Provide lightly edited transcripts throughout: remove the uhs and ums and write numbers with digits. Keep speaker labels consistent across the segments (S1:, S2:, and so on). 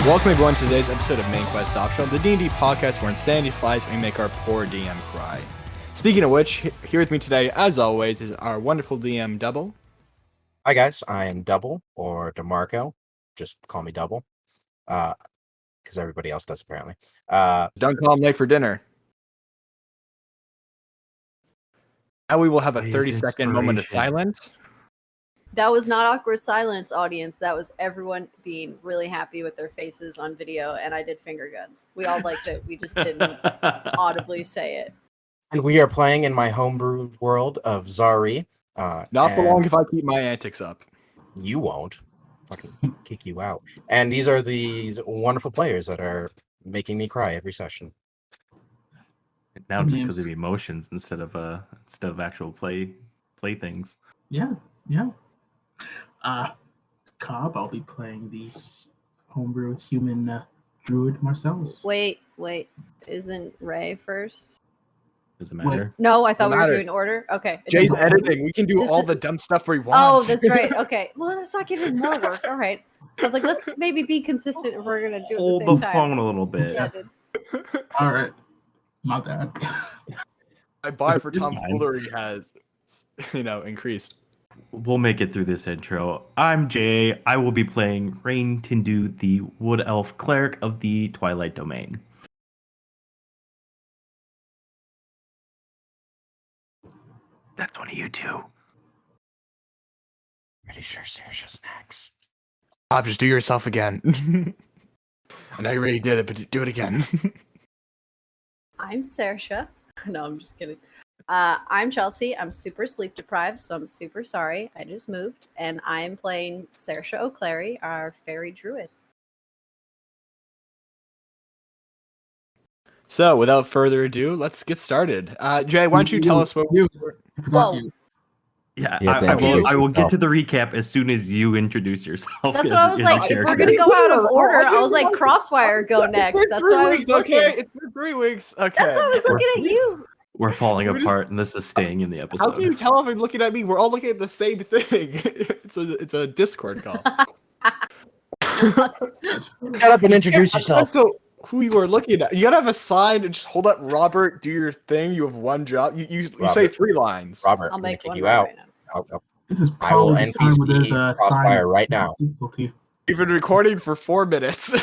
S1: Welcome everyone to today's episode of Main Quest Optional, the D&D podcast where insanity flies and we make our poor DM cry. Speaking of which, here with me today, as always, is our wonderful DM, Double.
S2: Hi guys, I am Double, or DeMarco. Just call me Double. Because everybody else does, apparently.
S1: Don't call him late for dinner. Now we will have a 30-second moment of silence.
S3: That was not awkward silence, audience. That was everyone being really happy with their faces on video, and I did finger guns. We all liked it. We just didn't audibly say it.
S2: And we are playing in my homebrew world of Zari.
S1: Not for long if I keep my antics up.
S2: You won't. Fucking kick you out. And these are these wonderful players that are making me cry every session.
S4: Now just because of emotions instead of actual play things.
S5: Yeah. Cobb, I'll be playing the homebrew human druid Marcellus.
S3: Wait. Isn't Ray first?
S4: Does it matter?
S3: No, I thought we were doing order. Okay.
S1: Jay's editing. We can do all the dumb stuff we want.
S3: Oh, that's right. Okay. Well, let's not give him more work. All right. I was like, let's maybe be consistent if we're going to do it
S4: Hold
S3: at the same
S4: the
S3: time.
S4: phone a little bit.
S3: Yeah, dude.
S5: All right. My bad.
S1: My buy for tomfoolery has, increased.
S4: We'll make it through this intro. I'm Jay. I will be playing Rain Tindu, the Wood Elf Cleric of the Twilight Domain. That's one of you two.
S2: Pretty sure Saoirse's next.
S1: Bob, just do yourself again. I know you already did it, but do it again.
S3: I'm Saoirse. No, I'm just kidding. I'm Chelsea. I'm super sleep deprived, so I'm super sorry. I just moved, and I am playing Saoirse O'Clery, our fairy druid.
S1: So, without further ado, let's get started. Jay, why don't you tell us what we were...
S3: Whoa.
S4: Yeah, I will get to the recap as soon as you introduce yourself.
S3: That's what I was like. If we're gonna go out of order, I was like, Crosswire, go next. That's why I was looking.
S1: Okay, it's been 3 weeks. Okay.
S3: That's why I was looking at you.
S4: We're falling apart, and this is staying in the episode.
S1: How can you tell if I'm looking at me? We're all looking at the same thing. It's a Discord call.
S2: Shut up and introduce yourself.
S1: So who you are looking at? You gotta have a sign and just hold up. Robert, do your thing. You have one job. You say 3 lines.
S2: Robert,
S3: I'll make
S2: kick
S3: one
S2: you
S3: right
S2: out.
S3: now.
S5: This is
S2: I will
S5: probably the time where there's a
S2: Crossfire
S5: sign
S2: right now.
S5: difficulty.
S1: You've been recording for 4 minutes.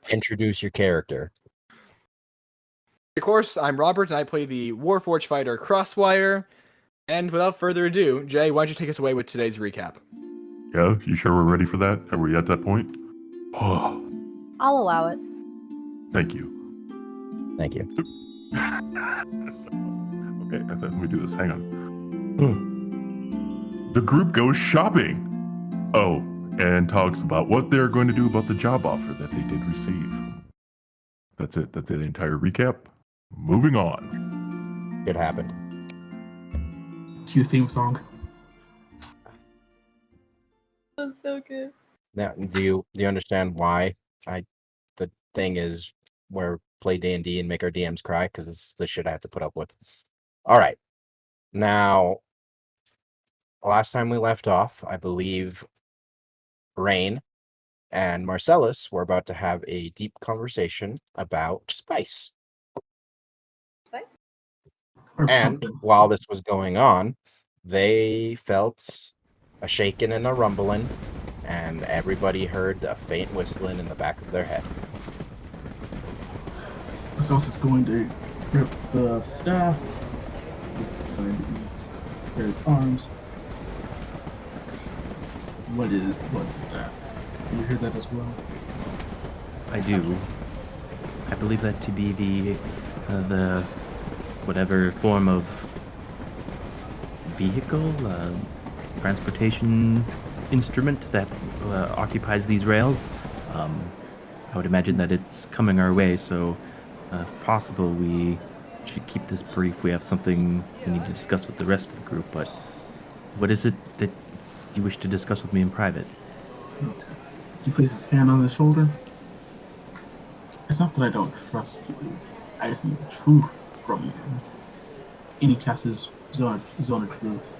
S2: Introduce your character.
S1: Of course, I'm Robert, and I play the Warforged fighter Crosswire. And without further ado, Jay, why don't you take us away with today's recap?
S6: Yeah, you sure we're ready for that? Are we at that point? Oh,
S3: I'll allow it.
S6: thank you.
S2: Thank you.
S6: Okay, let me do this. Hang on. The group goes shopping. Oh, and talks about what they're going to do about the job offer that they did receive. That's it. That's the entire recap. Moving on.
S2: It happened.
S5: Cue theme song.
S3: That's so good.
S2: Now, do you understand why the thing is where play D&D and make our DMs cry? Because this is the shit I have to put up with. All right. Now, last time we left off, I believe Rain and Marcellus were about to have a deep conversation about spice.
S3: Spice?
S5: Or
S2: And
S5: something.
S2: while this was going on, they felt a shaking and a rumbling, and everybody heard a faint whistling in the back of their head.
S5: Marcellus is going to grip the staff. He's going to prepare his arms. What is that? Do you hear that as well?
S4: I do. I believe that to be the whatever form of vehicle, transportation instrument that occupies these rails. I would imagine that it's coming our way, so if possible, we should keep this brief. We have something we need to discuss with the rest of the group, but what is it that you wish to discuss with me in private?
S5: Okay. He places his hand on his shoulder. It's not that I don't trust you. I just need the truth from you. And he casts his zone of truth.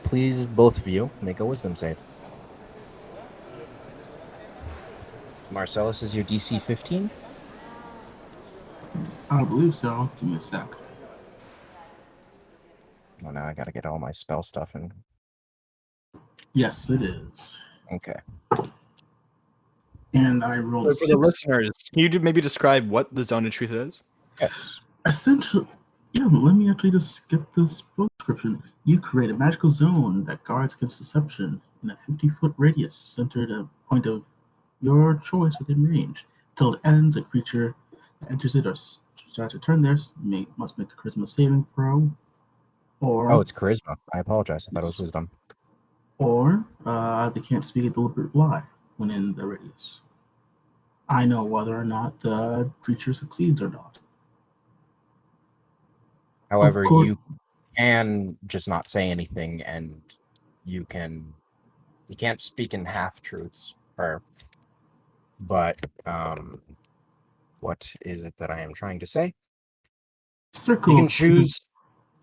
S2: Please, both of you, make a wisdom save. Marcellus, is your DC 15?
S5: I believe so. Give me a sec.
S2: Oh, now I gotta get all my spell stuff in.
S5: Yes, it is.
S2: Okay.
S5: And I rolled
S1: For
S5: a
S1: the
S5: 6.
S1: listeners, can you maybe describe what the Zone of Truth is?
S2: Yes.
S5: Essentially, yeah, let me actually just get the spell description. You create a magical zone that guards against deception in a 50-foot radius centered at a point of your choice within range. Till it ends, a creature that enters it or starts to turn theirs must make a charisma saving throw. Or,
S2: Oh, it's charisma. I apologize. I thought it was wisdom.
S5: or they can't speak a deliberate lie when in the radius. I know whether or not the creature succeeds or not.
S2: However,
S5: course.
S2: you can just not say anything, and you can't speak in half truths. But what is it that I am trying to say?
S5: Circle.
S2: You can choose.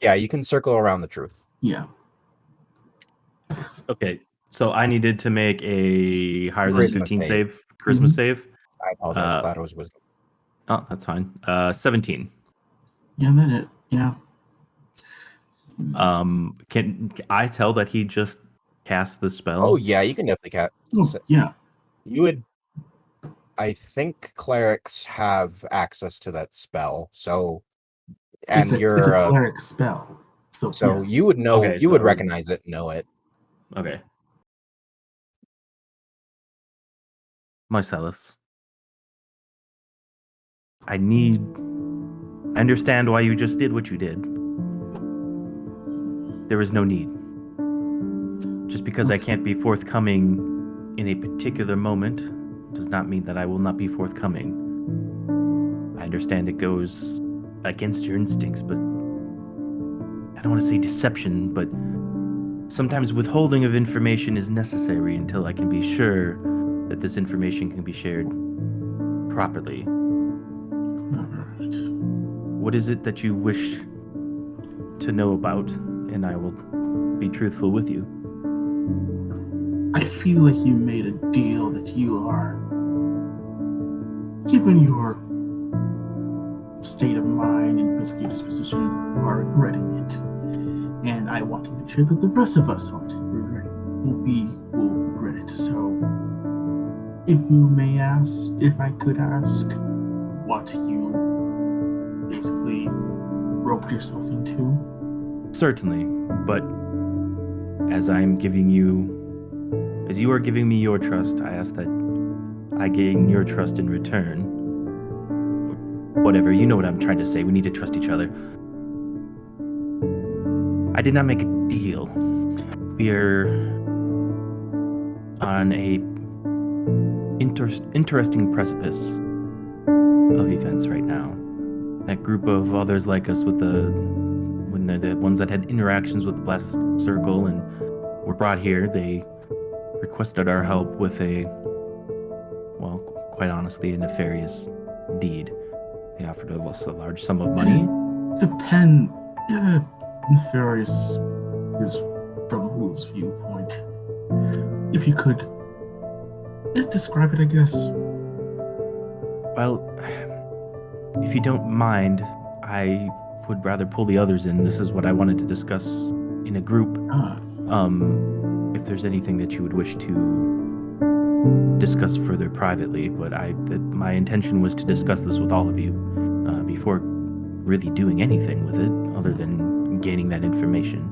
S2: Yeah, you can circle around the truth.
S5: Yeah.
S4: Okay, so I needed to make a higher than
S2: Charisma
S4: 15
S2: save.
S4: charisma
S5: Mhm.
S4: save.
S2: I apologize. I thought it was wisdom.
S4: Oh, that's fine. 17.
S5: Yeah, that it. Yeah.
S4: Can I tell that he just cast the spell?
S2: Oh yeah, you can definitely cast.
S5: Oh, yeah.
S2: You would. I think clerics have access to that spell. So, and
S5: It's a
S2: you're
S5: cleric spell. So yes.
S2: you would know.
S4: Okay,
S2: you would
S4: so-
S2: recognize it, know it.
S4: Okay. Marcellus. I understand why you just did what you did. There is no need. Just because I can't be forthcoming in a particular moment does not mean that I will not be forthcoming. I understand it goes against your instincts, but I don't want to say deception, but sometimes withholding of information is necessary until I can be sure that this information can be shared properly.
S5: Alright.
S4: What is it that you wish to know about? And I will be truthful with you.
S5: I feel like you made a deal that you are, given your state of mind and physical disposition, are regretting it. And I want to make sure that the rest of us aren't regretting it. Will regret it. So, if I could ask what you basically roped yourself into.
S4: Certainly, but as you are giving me your trust, I ask that I gain your trust in return. Whatever, you know what I'm trying to say. We need to trust each other. I did not make a deal. We are on a interesting precipice of events right now. That group of others like us when they're the ones that had interactions with the Blessed Circle and were brought here, they requested our help with quite honestly, a nefarious deed. They offered us a large sum of money.
S5: Nefarious is from whose viewpoint? If you could just describe it, I guess.
S4: Well, if you don't mind, I would rather pull the others in. This is what I wanted to discuss in a group. If there's anything that you would wish to discuss further privately, but my intention was to discuss this with all of you before really doing anything with it, other than gaining that information.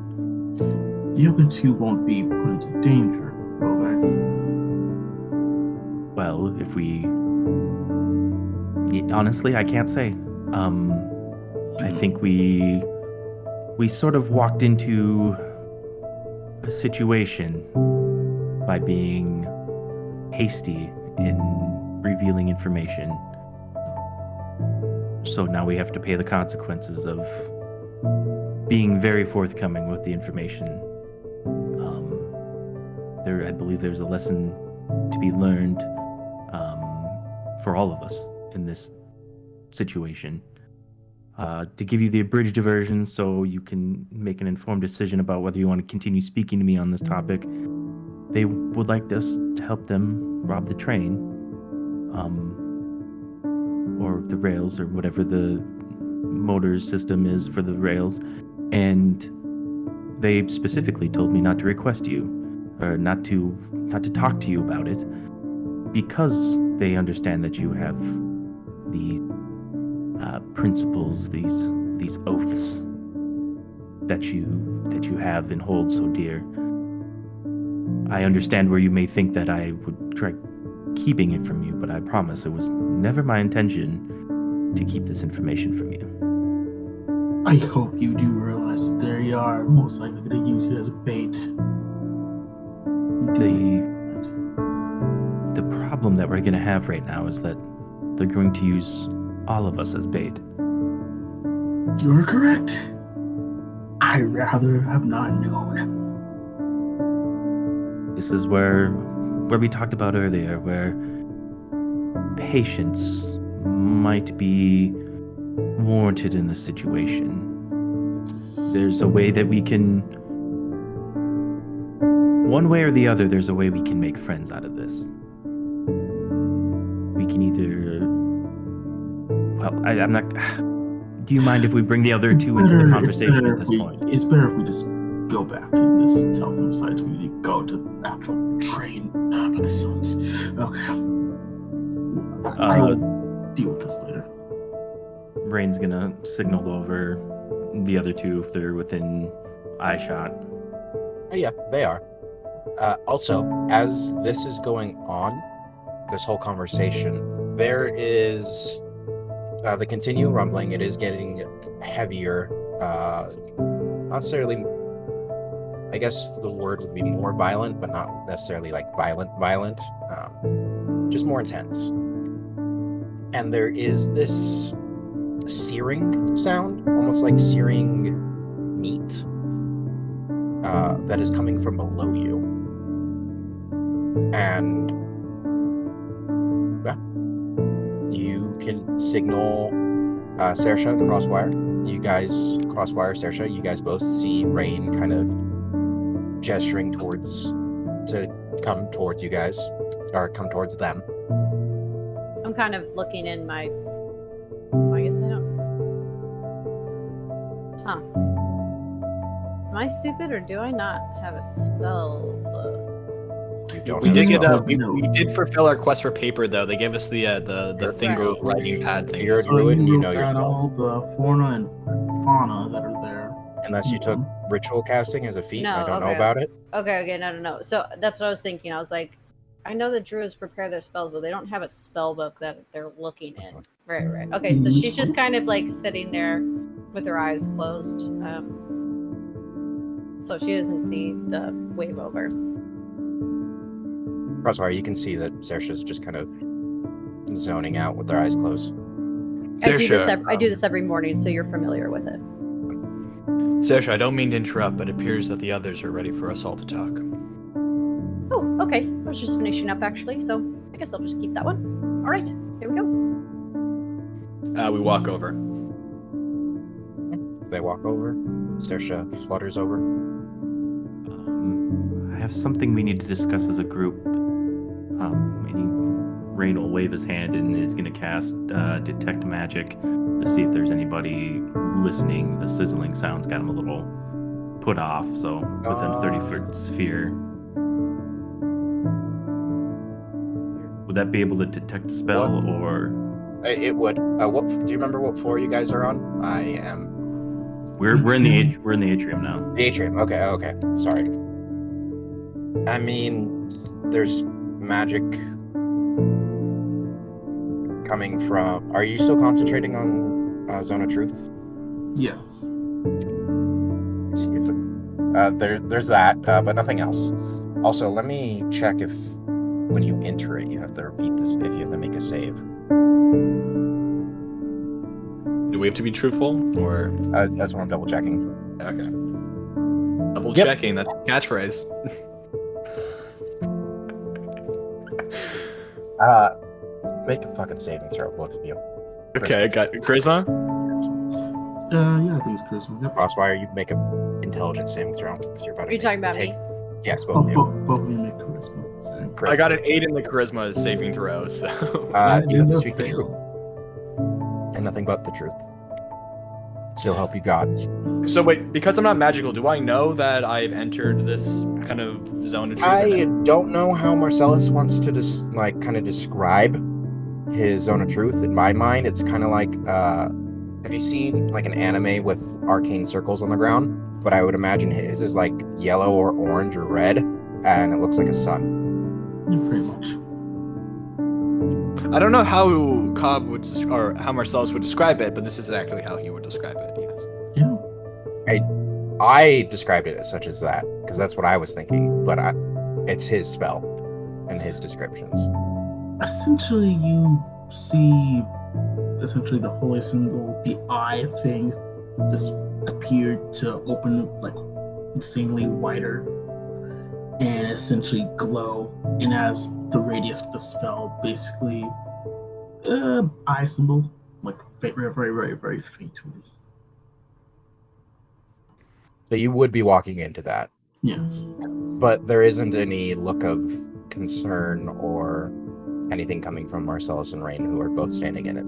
S5: The other two won't be put into danger, will they?
S4: Well, honestly, I can't say. I think we sort of walked into a situation by being hasty in revealing information. So now we have to pay the consequences of being very forthcoming with the information. I believe there's a lesson to be learned for all of us in this situation. To give you the abridged version so you can make an informed decision about whether you want to continue speaking to me on this topic, they would like us to help them rob the train. or the rails, or whatever the motor system is for the rails, and they specifically told me not to request you, or not to talk to you about it, because they understand that you have these principles, these oaths that you have and hold so dear. I understand where you may think that I would try keeping it from you, but I promise it was never my intention to keep this information from you.
S5: I hope you do realize that they are most likely going to use you as a bait.
S4: The problem that we're going to have right now is that they're going to use all of us as bait.
S5: You're correct. I'd rather have not known.
S4: This is where we talked about earlier, where patience might be warranted in this situation. There's a way that we can, one way or the other, there's a way we can make friends out of this. We can either, well, I'm not, do you mind if we bring the other two into the conversation at this point?
S5: It's better if we just go back and just tell them besides we need to go to the actual train for the Suns. Okay. I'll deal with this later.
S4: Rain's gonna signal over the other two if they're within eye shot.
S2: Yeah, they are. Also, as this is going on, this whole conversation, there is the continual rumbling. It is getting heavier. Not necessarily, I guess the word would be more violent, but not necessarily like violent. Just more intense. And there is this searing sound, almost like searing meat, that is coming from below you. And you can signal Saoirse and Crosswire. You guys, Crosswire, Saoirse, you guys both see Rain kind of gesturing to come towards you guys, or come towards them.
S3: I'm kind of looking in my... I guess I don't... Huh. Am I stupid, or do I not have a spell book?
S1: We did get we did fulfill our quest for paper though. They gave us the finger
S3: Right.
S1: writing pad thing.
S2: You're a druid and you know your
S5: got all
S2: spells.
S5: the fauna and fauna that are there.
S2: Unless you took ritual casting as a feat,
S3: No,
S2: I don't know
S3: okay.
S2: about it.
S3: Okay, no. So that's what I was thinking. I was like, I know the druids prepare their spells, but they don't have a spell book that they're looking in. Right. Okay, so she's just kind of like sitting there with her eyes closed. So she doesn't see the wave over.
S2: Crosswire, you can see that Saoirse's just kind of zoning out with their eyes closed.
S3: I do this every morning, so you're familiar with it.
S1: Saoirse, I don't mean to interrupt, but it appears that the others are ready for us all to talk.
S3: Oh, okay. I was just finishing up actually, so I guess I'll just keep that one. All right, here we go.
S1: We walk over.
S2: They walk over. Saoirse flutters over.
S4: I have something we need to discuss as a group. Rain will wave his hand and is going to cast Detect Magic to see if there's anybody listening. The sizzling sounds got him a little put off, so within 30-foot sphere. Would that be able to detect a spell, or...?
S2: It would. What do you remember? What floor you guys are on? I am.
S4: We're in the atrium now.
S2: The atrium. Okay. Sorry. I mean, there's magic coming from. Are you still concentrating on Zone of Truth?
S5: Yes.
S2: Let's see if there's that, but nothing else. Also, let me check if when you enter it, you have to repeat this. If you have to make a save.
S1: Do we have to be truthful, or?
S2: That's what I'm double checking.
S1: Okay. Double
S2: Yep.
S1: checking. That's a catchphrase.
S2: Make a fucking saving throw, both of you.
S1: Okay, I got charisma.
S5: Yeah, I think it's charisma. Yep.
S2: Crosswire, you make an intelligence saving throw because you're about
S3: Are you talking about me?
S2: Yes, both
S5: Oh,
S2: of you.
S5: both of you make charisma.
S2: Chris.
S1: I got an 8 in the charisma saving throw, so.
S5: That
S2: You have
S5: is
S2: to
S5: a
S2: speak the truth
S5: fail.
S2: and nothing but the truth. So help you gods.
S1: So wait, because I'm not magical, do I know that I've entered this kind of zone of truth?
S2: I don't know how Marcellus wants to kind of describe his zone of truth. In my mind, it's kind of like have you seen like an anime with arcane circles on the ground? But I would imagine his is like yellow or orange or red, and it looks like a sun.
S5: Yeah, pretty much.
S1: I don't know how Cobb would or how Marcellus would describe it, but this is exactly how he would describe it. Yes.
S5: Yeah.
S2: I described it as such as that because that's what I was thinking. But it's his spell and his descriptions.
S5: Essentially, you see the holy symbol, the eye thing, just appeared to open like insanely wider and essentially glow. And as the radius of the spell, basically, eye symbol, like very, very, very, very faintly.
S2: So you would be walking into that.
S5: Yes.
S2: But there isn't any look of concern or anything coming from Marcellus and Rain, who are both standing in it.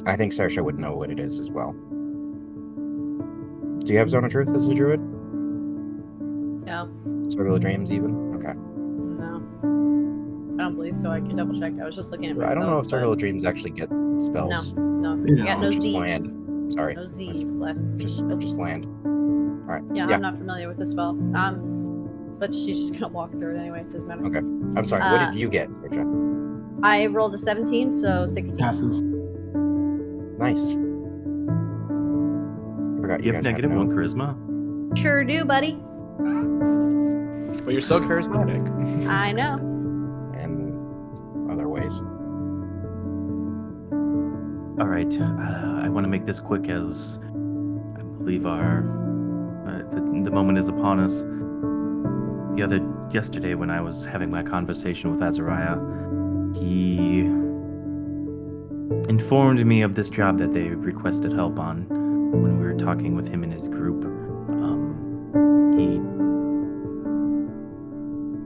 S2: I think Saoirse would know what it is as well. Do you have Zone of Truth as a druid?
S3: No.
S2: Circle of Dreams even? Okay.
S3: No. I don't believe so. I can double check. I was just looking at my
S2: I don't know if
S3: spells,
S2: Circle of Dreams actually get spells.
S3: No.
S5: They
S3: I got no
S2: Just
S3: Z's.
S2: land. Sorry.
S3: No Z's last.
S2: Just land. Alright.
S3: Yeah,
S2: Yeah.
S3: I'm not familiar with the spell. But she's just gonna walk through it anyway. It doesn't matter.
S2: Okay. I'm sorry. What did you get, Saoirse?
S3: I rolled a 17, so 16.
S5: Passes.
S2: Nice. Forgot
S4: You
S2: you
S4: have
S2: guys had
S4: -1
S2: no-
S4: charisma?
S3: Sure do, buddy.
S1: Well, you're so charismatic.
S3: I know.
S2: and other ways.
S4: All right. I want to make this quick as I believe our the moment is upon us. Yesterday when I was having my conversation with Azariah, he informed me of this job that they requested help on when we were talking with him and his group.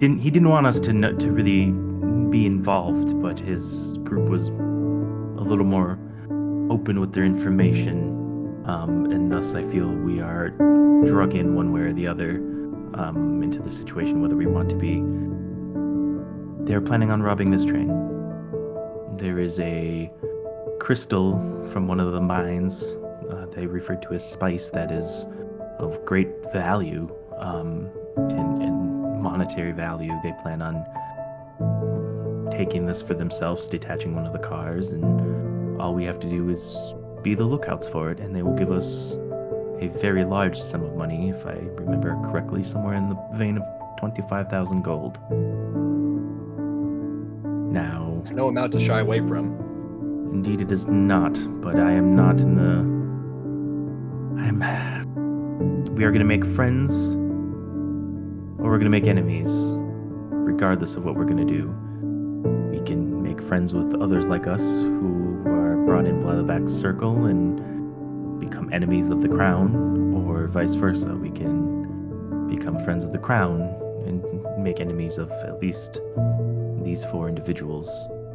S4: He didn't want us to really be involved, but his group was a little more open with their information, and thus I feel we are drug in one way or the other into the situation, whether we want to be. They're planning on robbing this train. There is a crystal from one of the mines they refer to as spice that is of great value and monetary value. They plan on taking this for themselves, detaching one of the cars, and all we have to do is be the lookouts for it, and they will give us a very large sum of money, if I remember correctly, somewhere in the vein of 25,000 gold. Now,
S1: It's no amount to shy away from.
S4: indeed it is not, but I am not in the... We are going to make friends, or we're going to make enemies, regardless of what we're going to do. We can make friends with others like us who are brought in by the back circle and become enemies of the crown, or vice versa. We can become friends of the crown and make enemies of at least these 4 individuals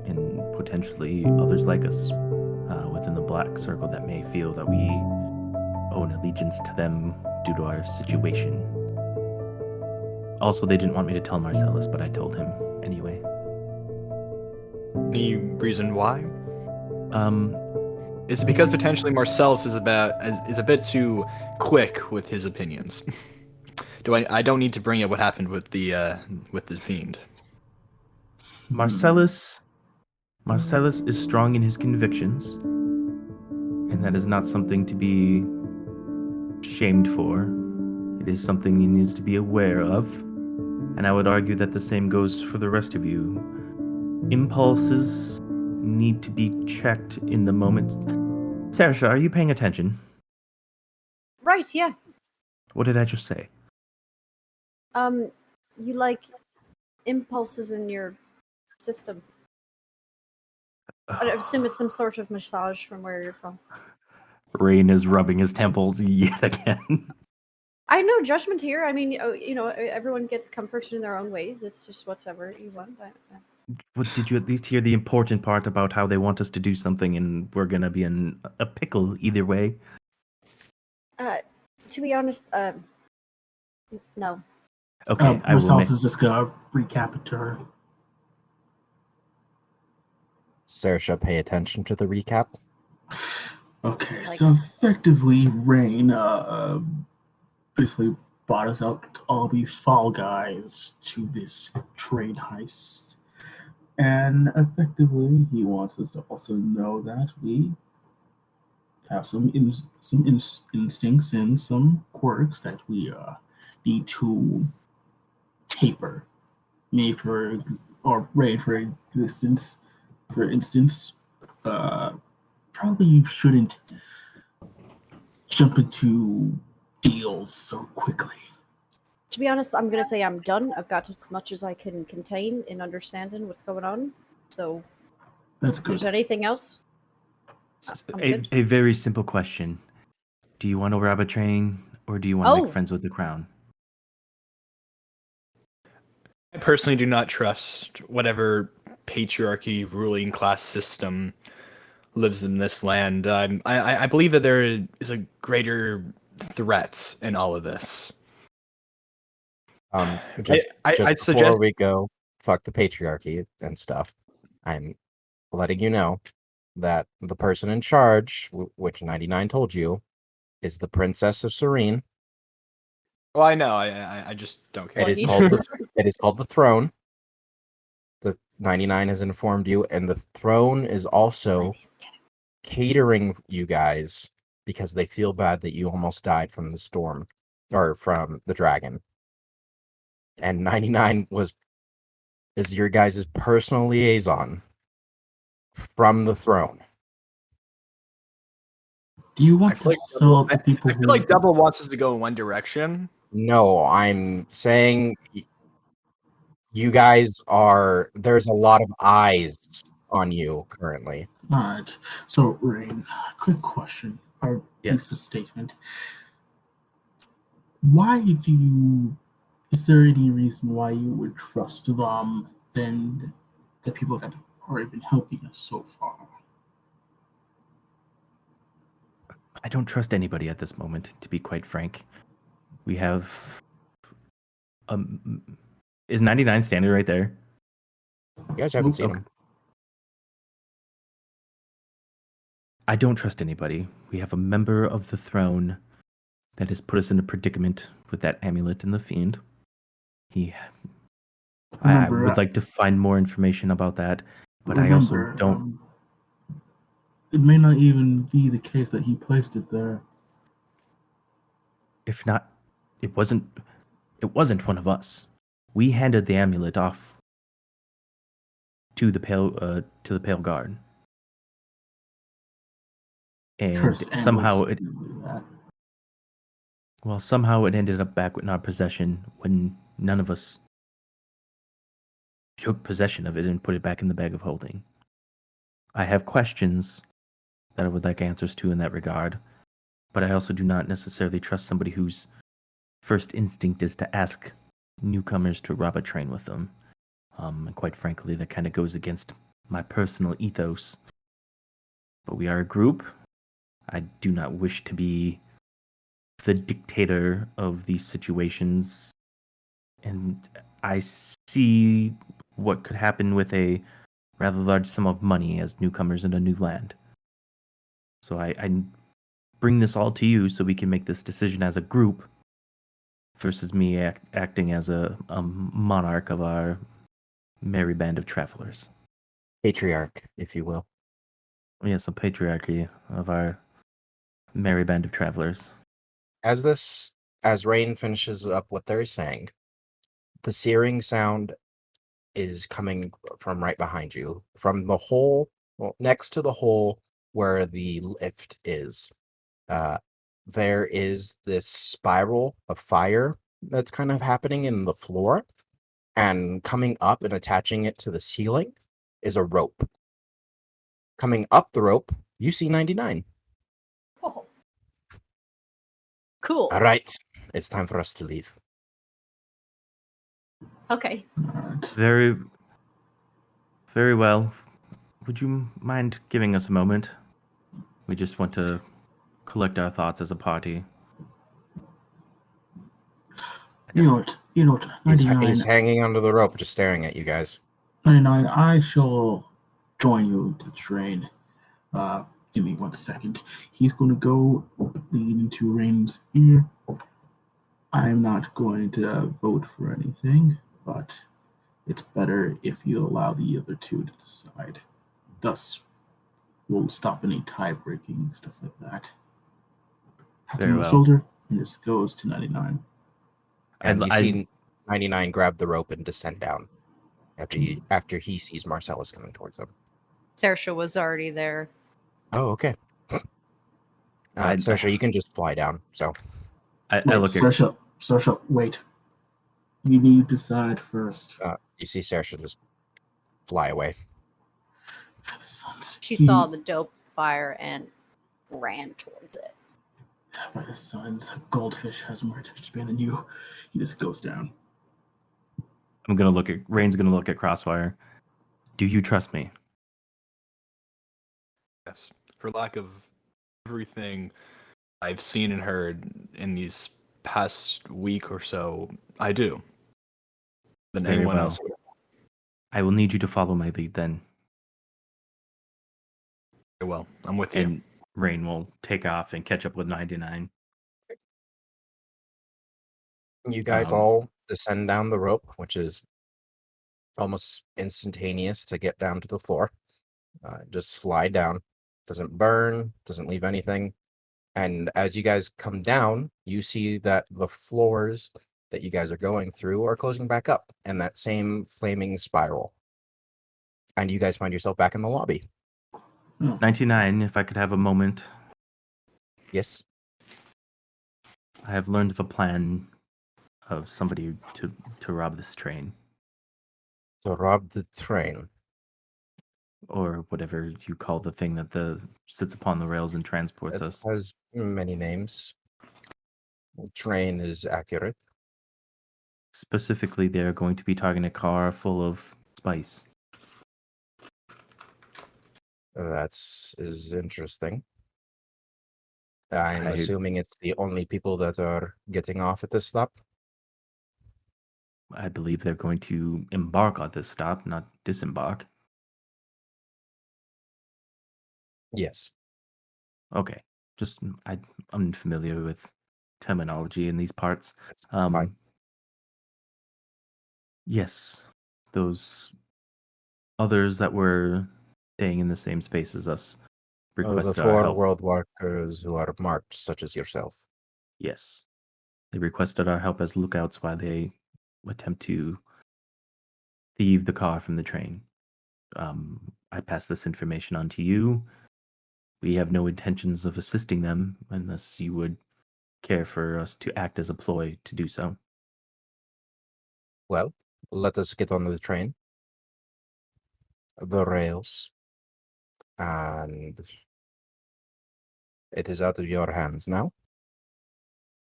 S4: and potentially others like us within the black circle that may feel that we owe an allegiance to them due to our situation. Also, they didn't want me to tell Marcellus, but I told him anyway.
S1: Any reason why?
S4: Um,
S1: It's because potentially Marcellus is a bit too quick with his opinions. I don't need to bring up what happened with the fiend.
S4: Marcellus is strong in his convictions, and that is not something to be shamed for. It is something he needs to be aware of, and I would argue that the same goes for the rest of you. Impulses need to be checked in the moment. Saoirse, are you paying attention?
S3: Right, yeah.
S4: What did I just say?
S3: You like impulses in your system. I assume it's some sort of massage from where you're from.
S4: Rain is rubbing his temples yet again.
S3: I have no judgment here. I mean, everyone gets comforted in their own ways. It's just whatever you want.
S4: What did you at least hear the important part about how they want us to do something and we're gonna be in a pickle either way?
S3: To be honest, no.
S4: Okay, I will
S5: Marcellus is just gonna recap it to her.
S2: Saoirse, pay attention to the recap.
S5: Okay, so effectively, Rain basically brought us out to all be fall guys to this train heist. And effectively, he wants us to also know that we have some instincts and some quirks that we need to taper. Me for Rain for existence, for instance, probably you shouldn't jump into deals so quickly.
S3: To be honest, I'm gonna say I'm done. I've got as much as I can contain in understanding what's going on. So,
S5: That's
S3: if there's
S5: good.
S3: anything else, I'm good.
S4: A very simple question. Do you want to rob a train or do you want to make friends with the crown?
S1: I personally do not trust whatever patriarchy ruling class system lives in this land. I believe that there is a greater threat in all of this.
S2: Just
S1: I
S2: before
S1: suggest
S2: we go, fuck the patriarchy and stuff. I'm letting you know that the person in charge, which 99 told you, is the Princess of Serene.
S1: Well, I know. I just don't care.
S2: It is called the throne. The 99 has informed you, and the throne is also catering you guys because they feel bad that you almost died from the storm or from the dragon. And 99 is your guys' personal liaison from the throne.
S5: Do you want to sell the people?
S1: I feel like Double wants us to go in one direction.
S2: No, I'm saying you guys are. There's a lot of eyes on you currently.
S5: All right. So, Rain, quick question or
S4: Yes.
S5: piece of statement. Why do you? Is there any reason why you would trust them than the people that have already been helping us so far?
S4: I don't trust anybody at this moment, to be quite frank. We have... is 99 standing right there?
S2: You guys haven't seen him.
S4: I don't trust anybody. We have a member of the throne that has put us in a predicament with that amulet and the fiend. I would like to find more information about that, but I also don't...
S5: it may not even be the case that he placed it there.
S4: If not, it wasn't one of us. We handed the amulet off to the pale guard. And somehow it ended up back in our possession when none of us took possession of it and put it back in the bag of holding. I have questions that I would like answers to in that regard, but I also do not necessarily trust somebody whose first instinct is to ask newcomers to rob a train with them. And quite frankly, that kind of goes against my personal ethos. But we are a group. I do not wish to be the dictator of these situations. And I see what could happen with a rather large sum of money as newcomers in a new land. So I bring this all to you so we can make this decision as a group versus me acting as a monarch of our merry band of travelers.
S2: Patriarch, if you will.
S4: Yes, a patriarchy of our merry band of travelers.
S2: As Rain finishes up what they're saying, the searing sound is coming from right behind you, from the hole, next to the hole where the lift is. There is this spiral of fire that's kind of happening in the floor, and coming up and attaching it to the ceiling is a rope. Coming up the rope, you see 99.
S3: Oh. Cool.
S2: All right. it's time for us to leave.
S3: Okay.
S5: Alright.
S4: Very, very well. Would you mind giving us a moment? We just want to collect our thoughts as a party.
S5: You know what?
S2: He's
S5: 99,
S2: hanging onto the rope, just staring at you guys.
S5: 99, I shall join you to the train. Give me 1 second. He's going to go lead into Rain's ear. I'm not going to vote for anything, but it's better if you allow the other two to decide. Thus, we'll stop any tie-breaking, stuff like that. Pats
S4: Very
S5: on the
S4: well.
S5: shoulder, and just goes to 99.
S2: And you
S4: I-
S2: see 99 grab the rope and descend down after he sees Marcellus coming towards them.
S3: Saoirse was already there.
S2: Oh, okay. Saoirse, you can just fly down. So
S4: I
S5: Wait,
S4: look at
S5: Saoirse, wait. You need to decide first.
S2: you see Saoirse just fly away.
S3: She saw the dope fire and ran towards it.
S5: By the signs, a goldfish has more attention span than you. He just goes down.
S4: I'm gonna look at Rain's gonna look at Crossfire. Do you trust me?
S1: Yes. For lack of everything I've seen and heard in these past week or so, I do. Than
S4: Very
S1: anyone
S4: well.
S1: else would.
S4: I will need you to follow my lead then.
S1: Well, I'm with you.
S4: And Rain will take off and catch up with 99.
S2: You guys
S4: Um,
S2: all descend down the rope, which is almost instantaneous to get down to the floor. Just slide down. Doesn't burn, doesn't leave anything. And as you guys come down, you see that the floors that you guys are going through are closing back up in that same flaming spiral. And you guys find yourself back in the lobby.
S4: 99, if I could have a moment.
S2: Yes.
S4: I have learned of a plan of somebody to rob this train,
S2: So rob the train.
S4: or whatever you call the thing that sits upon the rails and transports
S2: It
S4: us.
S2: has many names. Train is accurate.
S4: Specifically, they're going to be targeting a car full of spice.
S2: Is interesting. I'm
S4: I-
S2: assuming it's the only people that are getting off at this stop.
S4: I believe they're going to embark on this stop, not disembark.
S2: Yes.
S4: Okay, just I'm unfamiliar with terminology in these parts.
S2: That's fine.
S4: Yes, those others that were staying in the same space as us
S2: The
S4: requested our
S2: 4
S4: help.
S2: world workers who are marked, such as yourself.
S4: Yes, they requested our help as lookouts while they attempt to thieve the car from the train. I pass this information on to you. We have no intentions of assisting them unless you would care for us to act as a ploy to do so.
S2: Well, let us get on the train. The rails. And it is out of your hands now.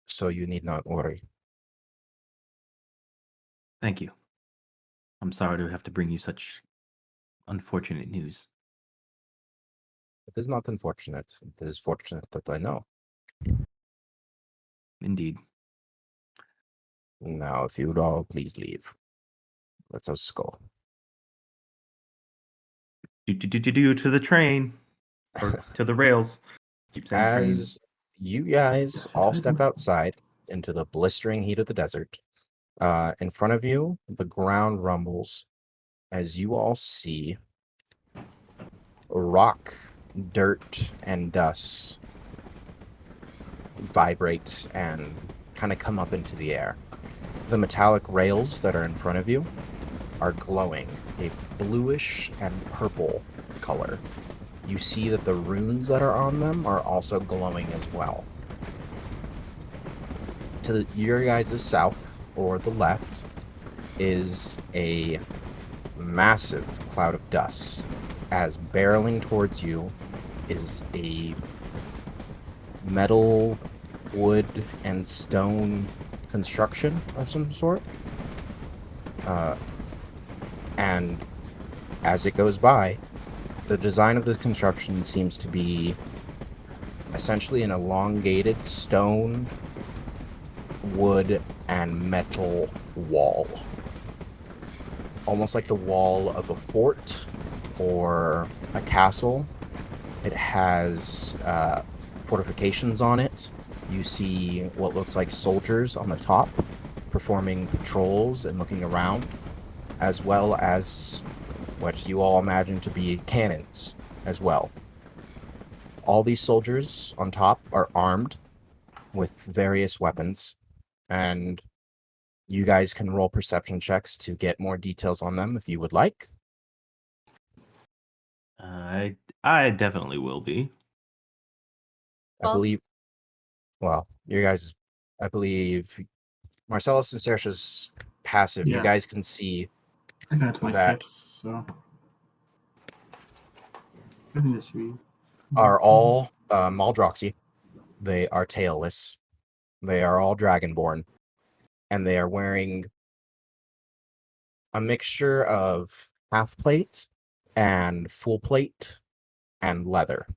S2: So you need not worry.
S4: Thank you. I'm sorry to have to bring you such unfortunate news.
S2: It is not unfortunate. It is fortunate that I know.
S4: Indeed.
S2: Now, if you would all please leave. Let us go.
S4: Do to the train. Or to the rails. Keep saying train.
S2: As you guys
S5: Yes,
S2: all
S5: I
S2: step
S5: do.
S2: outside into the blistering heat of the desert, in front of you, the ground rumbles as you all see rock, dirt, and dust vibrate and kind of come up into the air. The metallic rails that are in front of you are glowing a bluish and purple color. You see that the runes that are on them are also glowing as well. To your guys' south or the left is a massive cloud of dust. As barreling towards you is a metal wood and stone construction of some sort. And as it goes by, the design of the construction seems to be essentially an elongated stone, wood, and metal wall. Almost like the wall of a fort or a castle. It has fortifications on it. You see what looks like soldiers on the top performing patrols and looking around, as well as what you all imagine to be cannons as well. All these soldiers on top are armed with various weapons, and you guys can roll perception checks to get more details on them if you would like.
S4: I definitely will be.
S2: I
S3: Well-
S2: believe, well, you guys, I believe Marcellus and Sersha's passive, you
S5: Yeah.
S2: guys can see
S5: I got to my
S2: that
S5: 6, so I think it should be.
S2: are all Maldroxy. They are tailless. They are all Dragonborn. And they are wearing a mixture of half plate and full plate and leather.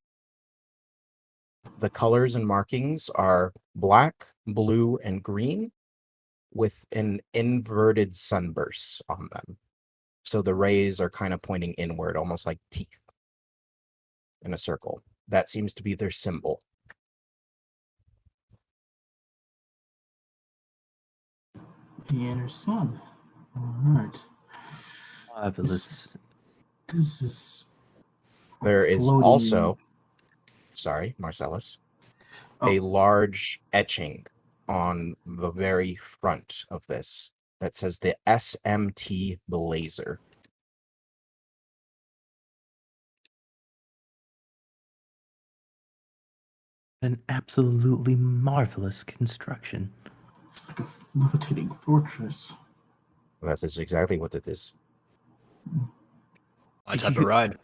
S2: The colors and markings are black, blue, and green with an inverted sunburst on them. So the rays are kind of pointing inward, almost like teeth in a circle. That seems to be their symbol.
S5: The inner sun. Alright.
S4: Marvelous.
S5: This is.
S2: There is
S5: floating-
S2: also, sorry, Marcellus, a
S5: Oh,
S2: large etching on the very front of this that says the SMT Blazer.
S4: An absolutely marvelous construction.
S5: it's like a levitating fortress.
S2: That is exactly what it is.
S1: My type of ride.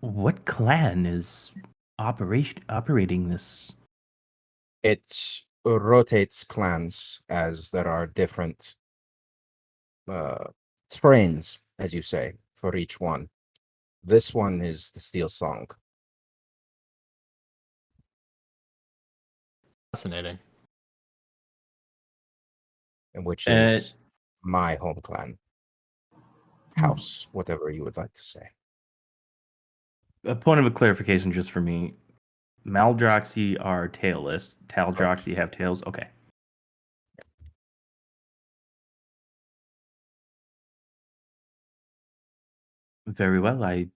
S4: What clan is operating this?
S2: It rotates clans as there are different trains, as you say, for each one. This one is the Steel Song.
S1: Fascinating.
S2: Which is my home clan. House, whatever you would like to say.
S4: A point of clarification just for me. Maldroxy are tailless. Taldroxy have tails. Okay. Very well. I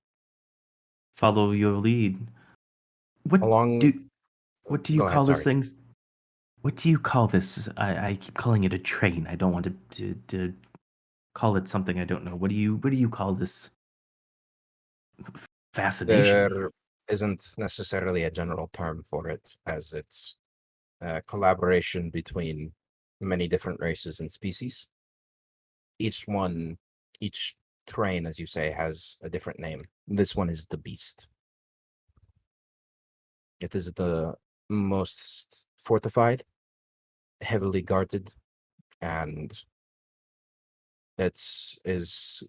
S4: follow your lead. What
S2: Along-
S4: do you
S2: Go ahead,
S4: call these
S2: sorry.
S4: things? What do you call this? I keep calling it a train. I don't want to call it something I don't know. What do you call this fascination?
S2: There isn't necessarily a general term for it, as it's a collaboration between many different races and species. Each train, as you say, has a different name. This one is the Beast. It is the most fortified, heavily guarded, and it is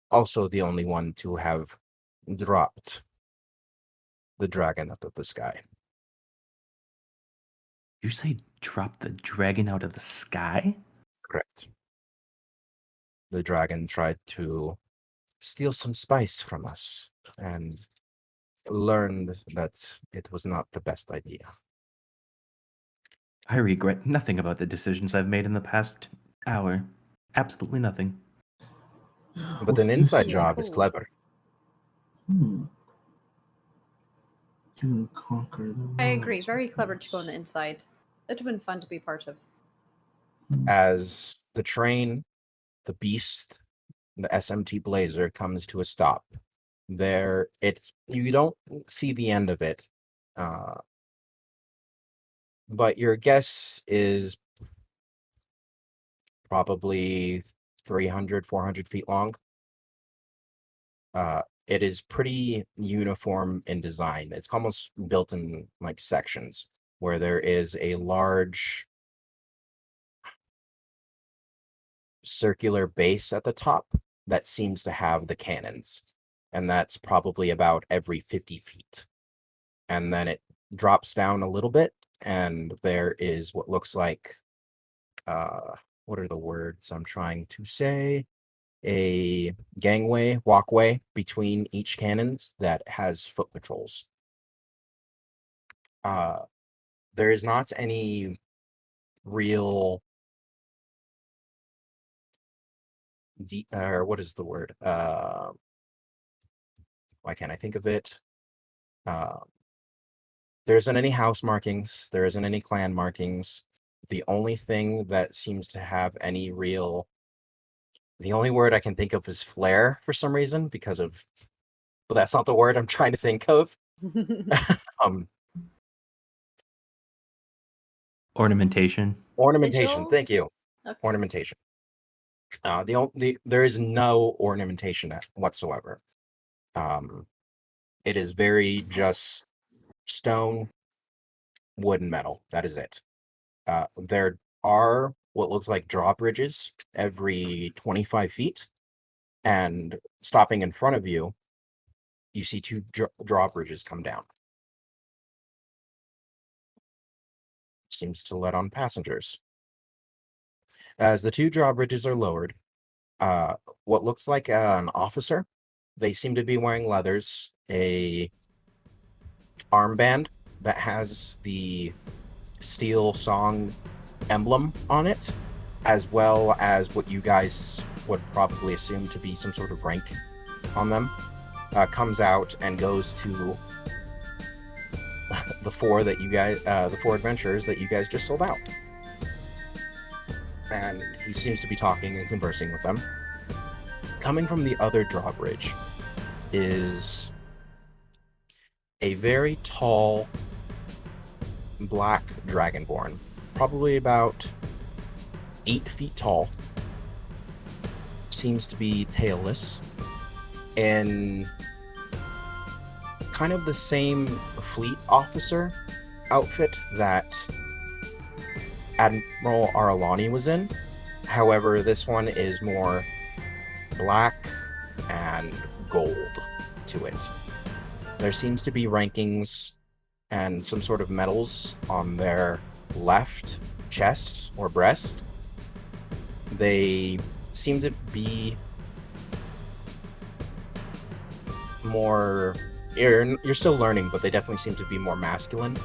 S2: also the only one to have dropped the dragon out of the sky.
S4: You say drop the dragon out of the sky?
S2: Correct. The dragon tried to steal some spice from us and learned that it was not the best idea.
S4: I regret nothing about the decisions I've made in the past hour. Absolutely nothing.
S2: But
S5: With
S2: an
S5: this-
S2: inside
S3: Yeah,
S2: job is
S3: cool.
S2: clever.
S5: You can conquer the
S3: I agree.
S5: world
S3: Very
S5: with
S3: clever to
S5: this.
S3: go on the inside. It would have been fun to be part of.
S2: As the train, the Beast, the SMT Blazer comes to a stop. You don't see the end of it, but your guess is probably 300, 400 feet long. It is pretty uniform in design. It's almost built in like sections. where there is a large circular base at the top that seems to have the cannons. And that's probably about every 50 feet. And then it drops down a little bit, and there is what looks like, what are the words I'm trying to say? A gangway, walkway between each cannons that has foot patrols. There is not any real or what is the word? Why can't I think of it? There isn't any house markings. There isn't any clan markings. The only thing that seems to have any real, the only word I can think of is flair for some reason, because of, but that's not the word I'm trying to think of.
S4: Ornamentation.
S2: Ornamentation. Thank
S3: Sigils?
S2: you.
S3: Okay.
S2: Ornamentation. There is no ornamentation whatsoever. It is very just stone, wood, and metal. That is it. There are what looks like drawbridges every 25 feet, and stopping in front of you, you see two drawbridges come down. Seems to let on passengers. As the two drawbridges are lowered, what looks like an officer, they seem to be wearing leathers, a armband that has the steel song emblem on it, as well as what you guys would probably assume to be some sort of rank on them, comes out and goes to the four adventurers that you guys just sold out. And he seems to be talking and conversing with them. Coming from the other drawbridge is a very tall black dragonborn, probably about 8 feet tall. Seems to be tailless, in kind of the same fleet officer outfit that Admiral Aralani was in. However, this one is more black and gold to it. There seems to be rankings and some sort of medals on their left chest or breast. They seem to be more... You're still learning, but they definitely seem to be more masculine.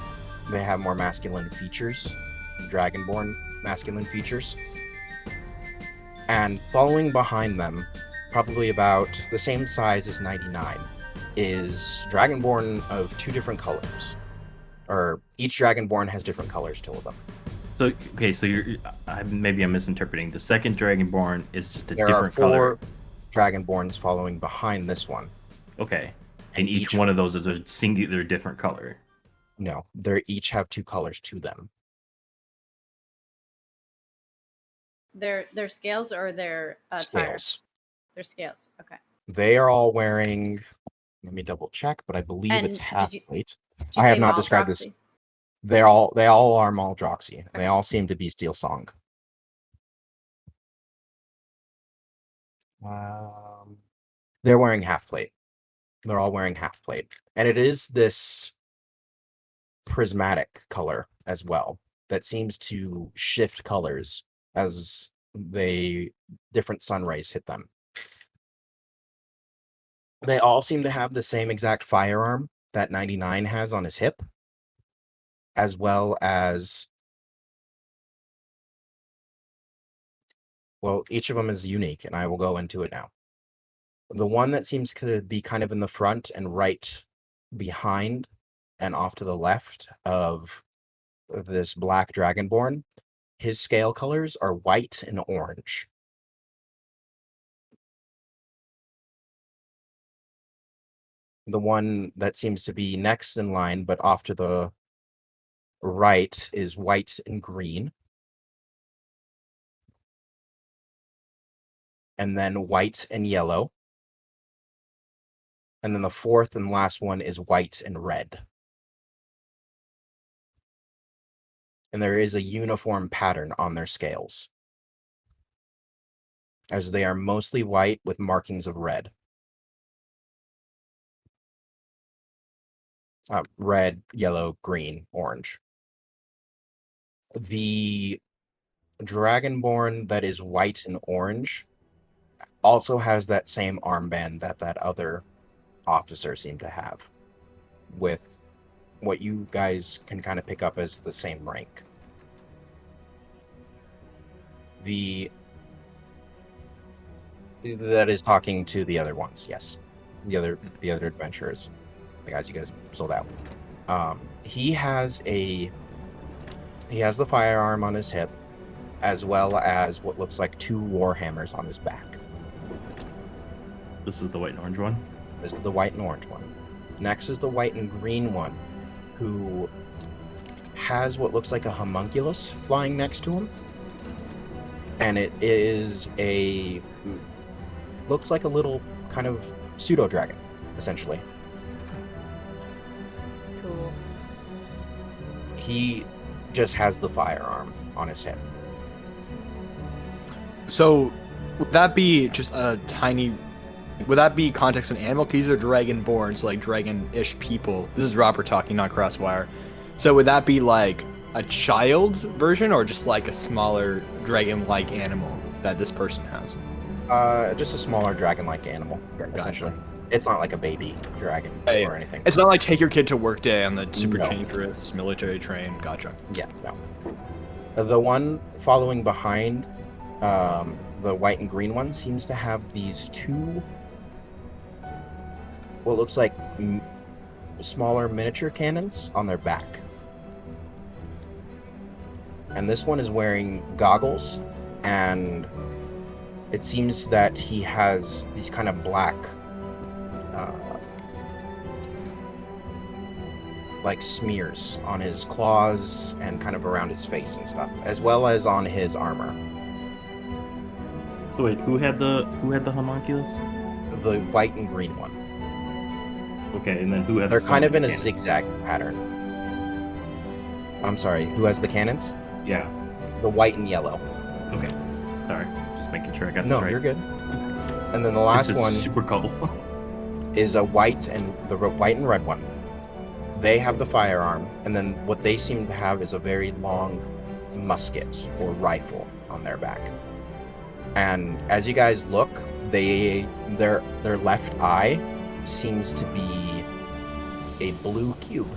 S2: They have more masculine features, dragonborn masculine features. And following behind them, probably about the same size as 99, is dragonborn of two different colors. Or each dragonborn has different colors to them.
S4: So okay, so maybe I'm misinterpreting. The second dragonborn is just a
S2: There
S4: different
S2: are four
S4: color.
S2: dragonborns following behind this one.
S4: Okay, and each one of those is a singular different color.
S2: No, they each have two colors to them.
S3: Their scales or their attire?
S2: Scales.
S3: Their scales. Okay.
S2: They are all wearing. Let me double check, but I believe
S3: And
S2: it's half plate.
S3: Did you
S2: I have
S3: say
S2: not described this.
S3: Maldraxxi?
S2: They all are Maldroxy. They all seem to be Steel Song. They're wearing half plate. They're all wearing half plate, and it is this prismatic color as well that seems to shift colors as different sun rays hit them. They all seem to have the same exact firearm that 99 has on his hip, as well as, well, each of them is unique, and I will go into it now. The one that seems to be kind of in the front and right behind and off to the left of this black dragonborn, his scale colors are white and orange. The one that seems to be next in line, but off to the right, is white and green. And then white and yellow. And then the fourth and last one is white and red. and there is a uniform pattern on their scales, as they are mostly white with markings of red. Red, yellow, green, orange. The Dragonborn that is white and orange also has that same armband that other officer seemed to have, with what you guys can kind of pick up as the same rank. That is talking to the other ones, yes. The other adventurers. The guys you guys sold out. He has the firearm on his hip, as well as what looks like 2 warhammers on his back.
S4: This is the white and orange one?
S2: This is the white and orange one. Next is the white and green one, who has what looks like a homunculus flying next to him. And it is looks like a little kind of pseudo-dragon, essentially.
S3: Cool.
S2: He just has the firearm on his hip.
S1: So, would that be just a tiny... Would that be context an animal? Because these are dragon-born, so like dragon-ish people. This is Robert talking, not Crosswire. So would that be like a child version, or just like a smaller dragon-like animal that this person has?
S2: Just a smaller dragon-like animal, essentially. It's not like a baby dragon
S1: Hey,
S2: or anything.
S1: It's not like take your kid to work day on the super
S2: No.
S1: dangerous military train. Gotcha.
S2: Yeah, no. The one following behind the white and green one seems to have these 2 what looks like smaller miniature cannons on their back. And this one is wearing goggles, and it seems that he has these kind of black like smears on his claws and kind of around his face and stuff, as well as on his armor.
S4: So wait, who had the homunculus?
S2: The white and green one.
S4: Okay, and then who had
S2: They're
S4: the
S2: kind of in a
S4: cannon?
S2: zigzag pattern. I'm sorry, who has the cannons?
S4: Yeah.
S2: The white and yellow.
S4: Okay. Sorry. Just making sure I got
S2: No,
S4: this right.
S2: you're good. And then the last
S4: this is
S2: one
S4: super cool.
S2: is a white and white and red one. They have the firearm, and then what they seem to have is a very long musket or rifle on their back. And as you guys look, their left eye seems to be a blue cube.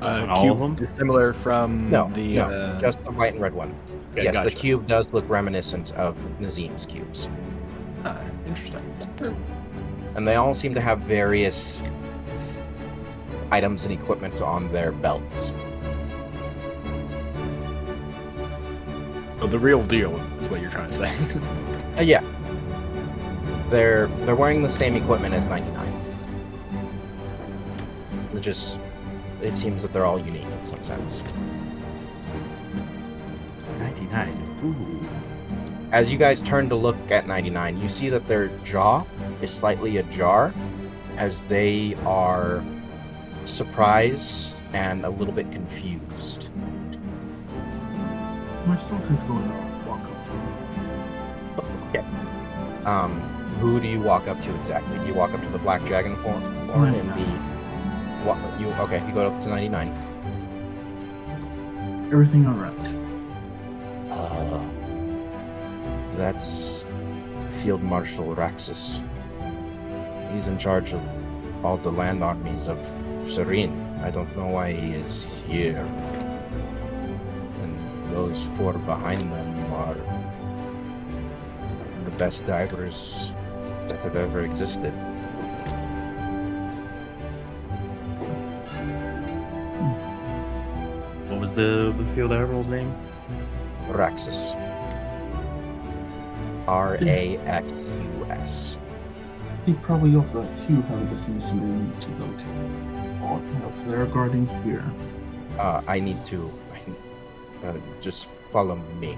S4: All of them?
S1: Similar from
S2: No,
S1: the
S2: just the white and red one.
S1: Okay,
S2: Yes,
S1: gotcha.
S2: the cube does look reminiscent of Nazim's cubes.
S1: Interesting.
S2: And they all seem to have various items and equipment on their belts.
S1: So the real deal is what you're trying to say.
S2: Yeah. They're wearing the same equipment as 99. It seems that they're all unique in some sense.
S4: 99. Ooh.
S2: As you guys turn to look at 99, you see that their jaw is slightly ajar, as they are surprised and a little bit confused.
S5: Myself is going to walk up to him.
S2: Who do you walk up to exactly? Do you walk up to the black dragon form? Or in the... You go up to 99.
S5: Everything all right?
S2: That's Field Marshal Raxus. He's in charge of all the land armies of Serene. I don't know why he is here. And those 4 behind them are the best divers that have ever existed.
S4: What was the field admiral's name?
S2: Raxus. Raxus.
S5: They probably also too have a destination they need to go to. Oh, no, so they're guarding here.
S2: I need to just follow me.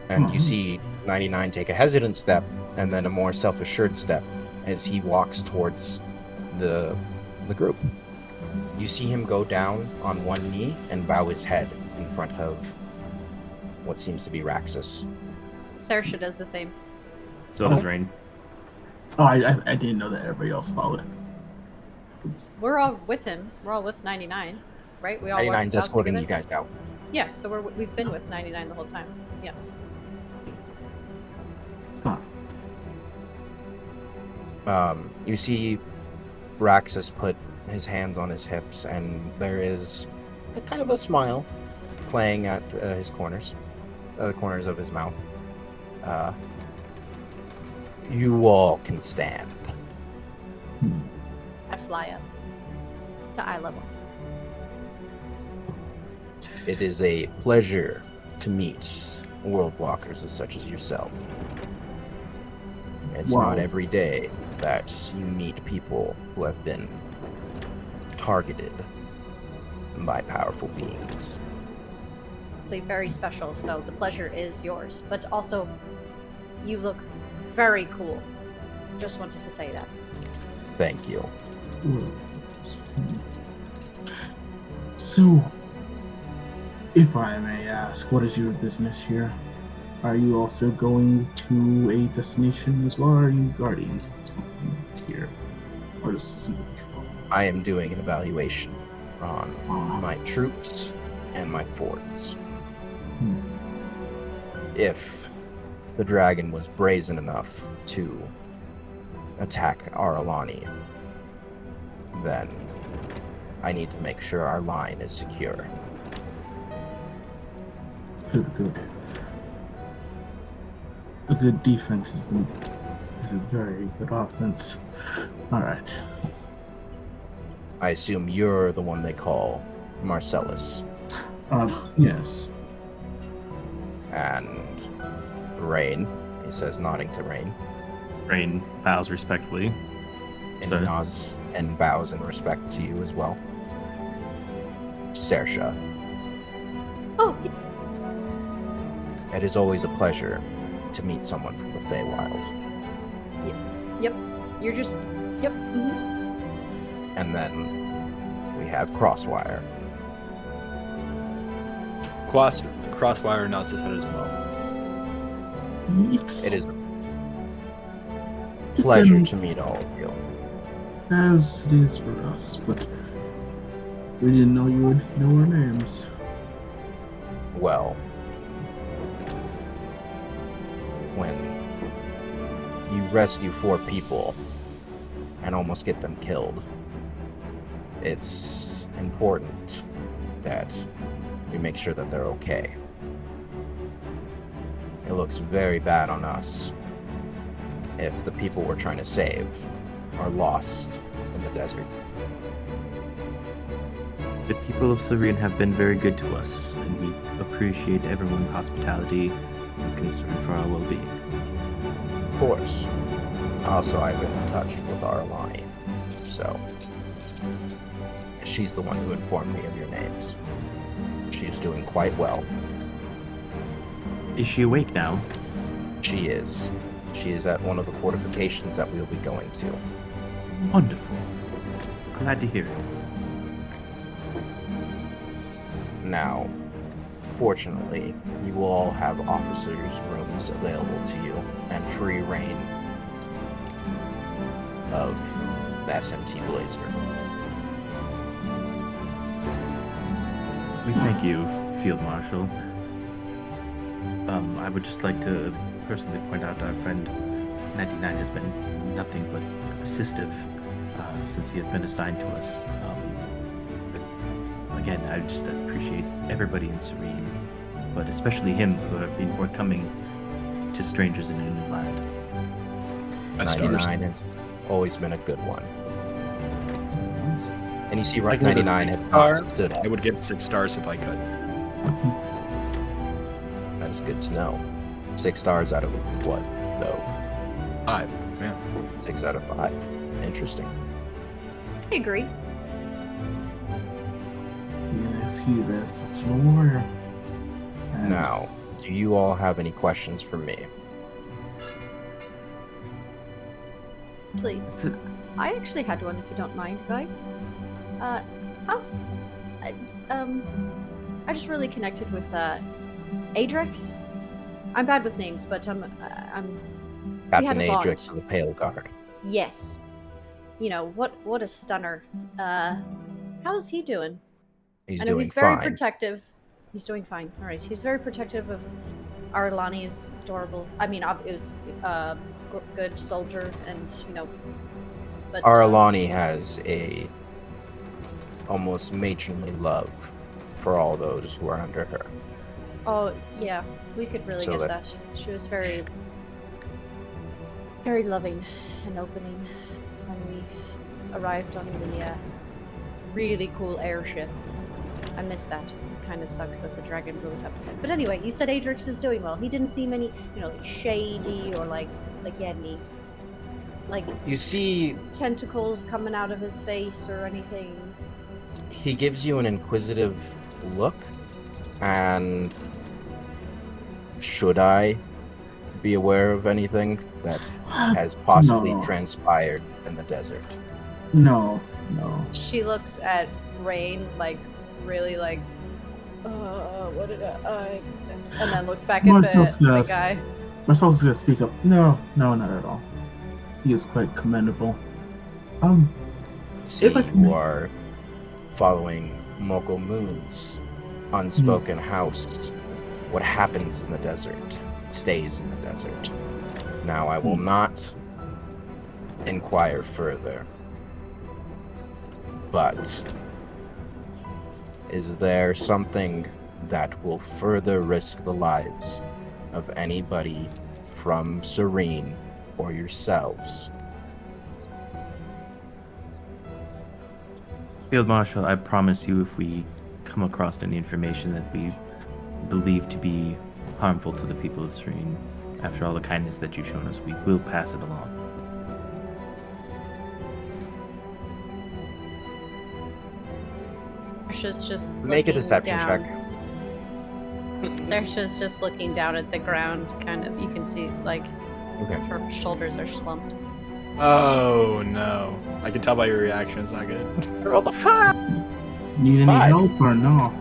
S2: And you see 99 take a hesitant step and then a more self-assured step as he walks towards the group. You see him go down on one knee and bow his head in front of what seems to be Raxus.
S3: Saoirse does the same.
S4: So does Rain.
S5: Oh, I didn't know that everybody else followed. Oops.
S3: We're all with him. We're all with 99, right? We all walked
S2: 99's
S3: south
S2: escorting
S3: together?
S2: you guys out.
S3: Yeah, so we've been with 99 the whole time. Yeah.
S5: Huh.
S2: You see Raxus put his hands on his hips, and there is a kind of a smile playing at his corners, the corners of his mouth. You all can stand.
S3: I fly up to eye level.
S2: It is a pleasure to meet world walkers such as yourself. It's
S5: Wow.
S2: not every day that you meet people who have been targeted by powerful beings.
S3: It's like very special, so the pleasure is yours. But also, you look very cool. Just wanted to say that.
S2: Thank you.
S5: So, if I may ask, what is your business here? Are you also going to a destination as well, or are you guarding something here? Or just simple patrol?
S2: I am doing an evaluation on
S5: Ah.
S2: my troops and my forts.
S5: Hmm.
S2: If the dragon was brazen enough to attack Aralani, then I need to make sure our line is secure.
S5: Good. A good defense is a very good offense. Alright.
S2: I assume you're the one they call Marcellus.
S5: Yes.
S2: And Rain, he says, nodding to Rain.
S4: Rain bows respectfully.
S2: And
S4: Sorry.
S2: he nods and bows in respect to you as well. Saoirse,
S3: Oh,
S2: it is always a pleasure to meet someone from the Feywild.
S3: yep. You're just. Yep.
S2: And then we have Crosswire.
S1: Crosswire nods his head as well.
S5: It's
S2: It is a
S5: It's
S2: pleasure
S5: an-
S2: to meet all of you.
S5: as it is for us, but we didn't know you would know our names.
S2: Well, when you rescue 4 people and almost get them killed, it's important that we make sure that they're okay. It looks very bad on us if the people we're trying to save are lost in the desert.
S4: The people of Serene have been very good to us, and we appreciate everyone's hospitality and concern for our well-being.
S2: Of course. Also, I've been in touch with Aralani, so she's the one who informed me of your names. She's doing quite well.
S4: Is she awake now?
S2: She is. She is at one of the fortifications that we'll be going to.
S4: Wonderful. Glad to hear it.
S2: Now, fortunately, you will all have officers' rooms available to you and free reign of the SMT Blazer.
S4: We thank you, Field Marshal. I would just like to personally point out our friend 99 has been nothing but assistive since he has been assigned to us. But again, I just appreciate everybody in Serene, but especially him for being forthcoming to strangers in a new land.
S2: 99 has always been a good one. And you see,
S1: I
S2: right,
S1: give it a
S2: 99 has
S1: 6
S2: not
S1: star.
S2: stood up.
S1: I would give 6 stars if I could.
S2: That is good to know. 6 stars out of what, though?
S1: 5. Yeah.
S2: 6 out of 5. Interesting.
S3: I agree.
S5: Yes, he's a exceptional warrior. And
S2: Now, do you all have any questions for me?
S3: Please. I actually had one, if you don't mind, guys. How's I just really connected with Adrix. I'm bad with names, but we had
S2: Captain
S3: a bond.
S2: Adrix of the Pale Guard.
S3: Yes. You know, what a stunner. How's he doing?
S2: He's
S3: I know
S2: doing
S3: he's very
S2: fine.
S3: protective. He's doing fine. All right. He's very protective of Arlani. Is adorable. I mean, it was good soldier, and you know. But
S2: Arlani has a almost matronly love for all those who are under her.
S3: Oh yeah, we could really
S2: So
S3: give
S2: that-
S3: that. She was very, very loving and opening when we arrived on the really cool airship. I missed that. It kind of sucks that the dragon blew it up. But anyway, you said Adrix is doing well. He didn't seem any, like shady or like he had any, like
S2: You see,
S3: tentacles coming out of his face or anything.
S2: he gives you an inquisitive look, and should I be aware of anything that has possibly
S5: No.
S2: transpired in the desert?
S5: No.
S3: She looks at Rain like really like, what did I? And then looks back at
S5: Marcel's
S3: the
S5: yes.
S3: guy.
S5: Marcel's gonna speak up. No, not at all. He is quite commendable.
S2: See,
S5: If I can-
S2: you are following Moko Moon's unspoken house. What happens in the desert stays in the desert. Now, I will not inquire further, but is there something that will further risk the lives of anybody from Serene or yourselves?
S4: Field Marshal, I promise you, if we come across any information that we believe to be harmful to the people of Serene, after all the kindness that you've shown us, we will pass it along.
S3: Sarsha's just
S2: Make a
S3: looking
S2: deception
S3: down.
S2: check.
S3: Sarsha's just looking down at the ground, kind of. You can see like
S2: Okay.
S3: her shoulders are slumped.
S1: Oh no! I can tell by your reaction. It's not good.
S2: Roll the 5!
S5: Need any
S2: 5.
S5: help or no?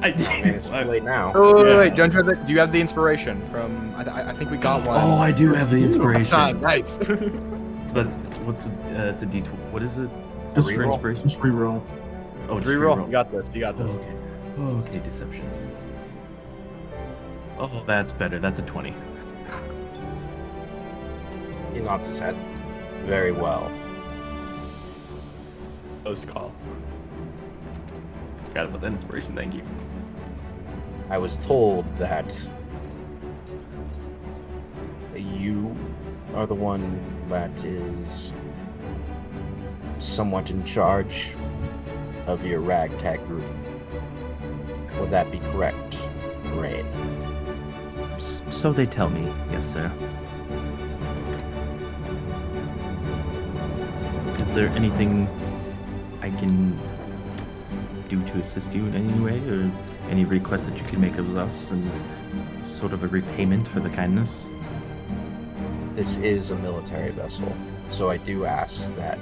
S2: I mean, it's too late now.
S1: Oh
S4: Yeah.
S1: wait, don't you have do you have the inspiration from? I think we got one.
S4: Oh, I do have the
S1: That's
S4: inspiration.
S1: not nice.
S4: So that's it's a D12. What is it?
S5: Just
S4: For
S5: reroll.
S4: inspiration?
S5: Just reroll.
S4: Oh, just
S1: Reroll.
S4: reroll.
S1: You got this. You got this.
S4: Okay. Okay, deception. Oh, that's better. That's a 20.
S2: He nods his head. Very well.
S1: Close call.
S4: Forgot about that inspiration. Thank you.
S2: I was told that you are the one that is somewhat in charge of your ragtag group. Would that be correct, Rain?
S4: So they tell me. Yes, sir. Is there anything I can do to assist you in any way, or any request that you can make of us, and sort of a repayment for the kindness?
S2: This is a military vessel, so I do ask that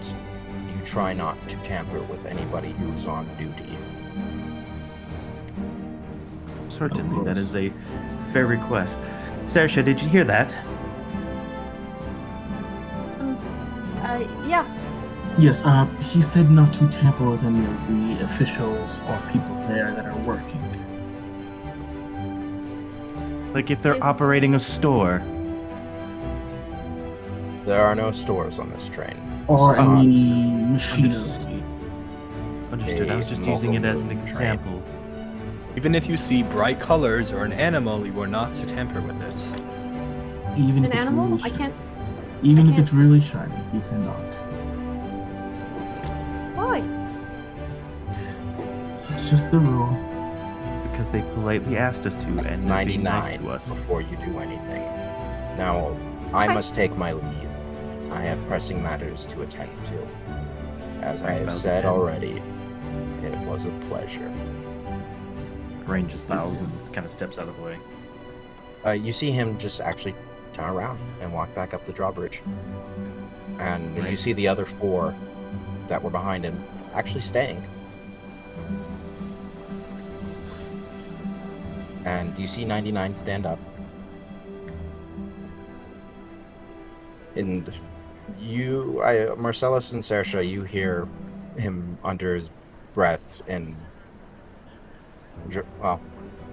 S2: you try not to tamper with anybody who is on duty.
S4: Certainly, that is a fair request. Sarsha, did you hear that?
S3: Yeah.
S5: Yes, he said not to tamper with any of the officials or people there that are working.
S4: Like if they're operating a store?
S2: There are no stores on this train.
S5: Or
S2: This is not-
S5: any machinery.
S4: Understood. I was just using it as an example.
S1: Even if you see bright colors or an animal, you are not to tamper with it.
S5: Even
S3: An
S5: if it's
S3: animal?
S5: really
S3: I
S5: shiny.
S3: can't.
S5: Even
S3: I
S5: if
S3: can't-
S5: it's really shiny, you cannot.
S3: Why?
S5: It's just the rule.
S4: Because they politely asked us to, and they're being nice
S2: 99
S4: to us.
S2: before you do anything. Now, I
S3: Okay.
S2: must take my leave. I have pressing matters to attend to. As I have
S4: Bows
S2: said
S4: again.
S2: already, it was a pleasure.
S4: Rain just bows and just kind of steps out of the way.
S2: You see him just actually turn around and walk back up the drawbridge. And you
S4: Right.
S2: see the other 4 that were behind him actually staying. and you see 99 stand up. And Marcellus and Saoirse, you hear him under his breath and well,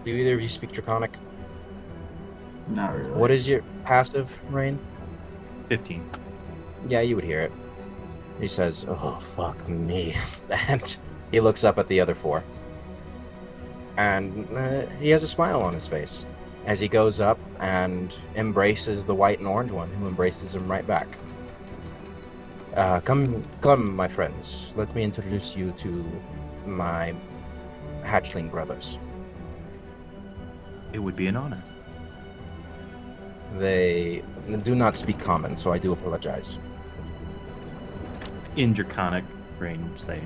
S2: do either of you speak Draconic?
S5: Not really.
S2: What is your passive, Rain?
S4: 15.
S2: Yeah, you would hear it. He says, "Oh, fuck me." And he looks up at the other four. And he has a smile on his face as he goes up and embraces the white and orange one, who embraces him right back. Come, my friends. Let me introduce you to my hatchling brothers.
S4: It would be an honor.
S2: They do not speak common, so I do apologize.
S4: In Draconic, Rain say,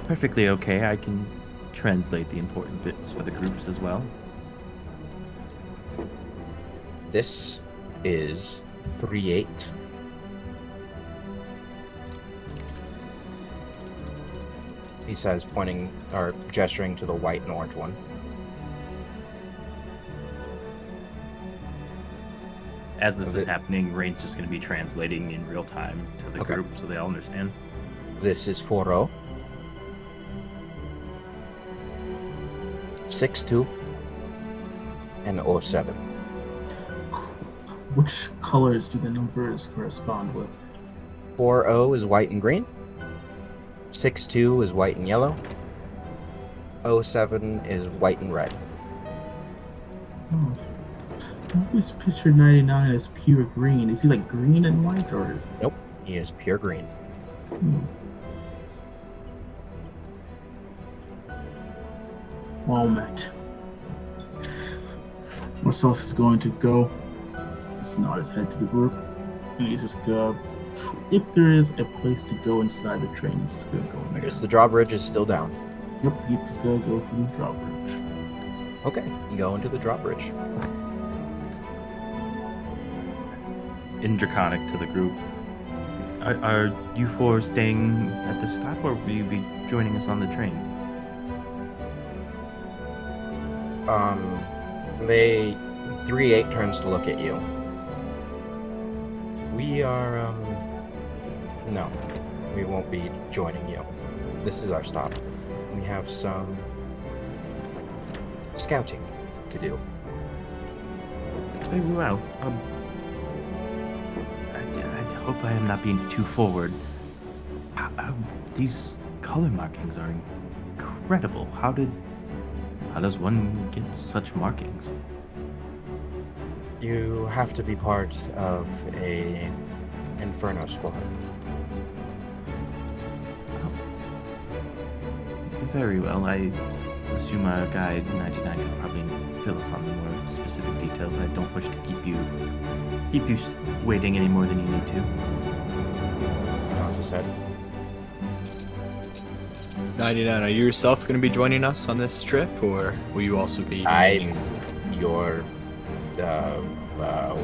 S4: perfectly okay. I can translate the important bits for the groups as well.
S2: This is 3-8. He says, pointing or gesturing to the white and orange one.
S4: As this is happening, Rain's just going to be translating in real time to the
S2: Okay.
S4: group so they all understand.
S2: This is 4-0. 6-2. And 07.
S5: Which colors do the numbers correspond with?
S2: 4-0 is white and green. 6-2 is white and yellow. 07 is white and red.
S5: Oh. I always picture 99 as pure green. Is he like green and white, or?
S2: Nope, he is pure green.
S5: Moment. Marcellus is going to go. Just nod his head to the group, and he's just gonna. If there is a place to go inside the train, he's just gonna go in there.
S2: Because the drawbridge is still down.
S5: Yep, he's just gonna go for the drawbridge.
S2: Okay, you go into the drawbridge.
S4: In Draconic to the group, are you four staying at the stop, or will you be joining us on the train?
S2: They 3-8 turns to look at you. We are no, we won't be joining you. This is our stop. We have some scouting to do.
S4: Very well. I hope I am not being too forward. These color markings are incredible. How does one get such markings?
S2: You have to be part of a Inferno squad.
S4: Very well. I assume our guide 99 can probably fill us on the more specific details. I don't wish to keep you waiting any more than you need to.
S2: Nods his head.
S1: 99, are you yourself going to be joining us on this trip, or will you also be
S2: I'm your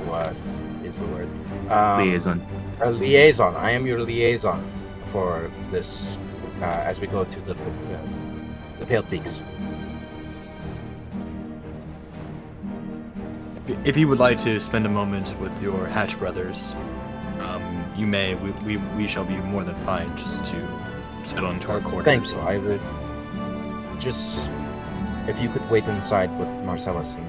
S2: what is the word?
S4: Liaison.
S2: A liaison. I am your liaison for this as we go to the Pale Peaks.
S1: If you would like to spend a moment with your Hatch brothers, you may. We shall be more than fine just to settle into our quarters.
S2: Thank you. I would just, if you could wait inside with Marcellus and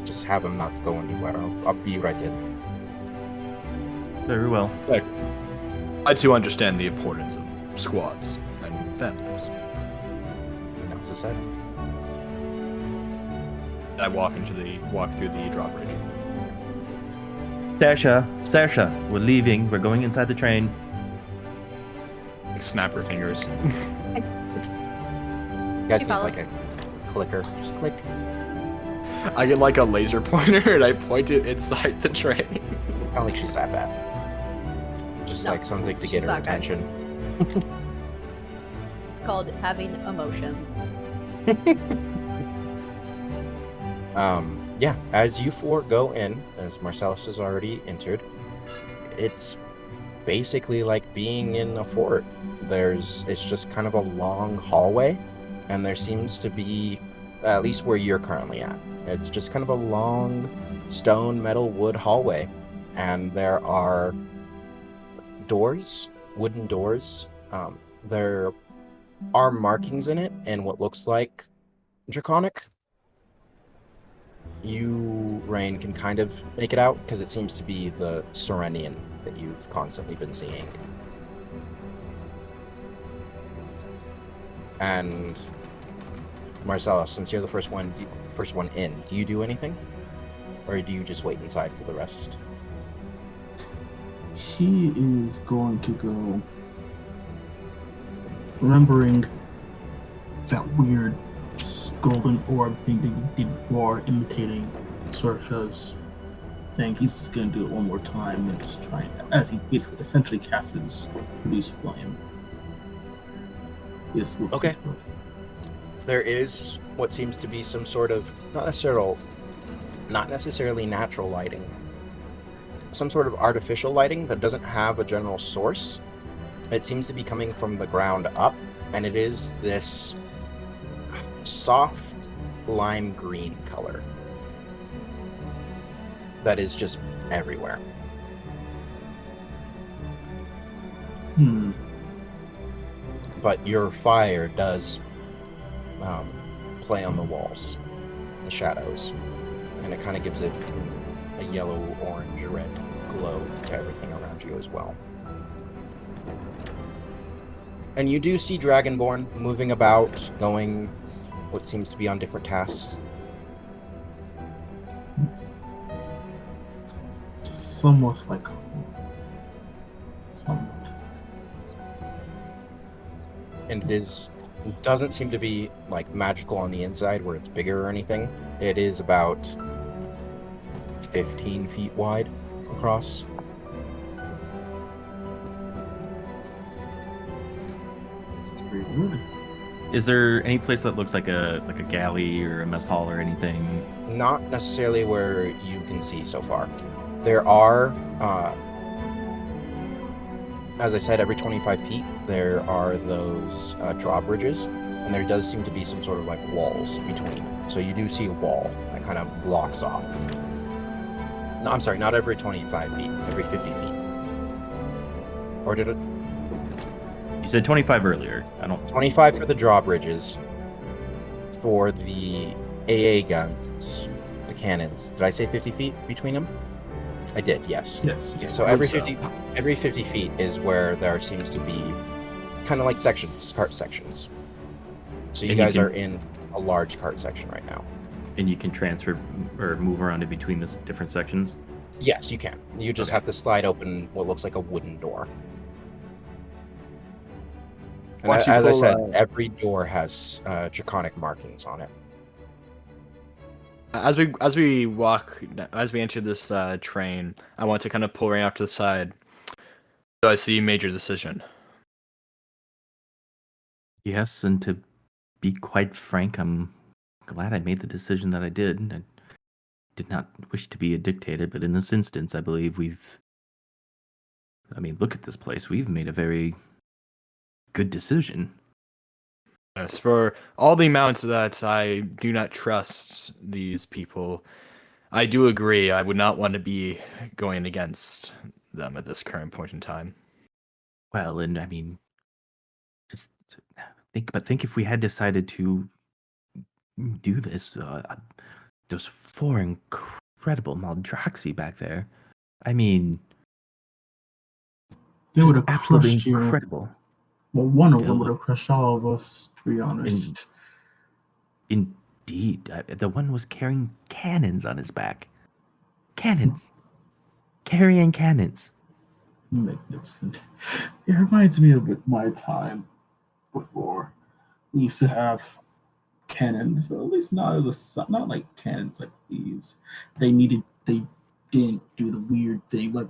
S2: just have him not go anywhere, I'll be right in.
S4: Very well.
S1: I too understand the importance of squads and families.
S2: Nods his head.
S1: I walk through the drawbridge.
S4: Saoirse, we're leaving. We're going inside the train.
S1: Like, snap her fingers.
S2: You guys
S3: She
S2: need like
S3: follows.
S2: a clicker. Just click.
S1: I get like a laser pointer and I point it inside the train.
S2: I don't think she's that bad. Just
S3: No,
S2: like something to
S3: she's
S2: get her
S3: not, guys.
S2: attention.
S3: It's called having emotions.
S2: Yeah, as you four go in, as Marcellus has already entered, it's basically like being in a fort. It's just kind of a long hallway, and there seems to be at least where you're currently at. It's just kind of a long stone, metal, wood hallway, and there are doors, wooden doors. There are markings in it and what looks like Draconic. You, Rain, can kind of make it out because it seems to be the Serenian that you've constantly been seeing. And Marcella, since you're the first one in, do you do anything? Or do you just wait inside for the rest?
S5: He is going to go, remembering that weird golden orb thing that he did before, imitating Saoirse's thing. He's just going to do it one more time and just try, as he basically essentially casts his Produce Flame. Yes.
S2: Okay. There is what seems to be some sort of not necessarily natural lighting, some sort of artificial lighting that doesn't have a general source. It seems to be coming from the ground up, and it is this soft lime green color that is just everywhere. But your fire does play on the walls, the shadows, and it kind of gives it a yellow, orange, red glow to everything around you as well. And you do see Dragonborn moving about, going what seems to be on different tasks.
S5: Somewhat like home. Somewhat.
S2: And it doesn't seem to be like magical on the inside where it's bigger or anything. It is about 15 feet wide across.
S5: It's pretty good.
S4: Is there any place that looks like a galley or a mess hall or anything?
S2: Not necessarily where you can see so far. There are, as I said, every 25 feet, there are those drawbridges, and there does seem to be some sort of like walls between. So you do see a wall that kind of blocks off. No, I'm sorry, not every 25 feet, every 50 feet. Or did it?
S4: You said 25 earlier. I don't.
S2: 25 for the drawbridges. For the AA guns, the cannons. Did I say 50 feet between them? I did, yes.
S5: Yes.
S2: Okay, so every 50 feet is where there seems to be kind of like sections, cart sections. So you
S4: And you
S2: guys
S4: can-
S2: are in a large cart section right now.
S4: And you can transfer or move around in between the different sections.
S2: Yes, you can. You just
S4: Okay.
S2: have to slide open what looks like a wooden door. And
S1: Why don't you
S2: as I
S1: pull,
S2: said, every door has draconic markings on it.
S1: As we enter this train, I want to kind of pull right off to the side. So I see major decision.
S4: Yes, and to be quite frank, I'm glad I made the decision that I did. I did not wish to be a dictator, but in this instance, I believe look at this place. We've made a very good decision.
S1: Yes, for all the amounts that I do not trust these people, I do agree. I would not want to be going against them at this current point in time.
S4: Well, and just think if we had decided to do this, those 4 incredible Maldraxi back there.
S5: They
S4: Just
S5: would have
S4: absolutely
S5: crushed you.
S4: incredible.
S5: Well, one of
S4: Yeah,
S5: them would have crushed all of us, to be honest.
S4: Indeed, the one was carrying cannons on his back. Cannons, carrying cannons.
S5: Magnificent. It reminds me of my time before. We used to have cannons, or at least not like cannons like these. They didn't do the weird thing, but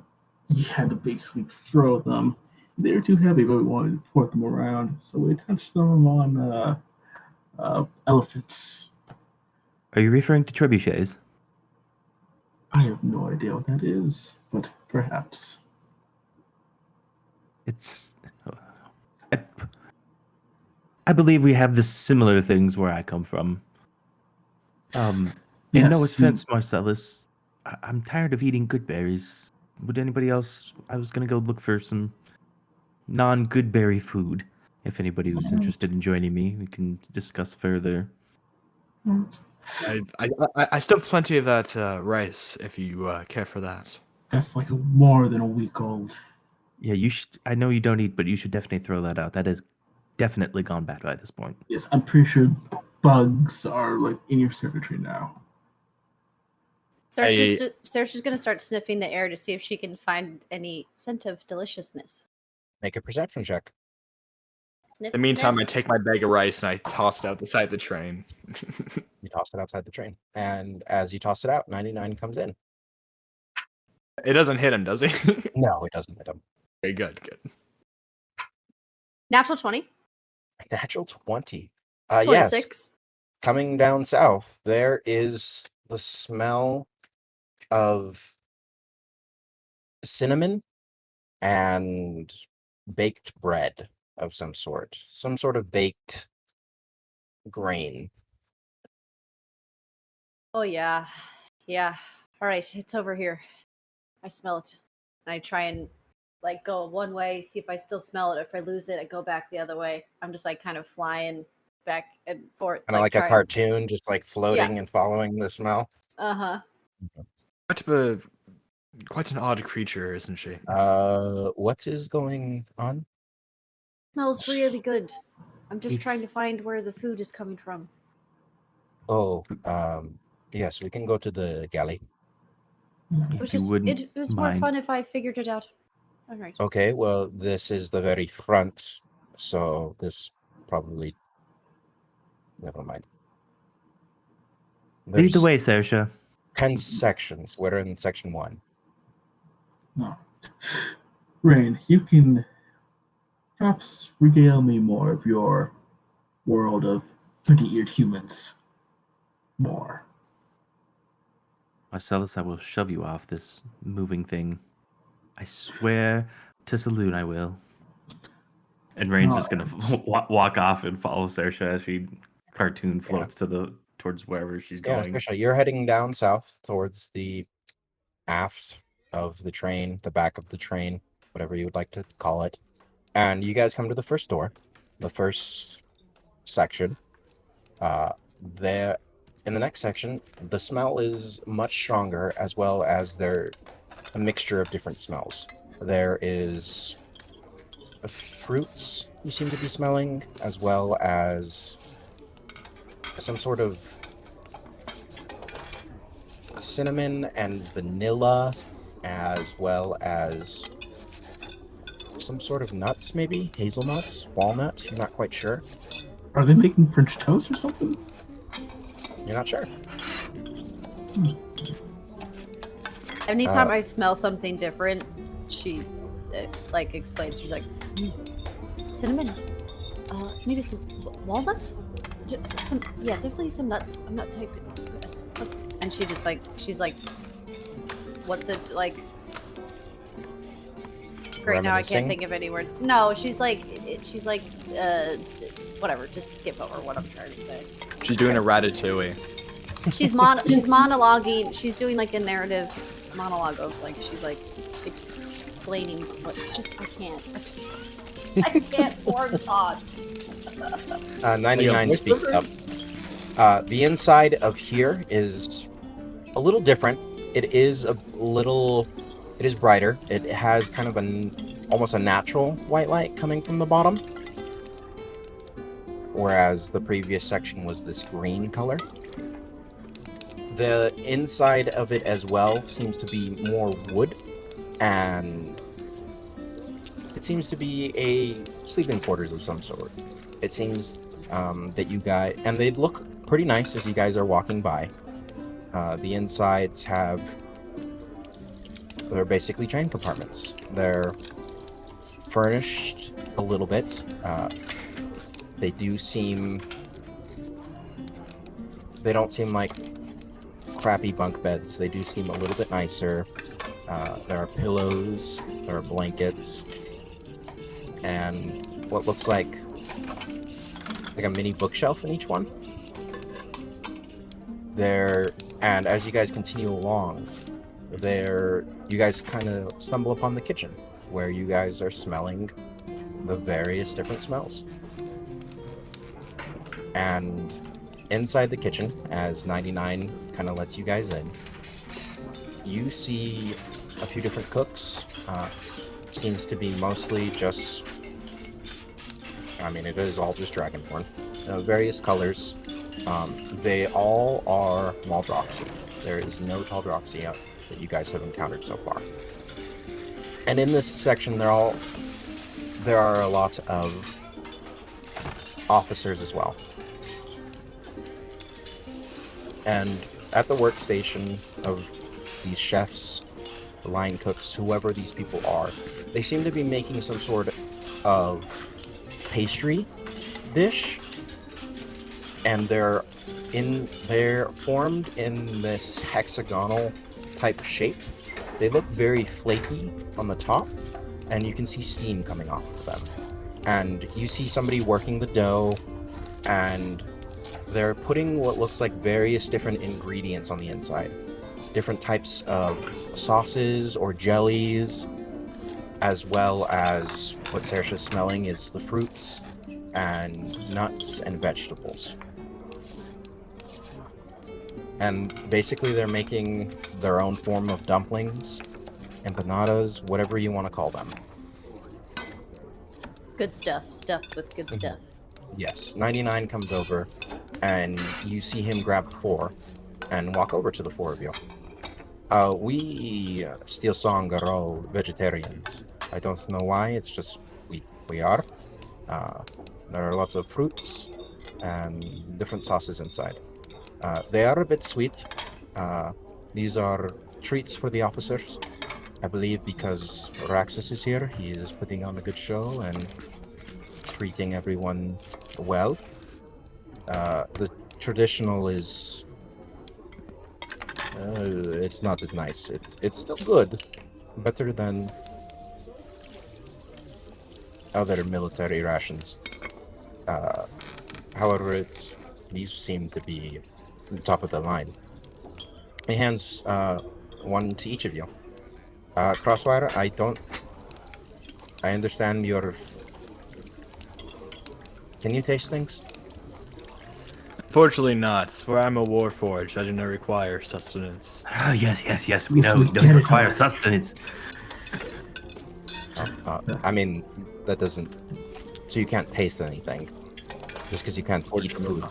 S5: you had to basically throw them. They were too heavy, but we wanted to port them around, so we attached them on elephants.
S4: Are you referring to trebuchets?
S5: I have no idea what that is, but perhaps.
S4: It's. I believe we have the similar things where I come from. And
S5: Yes,
S4: no
S5: you-
S4: offense, Marcellus. I'm tired of eating good berries. Would anybody else? I was gonna go look for some non-good berry food. If anybody was interested in joining me, we can discuss further.
S1: I still have plenty of that rice if you care for that.
S5: That's like more than a week old.
S4: Yeah, you should. I know you don't eat, but you should definitely throw that out. That has definitely gone bad by this point.
S5: Yes, I'm pretty sure bugs are like in your circuitry now.
S3: Saoirse's gonna start sniffing the air to see if she can find any scent of deliciousness.
S2: Make a perception check.
S3: Sniff,
S1: In the meantime, I
S3: sniff.
S1: take my bag of rice and I toss it out the side of the train.
S2: You toss it outside the train. And as you toss it out, 99 comes in.
S1: It doesn't hit him, does it?
S2: No, it doesn't hit him.
S1: Okay, good.
S3: Natural 20.
S2: Natural 20. Yes.
S3: 26.
S2: Coming down south, there is the smell of cinnamon and baked bread of some sort. Some sort of baked grain.
S3: Oh yeah. Yeah. All right, it's over here. I smell it. And I try and like go one way, see if I still smell it. If I lose it, I go back the other way. I'm just like kind of flying back and forth.
S2: Kind of like a
S3: trying-
S2: cartoon, just like floating and following the smell.
S3: Uh-huh.
S1: Quite an odd creature, isn't she?
S2: What is going on?
S3: Smells really good. I'm just trying to
S4: It's-
S3: find where the food is coming from.
S2: Oh, yes, we can go to the galley.
S3: It was
S4: If you
S3: just
S4: wouldn't
S3: it was more
S4: mind.
S3: fun if I figured it out. All right.
S2: Okay, well, this is the very front, so this probably. Never mind.
S4: Lead the
S2: There's
S4: way, Saoirse.
S2: 10 sections. We're in section 1.
S5: No. Rain, you can perhaps regale me more of your world of 20-eared humans. More.
S4: Marcellus, I will shove you off this moving thing. I swear to Saloon I will. And Rain's just gonna walk off and follow Saoirse as she cartoon floats towards wherever she's
S2: Yeah,
S4: going.
S2: especially you're heading down south towards the aft of the train, the back of the train, whatever you would like to call it. And you guys come to the first door, the first section. There, in the next section, the smell is much stronger, as well as a mixture of different smells. There is fruits you seem to be smelling, as well as some sort of cinnamon and vanilla, as well as some sort of nuts, maybe hazelnuts, walnuts. You're not quite sure.
S5: Are they making French toast or something?
S2: You're not sure.
S3: Anytime I smell something different, she like explains. She's like, cinnamon, maybe some walnuts, definitely some nuts. I'm not typing. And she's like, what's it like? Great, now I
S2: Reminiscing?
S3: can't think of any words. No, she's like, whatever. Just skip over what I'm trying to say.
S1: She's doing a ratatouille.
S3: She's monologuing. She's doing like a narrative monologue of like she's like explaining what. Just I can't form thoughts.
S2: 99 speak up. The inside of here is a little different. It is brighter. It has kind of almost a natural white light coming from the bottom, whereas the previous section was this green color. The inside of it as well seems to be more wood, and it seems to be a sleeping quarters of some sort. It seems that you guys, and they look pretty nice as you guys are walking by. The insides they're basically train compartments. They're furnished a little bit. They don't seem like crappy bunk beds. They do seem a little bit nicer. There are pillows, there are blankets, and what looks like a mini bookshelf in each one. there, and as you guys continue along, you guys kind of stumble upon the kitchen, where you guys are smelling the various different smells. And inside the kitchen, as 99 kind of lets you guys in, you see a few different cooks. Seems to be mostly just, I mean, it is all just dragonborn. Various colors. They all are Maldroxy. There is no Taldroxy that you guys have encountered so far. And in this section, there are a lot of officers as well. And at the workstation of these chefs, line cooks, whoever these people are, they seem to be making some sort of pastry dish, and they're formed in this hexagonal type shape. They look very flaky on the top, and you can see steam coming off of them. And you see somebody working the dough, and they're putting what looks like various different ingredients on the inside. Different types of sauces or jellies, as well as what Saoirse's smelling is the fruits and nuts and vegetables. And basically they're making their own form of dumplings, empanadas, whatever you want to call them.
S3: Good stuff. Stuffed with good stuff.
S2: Yes, 99 comes over, and you see him grab 4 and walk over to the 4 of you. We Steel Song are all vegetarians. I don't know why, it's just we are. There are lots of fruits and different sauces inside. They are a bit sweet. These are treats for the officers. I believe because Raxus is here, he is putting on a good show and treating everyone well. The traditional is... it's not as nice. It's still good. Better than other military rations. However, these seem to be top of the line. He hands one to each of you. Crossfire, I understand your... Can you taste things?
S1: Fortunately not, for I'm a warforged. I do not require sustenance.
S4: Ah, yes. We
S5: Yes,
S4: know
S5: we
S4: you don't
S5: get it,
S4: require
S5: Howard.
S4: sustenance.
S2: I mean, that doesn't... So you can't taste anything. Just because you can't eat food.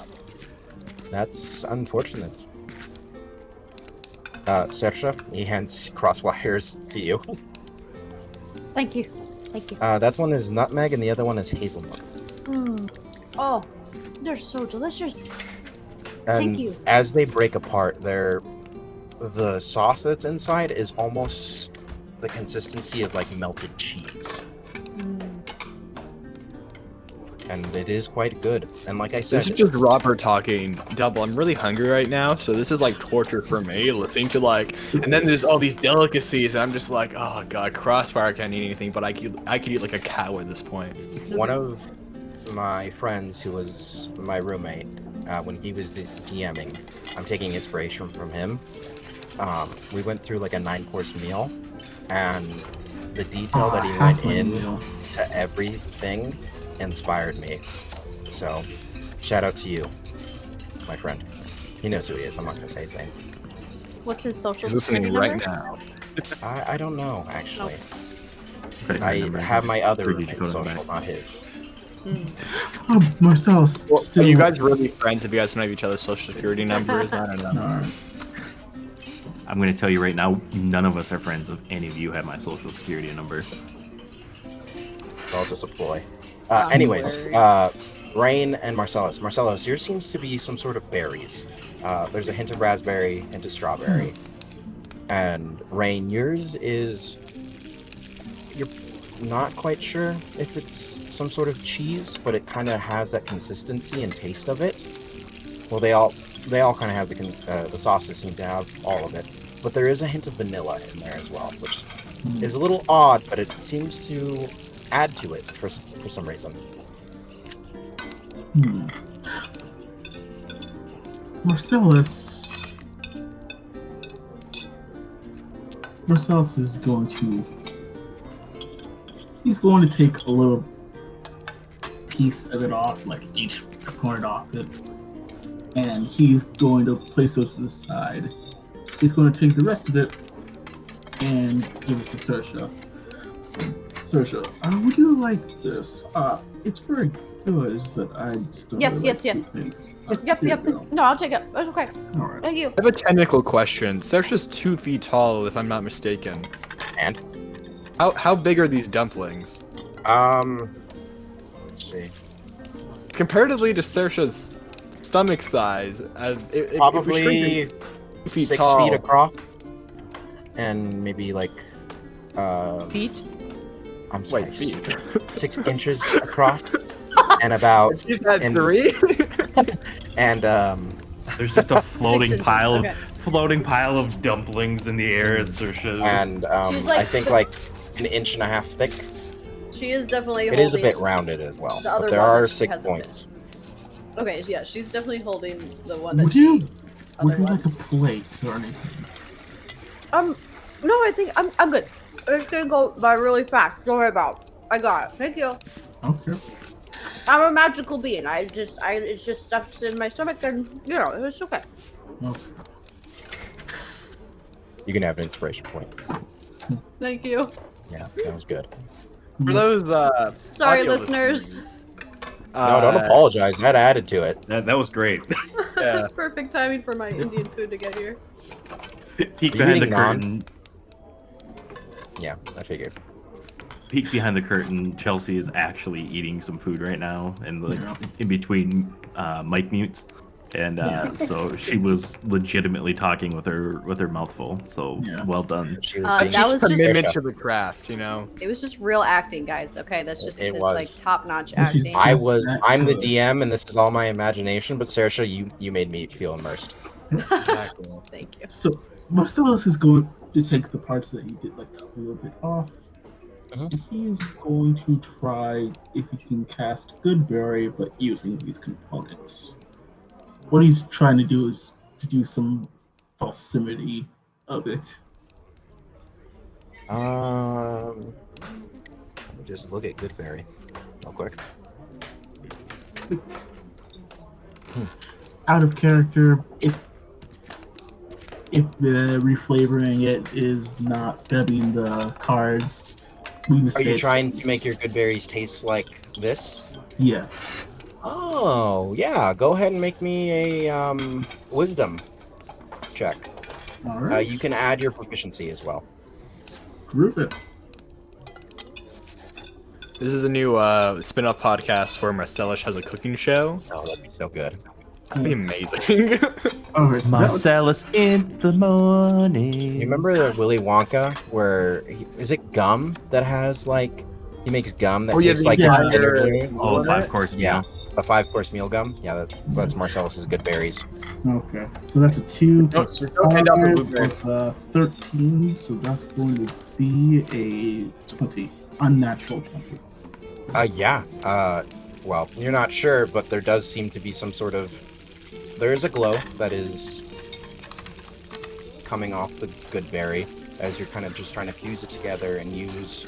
S2: That's unfortunate. Saoirse, he hands crosswires to you.
S3: Thank you.
S2: That one is nutmeg and the other one is hazelnut.
S3: Oh, they're so delicious.
S2: And
S3: Thank you.
S2: as they break apart, the sauce that's inside is almost the consistency of like melted cheese. And it is quite good. And like I said,
S1: This is just Robert talking. Double, I'm really hungry right now, so this is like torture for me, listening to like, and then there's all these delicacies, and I'm just like, oh god, Crossfire can't eat anything, but I could eat like a cow at this point.
S2: one of my friends who was my roommate, when he was DMing, I'm taking inspiration from him. We went through like a 9-course meal, and the detail that he went
S5: halfling
S2: in
S5: meal.
S2: to everything inspired me. So, shout out to you, my friend. He knows who he is. I'm not gonna say his name.
S3: What's his social
S1: He's listening
S3: security
S1: right
S3: number?
S1: now.
S2: I don't know actually.
S4: Credit card
S2: I
S4: number.
S2: have my other
S4: Or did you
S2: roommate's
S4: go to the
S2: social,
S4: back?
S2: not his.
S5: Oh, Marcel's
S1: Well,
S5: still...
S1: are you guys really friends if you guys don't have each other's social security numbers? I don't know.
S5: Alright.
S4: I'm going to tell you right now, none of us are friends if any of you have my social security number.
S2: I'll just deploy.
S3: I'm
S2: Anyways,
S3: worried.
S2: Rain and Marcellus. Marcellus, yours seems to be some sort of berries. There's a hint of raspberry, hint of strawberry. And Rain, yours is... You're not quite sure if it's some sort of cheese, but it kind of has that consistency and taste of it. Well, they all kind of have the sauces seem to have all of it. But there is a hint of vanilla in there as well, which is a little odd, but it seems to add to it for some reason.
S5: Marcellus, Marcellus is going to. He's going to take a little piece of it off, like each component off it, and he's going to place those to the side. He's going to take the rest of it and give it to Saoirse. Saoirse, would you like this? It's very good. It's that I just don't really like sweet things.
S3: Yep.
S5: Here you go.
S3: No, I'll take it. That's okay.
S5: All right.
S3: Thank you.
S1: I have a technical question. Saoirse's 2 feet tall, if I'm not mistaken.
S2: And
S1: How big are these dumplings?
S2: let's see.
S1: Comparatively to Saoirse's stomach size, if we
S2: Probably
S1: shrink it 2 feet
S2: 6
S1: tall,
S2: feet across, and maybe like
S3: Feet?
S2: I'm sorry,
S1: Wait, feet.
S2: 6 inches across, and about
S1: She's at
S2: and-
S1: 3.
S2: and
S4: There's just a floating
S3: 6 inches,
S4: pile
S3: okay.
S4: of dumplings in the air as Saoirse.
S2: and
S3: She's
S2: I
S3: like
S2: think
S3: the-
S2: like an inch and a half thick.
S3: She is definitely
S2: It is a
S3: holding
S2: bit rounded as well,
S3: the other
S2: but there
S3: one
S2: are
S3: that she
S2: 6
S3: hasn't been.
S2: points.
S3: Okay, yeah, she's definitely holding the one that
S5: Would
S3: she...
S5: you
S3: other one.
S5: like a plate or anything?
S3: No, I think I'm good. It's gonna go by really fast. Don't worry about it. I got it. Thank you.
S5: Okay.
S3: I'm a magical being. It's just stuffed in my stomach, and it's okay.
S5: Okay.
S2: You can have an inspiration point.
S3: Thank you.
S2: Yeah, that was good.
S1: For those
S3: Sorry,
S1: audio
S3: listeners.
S2: No, don't apologize. That added to it.
S4: That was great.
S1: Yeah.
S3: Perfect timing for my Indian food to get here.
S4: Peek
S2: Are you
S4: behind the
S2: eating naan?
S4: curtain.
S2: Yeah, I figured.
S4: Peek behind the curtain. Chelsea is actually eating some food right now, and like
S5: Yeah.
S4: in between mic mutes, and so she was legitimately talking with her mouth full. So
S5: Yeah.
S4: well done.
S2: She was
S3: Uh,
S2: being
S3: that was just-
S1: Commitment
S2: Saoirse.
S1: to the craft, you know.
S3: It was just real acting, guys. Okay, that's just
S2: It
S3: it's
S2: was.
S3: like top-notch
S5: Well, she's-
S3: acting.
S2: I'm the
S5: good.
S2: DM, and this is all my imagination. But Saoirse, you made me feel immersed.
S1: Exactly.
S3: Thank you.
S5: So Marcellus is going to take the parts that he did like a little bit off,
S2: Mhm.
S5: and he is going to try if he can cast Goodberry, but using these components. What he's trying to do is to do some falsimity of it.
S2: Let me just look at Goodberry real quick.
S5: Out of character, if the reflavoring it is not dubbing the cards, we can
S2: Are
S5: say
S2: you
S5: it's
S2: trying
S5: just-
S2: to make your Goodberries taste like this?
S5: Yeah.
S2: Oh, yeah. Go ahead and make me a wisdom check.
S5: All right.
S2: You can add your proficiency as well.
S5: Groove it.
S1: This is a new spin-off podcast where Marcellus has a cooking show.
S2: Oh, that'd be so good.
S1: That'd be amazing.
S5: Okay, so that was-
S4: Marcellus in the morning.
S2: You remember the Willy Wonka where is it gum that has like he makes gum that
S1: Oh, yeah,
S2: tastes
S1: the
S2: like
S5: entire-
S2: bitter blue?
S4: Oh, 5-course
S2: Yeah,
S4: meal.
S2: a 5-course meal gum. Yeah, that's Marcellus's good berries.
S5: Okay, so that's a 2 plus
S1: don't hand out the
S5: 5
S1: blueberry.
S5: plus 13, so that's going to be a 20. Unnatural 20.
S2: Yeah. Well, you're not sure, but there does seem to be some sort of there is a glow that is coming off the good berry as you're kind of just trying to fuse it together and use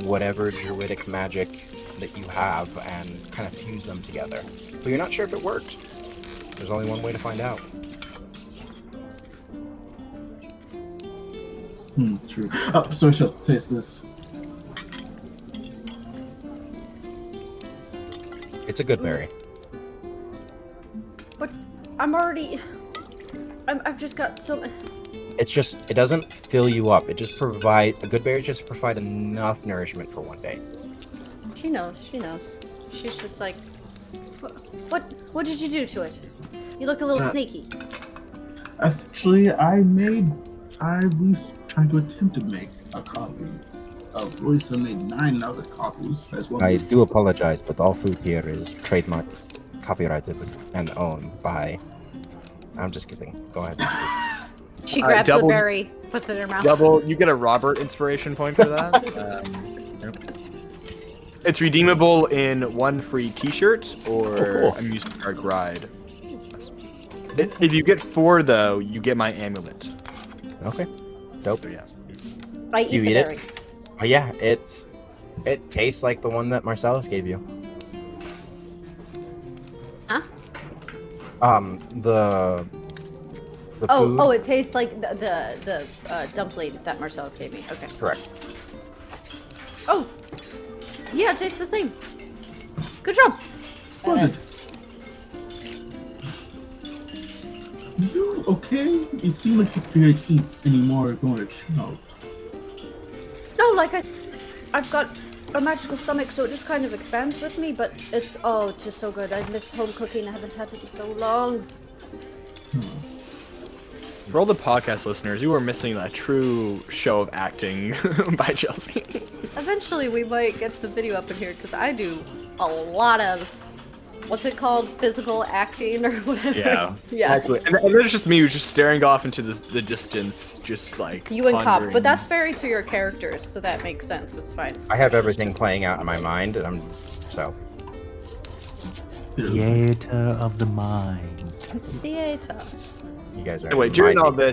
S2: whatever druidic magic that you have and kind of fuse them together. But you're not sure if it worked. There's only one way to find out.
S5: True. Oh, so she'll taste this.
S2: It's a good berry.
S3: But I've just got so.
S2: It's just it doesn't fill you up. It just a good berry just provide enough nourishment for one day.
S3: She knows. She's just like, what did you do to it? You look a little sneaky.
S5: Actually, I was trying to attempt to make a copy of Royce. I made 9 other copies as well.
S2: I do apologize, but all food here is trademarked, copyrighted, and owned by. I'm just kidding. Go ahead.
S3: She grabs the
S1: double-
S3: berry, puts it in her mouth.
S1: You get a Robert inspiration point for that. It's redeemable in 1 free T-shirt or
S2: cool.
S1: a music park ride. If you get 4, though, you get my amulet.
S2: Okay. Dope.
S1: So yeah.
S3: I eat
S2: Do you
S3: the
S2: eat
S3: berry.
S2: it? Oh yeah, it tastes like the one that Marcellus gave you.
S3: Huh?
S2: The
S3: Oh,
S2: food.
S3: oh, it tastes like the dumpling that Marcellus gave me. Okay.
S2: Correct.
S3: Oh, yeah, it tastes the same. Good job.
S5: Splendid. You okay? It seemed like you didn't eat anymore going to chow.
S3: No, like I've got a magical stomach, so it just kind of expands with me. But it's just so good. I miss home cooking. I haven't had it in so long.
S1: For all the podcast listeners, you are missing a true show of acting by Chelsea.
S3: Eventually, we might get some video up in here because I do a lot of what's it called, physical acting or whatever.
S1: Yeah,
S3: yeah.
S1: exactly. And there's just me who's just staring off into the distance, just like
S3: You and Cop,
S1: pondering.
S3: but that's very to your characters, so that makes sense. It's fine.
S2: I have
S3: It's
S2: everything
S3: just-
S2: playing out in my mind, and so.
S4: Theater of the mind.
S3: Theater.
S2: You guys are.
S1: Anyway,
S2: in
S1: during
S2: my
S1: all
S2: theater.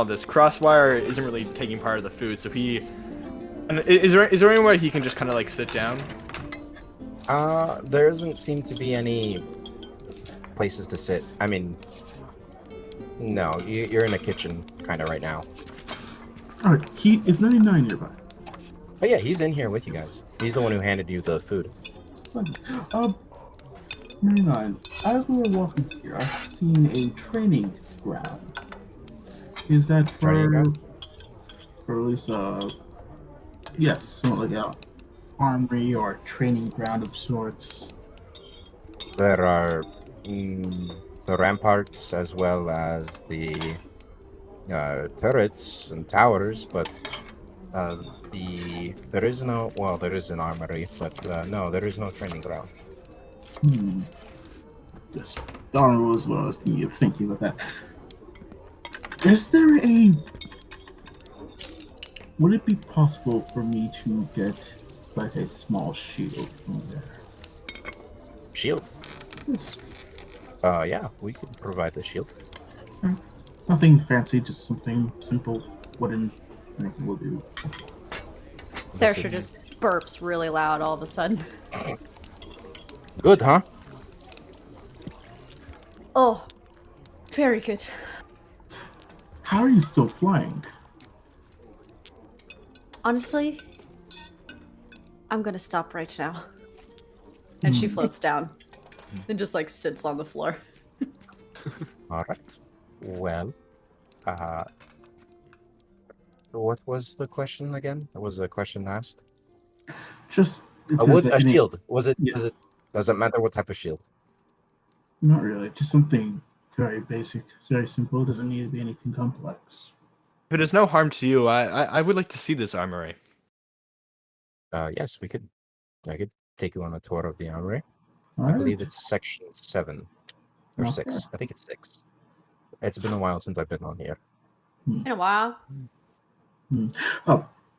S1: this, Crosswire isn't really taking part of the food, so he. And is there any way he can just kind of like sit down?
S2: There doesn't seem to be any places to sit. I mean, no, you're in a kitchen kind of right now.
S5: Alright, he is 99 nearby.
S2: But yeah, he's in here with you guys. He's the one who handed you the food.
S5: Splendid. 99. As we were walking here, I've seen a training ground. Is that
S2: Training
S5: for,
S2: ground?
S5: or at least, yes, something like a armory or training ground of sorts?
S2: There are the ramparts as well as the turrets and towers, but there is an armory, but no, there is no training ground.
S5: Yes, the armory was what I was thinking of. Thank you about that. Is there a... Would it be possible for me to get, like, a small shield from there?
S2: Shield?
S5: Yes.
S2: Yeah, we could provide the shield.
S5: Nothing fancy, just something simple, wooden, anything will do.
S3: Saoirse just burps really loud all of a sudden.
S2: Good, huh?
S3: Oh, very good.
S5: How are you still flying?
S3: Honestly, I'm gonna stop right now. And she floats down and just like sits on the floor.
S2: All right. Well, what was the question again? What was the question asked?
S5: Just if
S2: A
S5: there's
S2: wood, a
S5: any-
S2: shield. Was it?
S5: Yeah.
S2: Does it matter what type of shield?
S5: Not really. Just something very basic, very simple. It doesn't need to be anything complex.
S1: If it is no harm to you, I would like to see this armory.
S2: Yes, we could. I could take you on a tour of the armory.
S5: All
S2: I
S5: right.
S2: believe it's section 7 or
S5: Okay.
S2: 6. I think it's 6. It's been a while since I've been on here.
S3: In a while.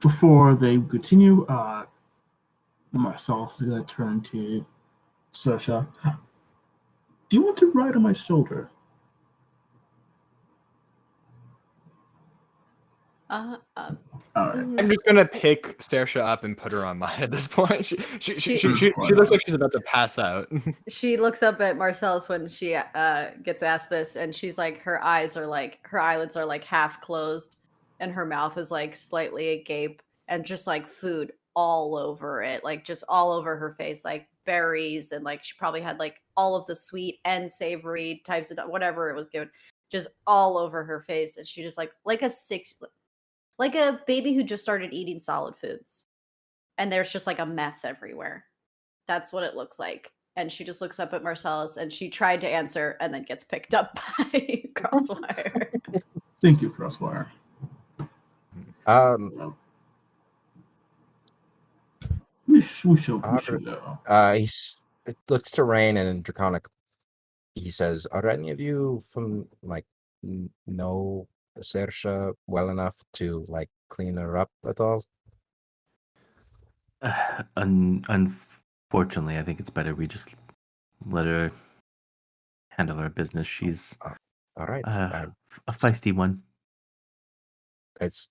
S5: Before they continue, Marcellus is going to turn to Saoirse. Do you want to ride on my shoulder?
S3: Uh,
S5: All right.
S1: I'm just gonna pick Saoirse up and put her on mine at this point. She
S3: She-
S1: looks like she's about to pass out.
S3: She looks up at Marcellus when she gets asked this, and she's like, her eylids are like half closed, and her mouth is like slightly agape, and just like food all over it, like just all over her face, like berries, and like she probably had like all of the sweet and savory types of whatever it was given, just all over her face, and she just like a baby who just started eating solid foods, and there's just like a mess everywhere. That's what it looks like. And she just looks up at Marcellus, and she tried to answer and then gets picked up by Crosswire.
S5: Thank you, Crosswire. We should go.
S2: It looks to Rain and Draconic. He says, "Are any of you from know Saoirse well enough to like clean her up at all?"
S4: Unfortunately, I think it's better we just let her handle her business. She's
S2: All right.
S4: a feisty one.
S2: It's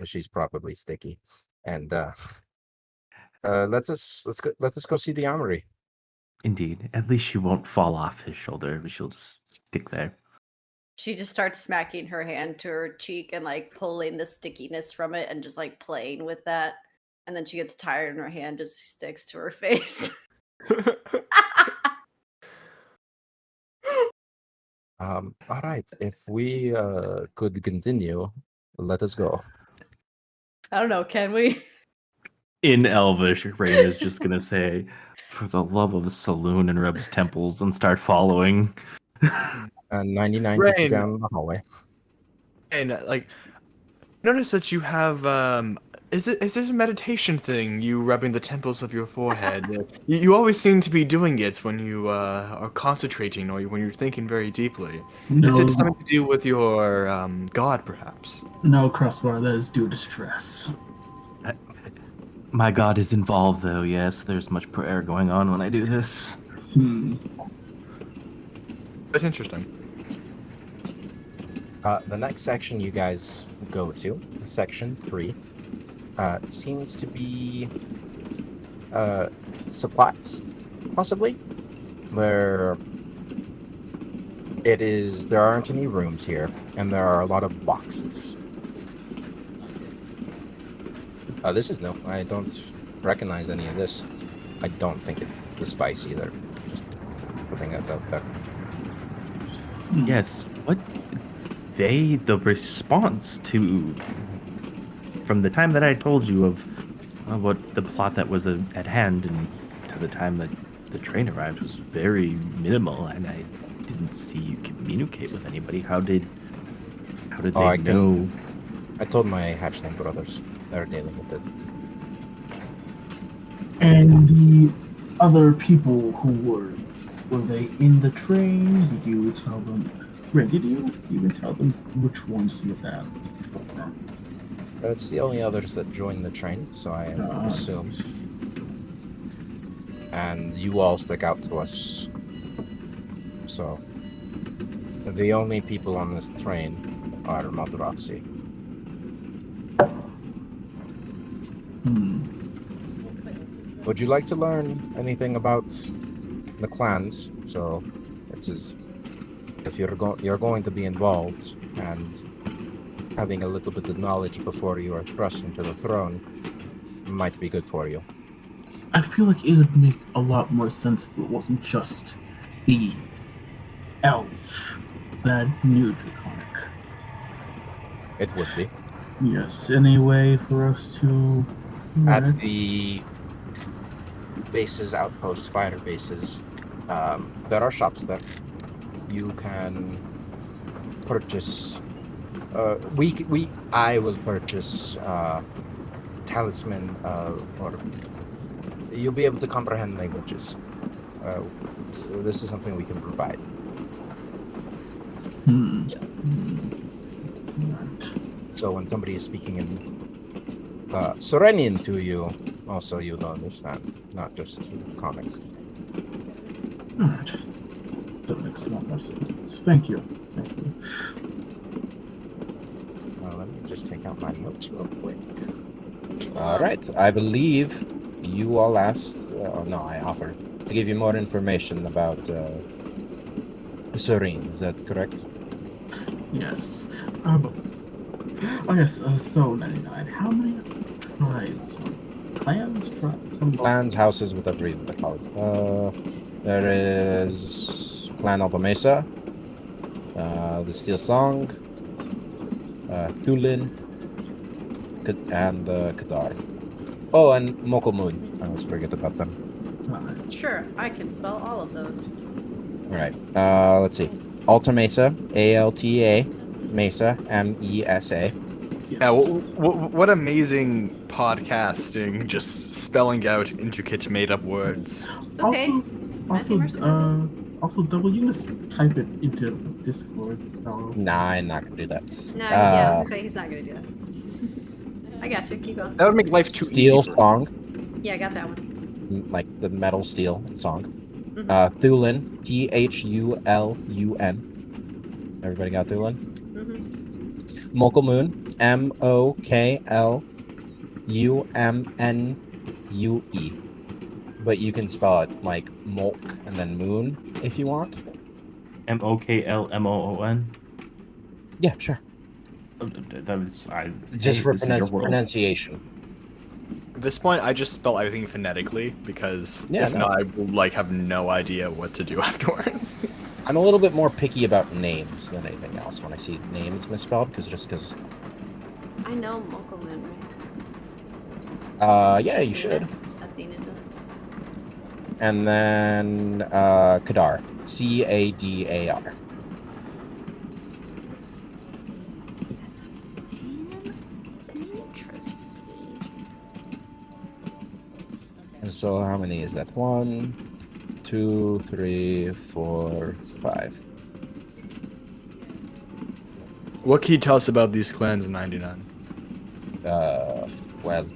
S2: She's probably sticky. And let us go see the armory.
S4: Indeed. At least she won't fall off his shoulder. She'll just stick there.
S3: She just starts smacking her hand to her cheek and like pulling the stickiness from it and just like playing with that. And then she gets tired and her hand just sticks to her face.
S2: All right. If we could continue, let us go.
S3: I don't know, can we?
S4: In Elvish, Rain is just going to say, for the love of Saloon, and rub his temples and start following.
S2: And 99 takes you
S1: Rain.
S2: down the hallway.
S1: And like, notice that you have is this a meditation thing? You rubbing the temples of your forehead? You always seem to be doing it when you are concentrating or when you're thinking very deeply. Is
S5: No,
S1: it something to do with your god, perhaps?
S5: no, Crossbar, that is due to stress.
S4: My god is involved, though. Yes, there's much prayer going on when I do this.
S1: That's interesting.
S2: The next section you guys go to, section 3, seems to be supplies, possibly, where there aren't any rooms here, and there are a lot of boxes. This is new. I don't recognize any of this. I don't think it's the spice either. Just putting that out there.
S4: Yes, what the response to from the time that I told you of what the plot that was at hand and to the time that the train arrived was very minimal, and I didn't see you communicate with anybody. How did they know?
S2: I told my hatchling brothers. They're dealing with it.
S5: And the other people who were they in the train? Did you tell them? Ray, did you even tell them which ones you had before?
S2: It's the only others that joined the train, so I assume. And you all stick out to us. So, the only people on this train are Maldraxi. Would you like to learn anything about the clans? So, it is if you're going to be involved and having a little bit of knowledge before you are thrust into the throne might be good for you.
S5: I feel like it would make a lot more sense if it wasn't just the elf that knew Draconic.
S2: It would be.
S5: Yes, any way for us to
S2: At the bases, outposts, fire bases, there are shops there. You can purchase. I will purchase talisman, or you'll be able to comprehend languages. This is something we can provide.
S5: Right.
S2: So when somebody is speaking in Serenian to you, also you'll understand, not just comic.
S5: Alright. That makes a lot more sense. Thank you.
S2: Let me just take out my notes real quick. All right. I believe you all asked. No, I offered to give you more information about Serene. Is that correct?
S5: Yes. Yes. So 99. How many tribes? Clans? Tribes?
S2: Clans, houses, whatever you want to call it. There is Clan Alba Mesa, the Steel Song, Thulin, and Kadar. Oh, and Mokul Moon. I always forget about them.
S3: Sure, I can spell all of those.
S2: All right. Let's see. Alta Mesa, Alta Mesa, Mesa.
S5: Yes.
S1: Yeah, what amazing podcasting, just spelling out intricate made-up words.
S3: It's okay.
S5: Also, double. You can just type it into Discord.
S2: Nah, I'm not gonna do that.
S3: No, yeah, I was gonna say he's not gonna do that. I got you. Keep going.
S1: That would make life too
S2: Steel
S1: easy.
S2: Song,
S3: Yeah, I got that one.
S2: like the metal steel song.
S3: Mm-hmm.
S2: Thulin, Thulun. Everybody got Thulin?
S3: Mm-hmm.
S2: Mokul Moon, Moklumnue. But you can spell it like Molk and then Moon if you want.
S4: Moklmoon.
S2: Yeah, sure.
S4: That was
S2: Just for
S4: this is your world.
S2: pronunciation.
S1: At this point, I just spell everything phonetically because
S2: Yeah,
S1: if
S2: no.
S1: not, I will like have no idea what to do afterwards.
S2: I'm a little bit more picky about names than anything else when I see names misspelled, because
S3: I know Mokomun, right?
S2: yeah, you should.
S3: Athena does.
S2: And then Kadar, Cadar.
S3: That's interesting.
S2: And so how many is that? 1, 2, 3, 4, 5.
S1: What can you tell us about these clans in 99?
S2: Well,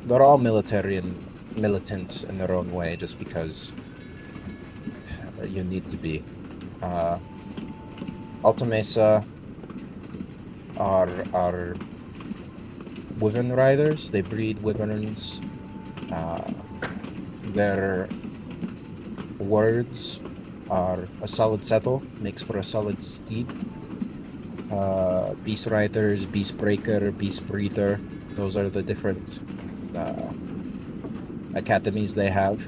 S2: they're all military and militant in their own way, just because you need to be. Alta Mesa are wyvern riders. They breed wyverns. Their words are a solid settle, makes for a solid steed. Beast riders, beast breaker, beast breather. Those are the different academies they have.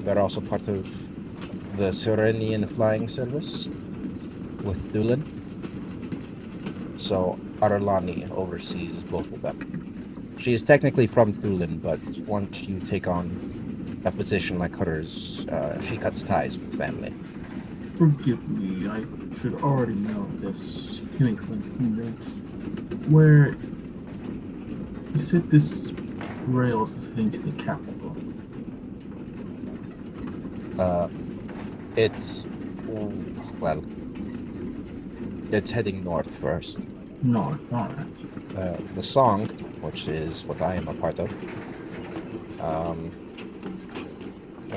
S2: They're also part of the Serenian flying service with Dulin. So Aralani oversees both of them. She is technically from Dulin, but once you take on a position like hers, she cuts ties with family.
S5: Forgive me, I should already know this. Can make convince where you said this rails is heading to the capital.
S2: It's heading north first.
S5: North, alright.
S2: The song, which is what I am a part of,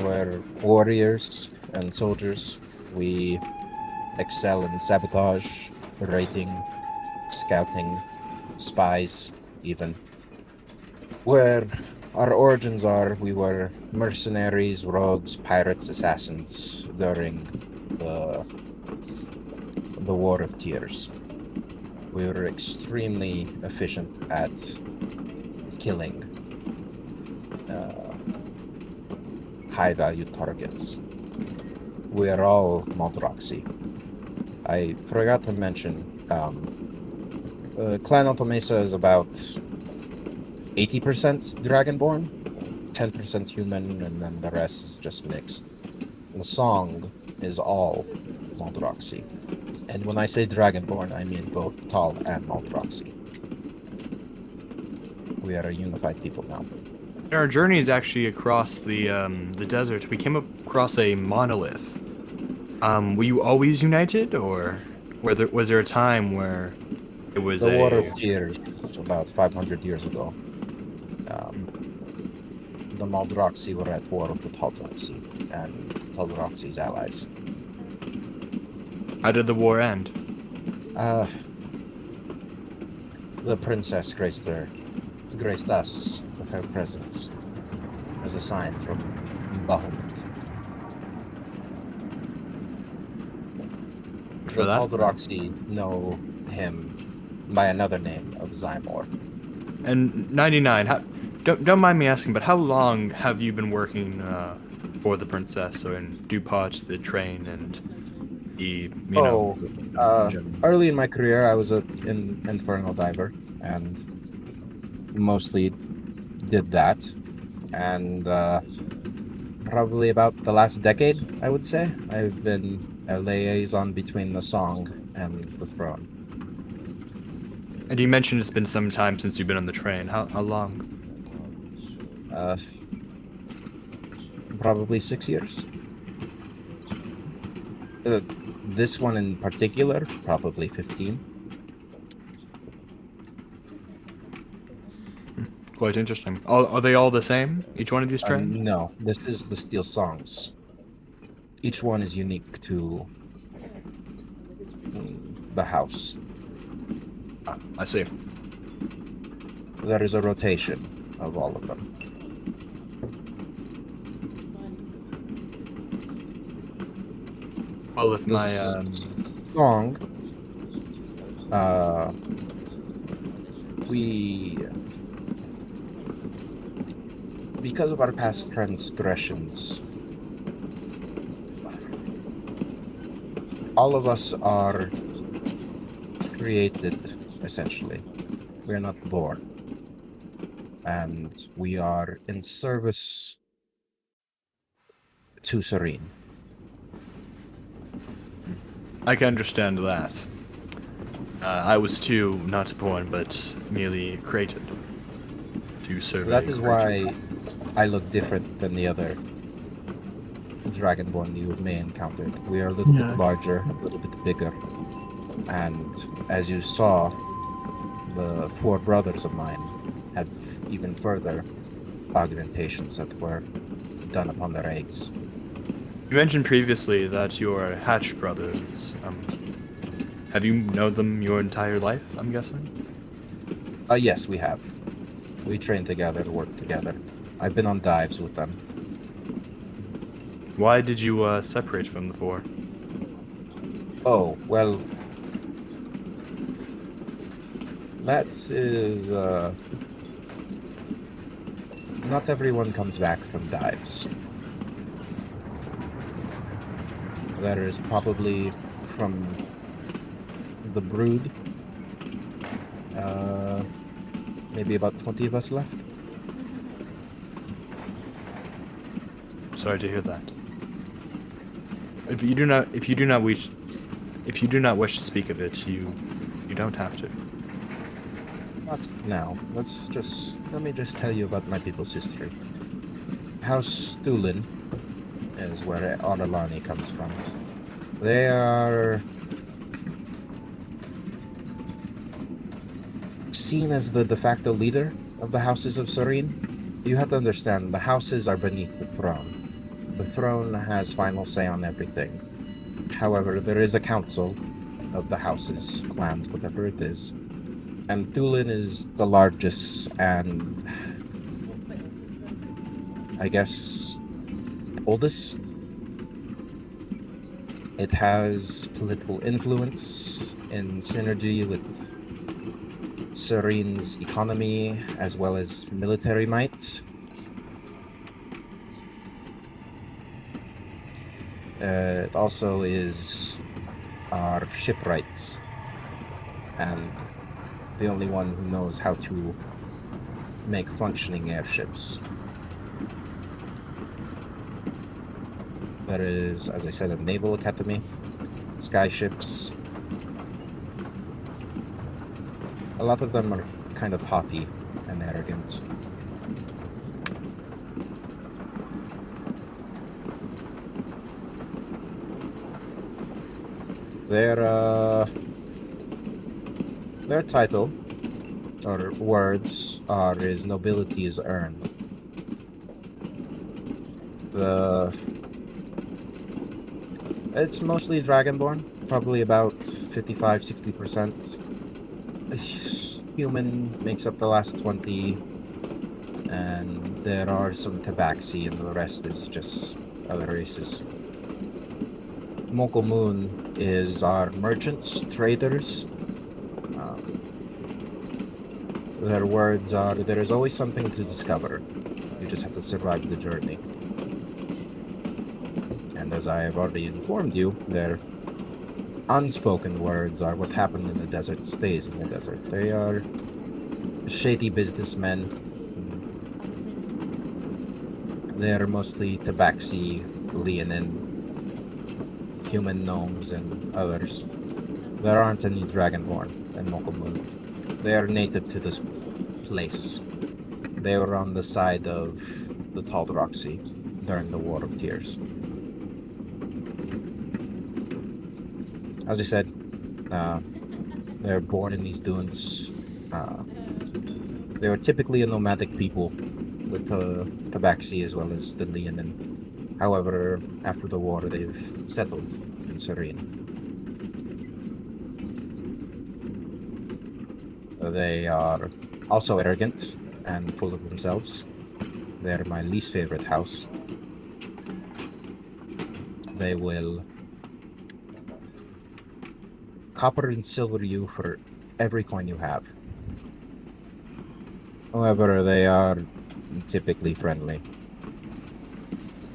S2: we're warriors and soldiers. We excel in sabotage, raiding, scouting, spies, even. Where our origins are, we were mercenaries, rogues, pirates, assassins during the War of Tears. We were extremely efficient at killing high-value targets. We are all Maldraxi. I forgot to mention, Clan Alta Mesa is about 80% Dragonborn, 10% human, and then the rest is just mixed. The song is all Maldraxi. And when I say Dragonborn, I mean both Tal and Maldraxi. We are a unified people now.
S1: In our journeys actually across the desert, we came across a monolith. Were you always united, or was there a time where it was
S2: The War of Tears, about 500 years ago. The Maldraxi were at war with the Taldraxi and Taldraxi's allies.
S1: How did the war end?
S2: The princess graced us with her presence as a sign from Bahamut.
S1: For
S2: The
S1: that?
S2: Taldraxi know him by another name of Zymor.
S1: And 99. Don't mind me asking, but how long have you been working for the princess, or in DuPont, the train, and the
S2: early in my career, I was an infernal diver, and mostly did that. And probably about the last decade, I would say, I've been a liaison between the song and the throne.
S1: And you mentioned it's been some time since you've been on the train. How long?
S2: Probably 6 years. This one in particular, probably 15.
S1: Quite interesting. Are they all the same? Each one of these trains?
S2: No, this is the Steel Songs. Each one is unique to the house.
S1: Ah, I see.
S2: There is a rotation of all of them.
S1: Well, if
S2: The
S1: my
S2: song, we, because of our past transgressions, all of us are created, essentially. We're not born. And we are in service to Serene.
S1: I can understand that. I was too not born, but merely created to serve.
S2: That
S1: a
S2: is
S1: greater
S2: why I look different than the other Dragonborn you may encounter. We are a little
S5: Yeah, I
S2: bit
S5: guess.
S2: larger, a little bit bigger. And as you saw, the four brothers of mine have even further augmentations that were done upon their eggs.
S1: You mentioned previously that you are Hatch brothers. Have you known them your entire life, I'm guessing?
S2: Yes, we have. We train together, work together. I've been on dives with them.
S1: Why did you separate from the four?
S2: Oh, well, that is, not everyone comes back from dives. There is probably from the brood, maybe about 20 of us left.
S1: Sorry to hear that. If you do not wish to speak of it, you don't have to.
S2: Not now. Let me just tell you about my people's history. House Thulin is where Audalani comes from. They are seen as the de facto leader of the houses of Serene. You have to understand, the houses are beneath the throne. The throne has final say on everything. However, there is a council of the houses, clans, whatever it is. And Thulin is the largest and, I guess, oldest. It has political influence in synergy with Serene's economy as well as military might. It also is our shipwrights and the only one who knows how to make functioning airships. There is, as I said, a naval academy, skyships. A lot of them are kind of haughty and arrogant. Their title or words are is nobility is earned. It's mostly Dragonborn, probably about 55-60%. Human makes up the last 20, and there are some Tabaxi, and the rest is just other races. Mokal Moon is our merchants, traders. Their words are, there is always something to discover. You just have to survive the journey. And as I have already informed you, their unspoken words are what happened in the desert stays in the desert. They are shady businessmen. They are mostly Tabaxi, Leonin, human gnomes, and others. There aren't any Dragonborn in Mokal Moon. They are native to this place. They were on the side of the Taldroxy during the War of Tears. As I said, they're born in these dunes. They were typically a nomadic people, the Tabaxi as well as the Leonin. However, after the war, they've settled in Serene. They are also arrogant and full of themselves. They're my least favorite house. They will copper and silver you for every coin you have. However, they are typically friendly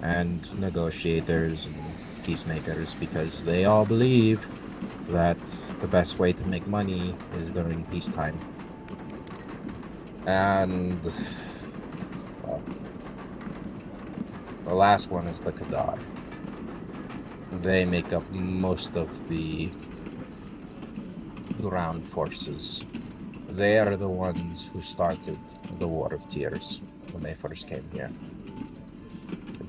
S2: and negotiators and peacemakers because they all believe that the best way to make money is during peacetime. And, well, the last one is the Kadar. They make up most of the ground forces. They are the ones who started the War of Tears when they first came here.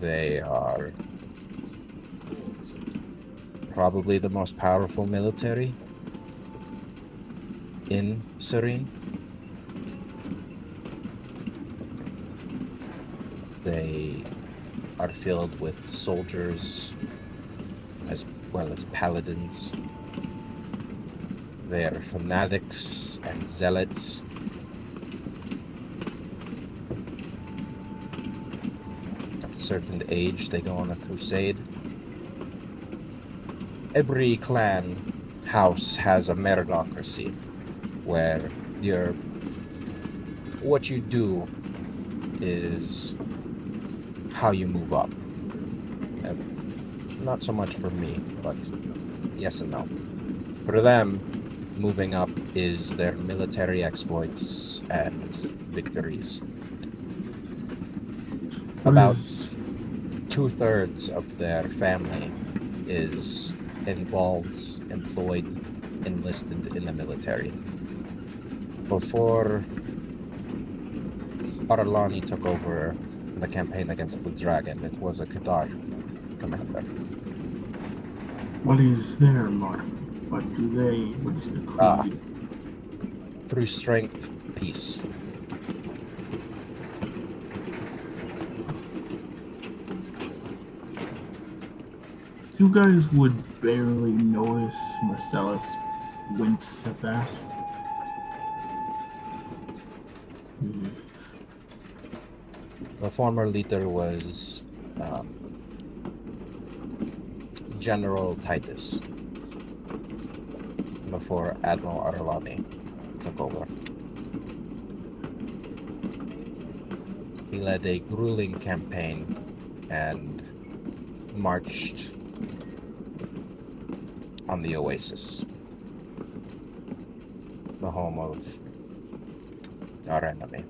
S2: They are probably the most powerful military in Serene. They are filled with soldiers as well as paladins. They are fanatics and zealots. At a certain age, they go on a crusade. Every clan house has a meritocracy where what you do is how you move up. Not so much for me, but yes and no. For them, moving up is their military exploits and victories. About 2/3 of their family is involved, employed, enlisted in the military. Before Aralani took over the campaign against the dragon, it was a Kadar commander.
S5: What is their motto? What is their creed?
S2: Through strength, peace.
S5: You guys would barely notice Marcellus wince at that.
S2: The former leader was General Titus before Admiral Aralani took over. He led a grueling campaign and marched on the Oasis, the home of our enemy.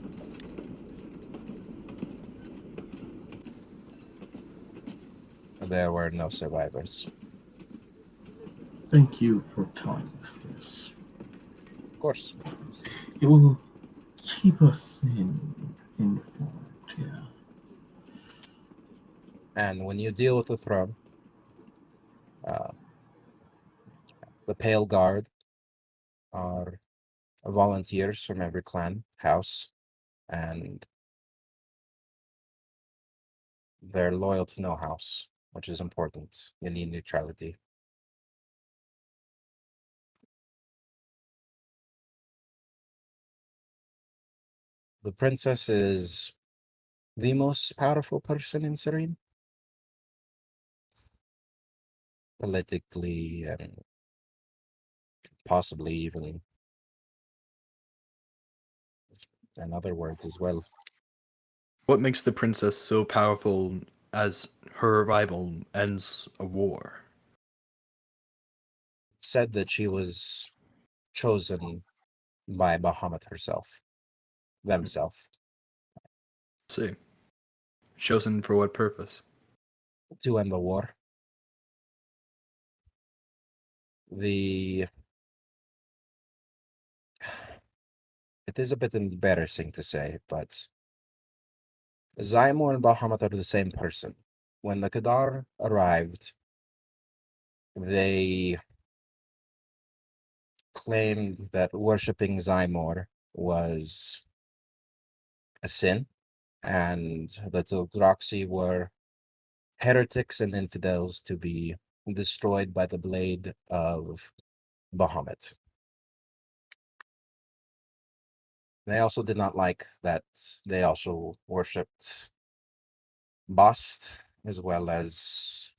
S2: There were no survivors.
S5: Thank you for telling us this.
S2: Of course.
S5: It will keep us informed, yeah.
S2: And when you deal with the throne, the Pale Guard are volunteers from every clan house, and they're loyal to no house, which is important. You need neutrality. The princess is the most powerful person in Serene. Politically and possibly even in other words as well.
S1: What makes the princess so powerful as her arrival ends a war?
S2: It said that she was chosen by Bahamut herself, themselves.
S1: Let's see. Chosen for what purpose?
S2: To end the war. It is a bit embarrassing to say, but Zaimor and Bahamut are the same person. When the Kadar arrived, they claimed that worshipping Zaimor was a sin, and that the Droxy were heretics and infidels to be destroyed by the blade of Bahamut. They also did not like that they also worshipped Bast as well as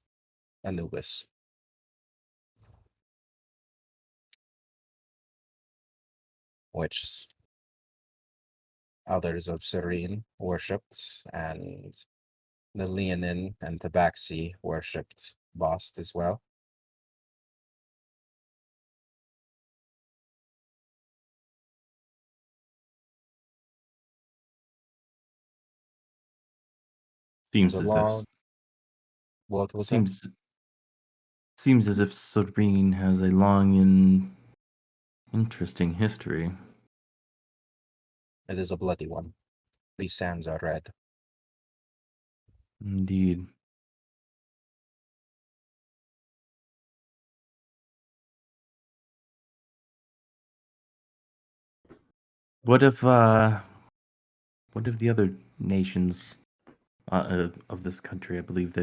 S2: Anubis. Which others of Serene worshipped, and the Leonin and Tabaxi worshipped Bast as well.
S4: Seems
S2: There's
S4: as
S2: a
S4: if
S2: long. What was that?
S4: seems as if Serene has a long and interesting history.
S2: It is a bloody one. These sands are red.
S4: Indeed. What if the other nations of this country? I believe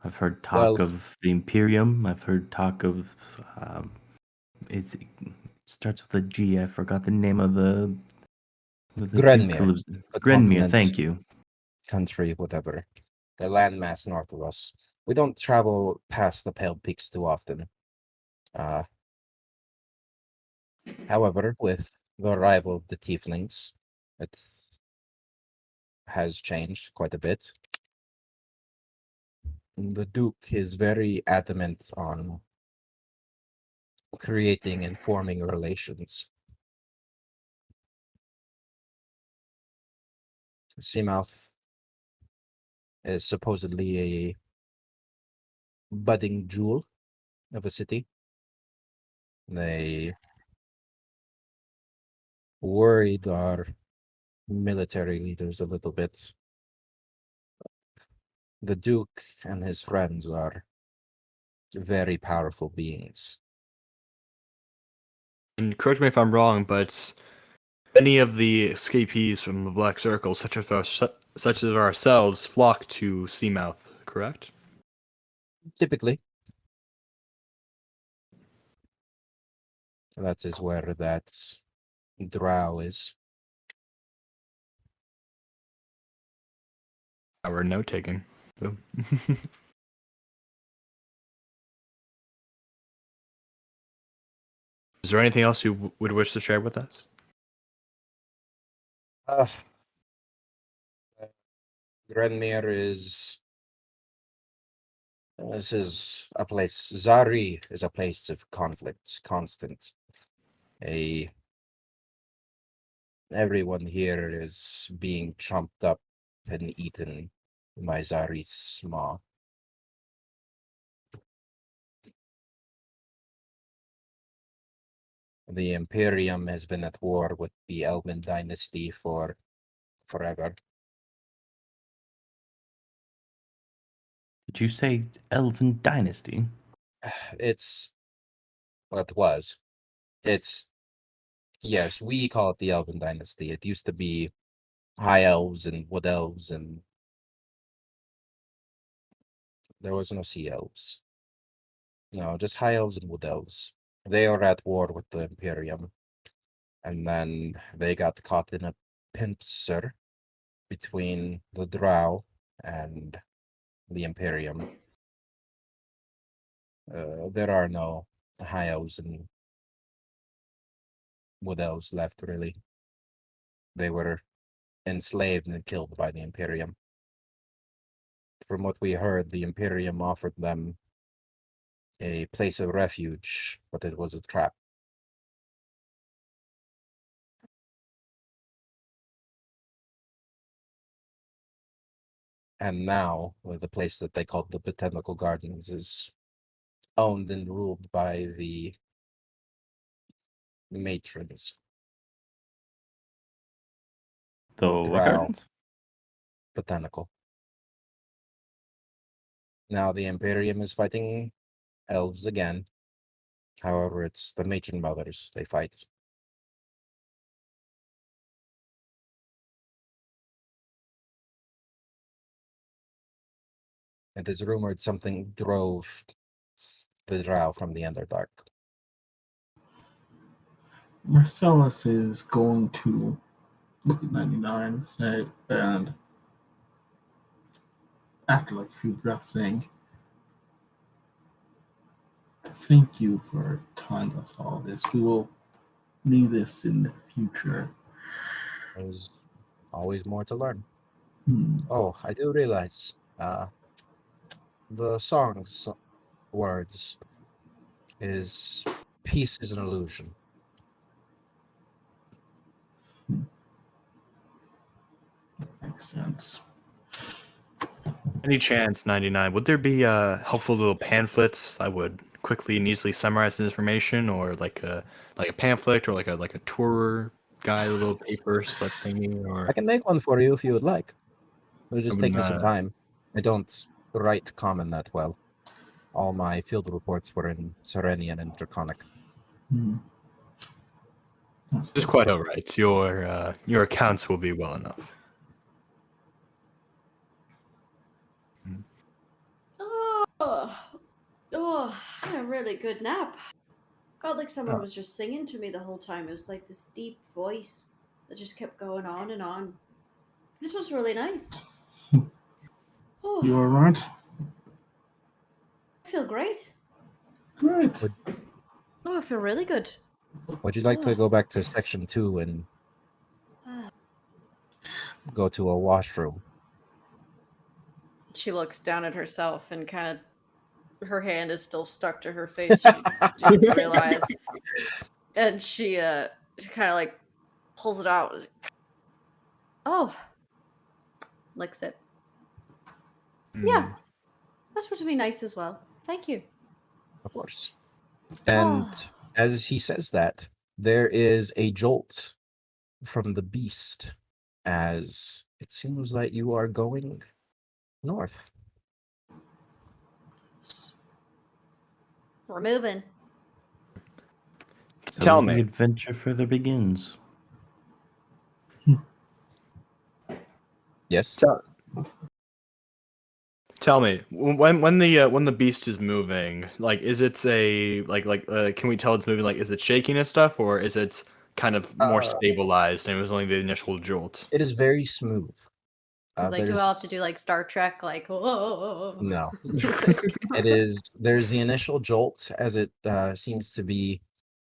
S4: I've heard talk
S2: Well-
S4: of the Imperium. I've heard talk of it starts with a G. I forgot the name of the Duke
S2: Grenmere,
S4: who lives
S2: the
S4: Grenmere.
S2: continent.
S4: Thank you.
S2: Country, whatever. The landmass north of us. We don't travel past the Pale Peaks too often. However, with the arrival of the Tieflings, it has changed quite a bit. The Duke is very adamant on creating and forming relations. Seamouth is supposedly a budding jewel of a city. They worried our military leaders a little bit. The Duke and his friends are very powerful beings.
S1: And correct me if I'm wrong, but many of the escapees from the Black Circle, such as ourselves, flock to Seamouth, correct?
S2: Typically, that is where that drow is.
S1: Our note taking. So. Is there anything else you would wish to share with us?
S2: Grenmere is. This is a place. Zari is a place of conflict, constant. Everyone here is being chomped up and eaten by Zari's maw. The Imperium has been at war with the Elven dynasty for forever.
S4: Did you say Elven Dynasty?
S2: It's what it was. It's yes, we call it the Elven dynasty. It used to be high elves and wood elves, and there was no sea elves. No, just high elves and wood elves. They are at war with the Imperium, and then they got caught in a pincer between the Drow and the Imperium. There are no high elves and wood elves left, really. They were enslaved and killed by the Imperium. From what we heard, the Imperium offered them a place of refuge, but it was a trap. And now, the place that they called the Botanical Gardens is owned and ruled by the matrons.
S4: The
S2: Well,
S4: what
S2: Drow.
S4: gardens?
S2: Botanical. Now the Imperium is fighting elves again. However, it's the matron mothers they fight. It is rumored something drove the Drow from the Underdark.
S5: Marcellus is going to look at 99 and after like a few breaths saying, thank you for telling us all this. We will need this in the future.
S2: There's always more to learn.
S5: Hmm.
S2: Oh, I do realize the song's words is peace is an illusion.
S5: Makes sense.
S1: Any chance, 99, would there be helpful little pamphlets that would quickly and easily summarize the information, or like a pamphlet, or like a tour guide, a little paper slip thingy, or
S2: I can make one for you if you would like. It'll just take me some
S1: wouldn't,
S2: time. I don't write common that well. All my field reports were in Serenian and Draconic.
S5: Hmm. That's
S1: it's
S5: good.
S1: quite all right. Your accounts will be well enough.
S3: Oh, I had a really good nap. Felt like someone
S2: Oh.
S3: was just singing to me the whole time. It was like this deep voice that just kept going on and on. It was really nice. Oh,
S5: You all right?
S3: I feel great.
S5: Great.
S3: Oh, I feel really good.
S2: Would you like to go back to section 2 and go to a washroom?
S3: She looks down at herself and kind of, her hand is still stuck to her face. She didn't realize. And she kind of like pulls it out. Oh, licks it. Yeah, that's supposed to be nice as well. Thank you.
S2: Of course. And as he says that, there is a jolt from the beast as it seems like you are going north.
S3: We're moving.
S4: So
S1: Tell
S4: the
S1: me.
S4: adventure further begins.
S2: Yes.
S1: Tell me, when the beast is moving, like, is it can we tell it's moving, like, is it shaking and stuff, or is it kind of more stabilized and it was only the initial jolt?
S2: It is very smooth.
S3: I was like, do I have to do like Star Trek? Like, whoa.
S2: No. It is. There's the initial jolt as it seems to be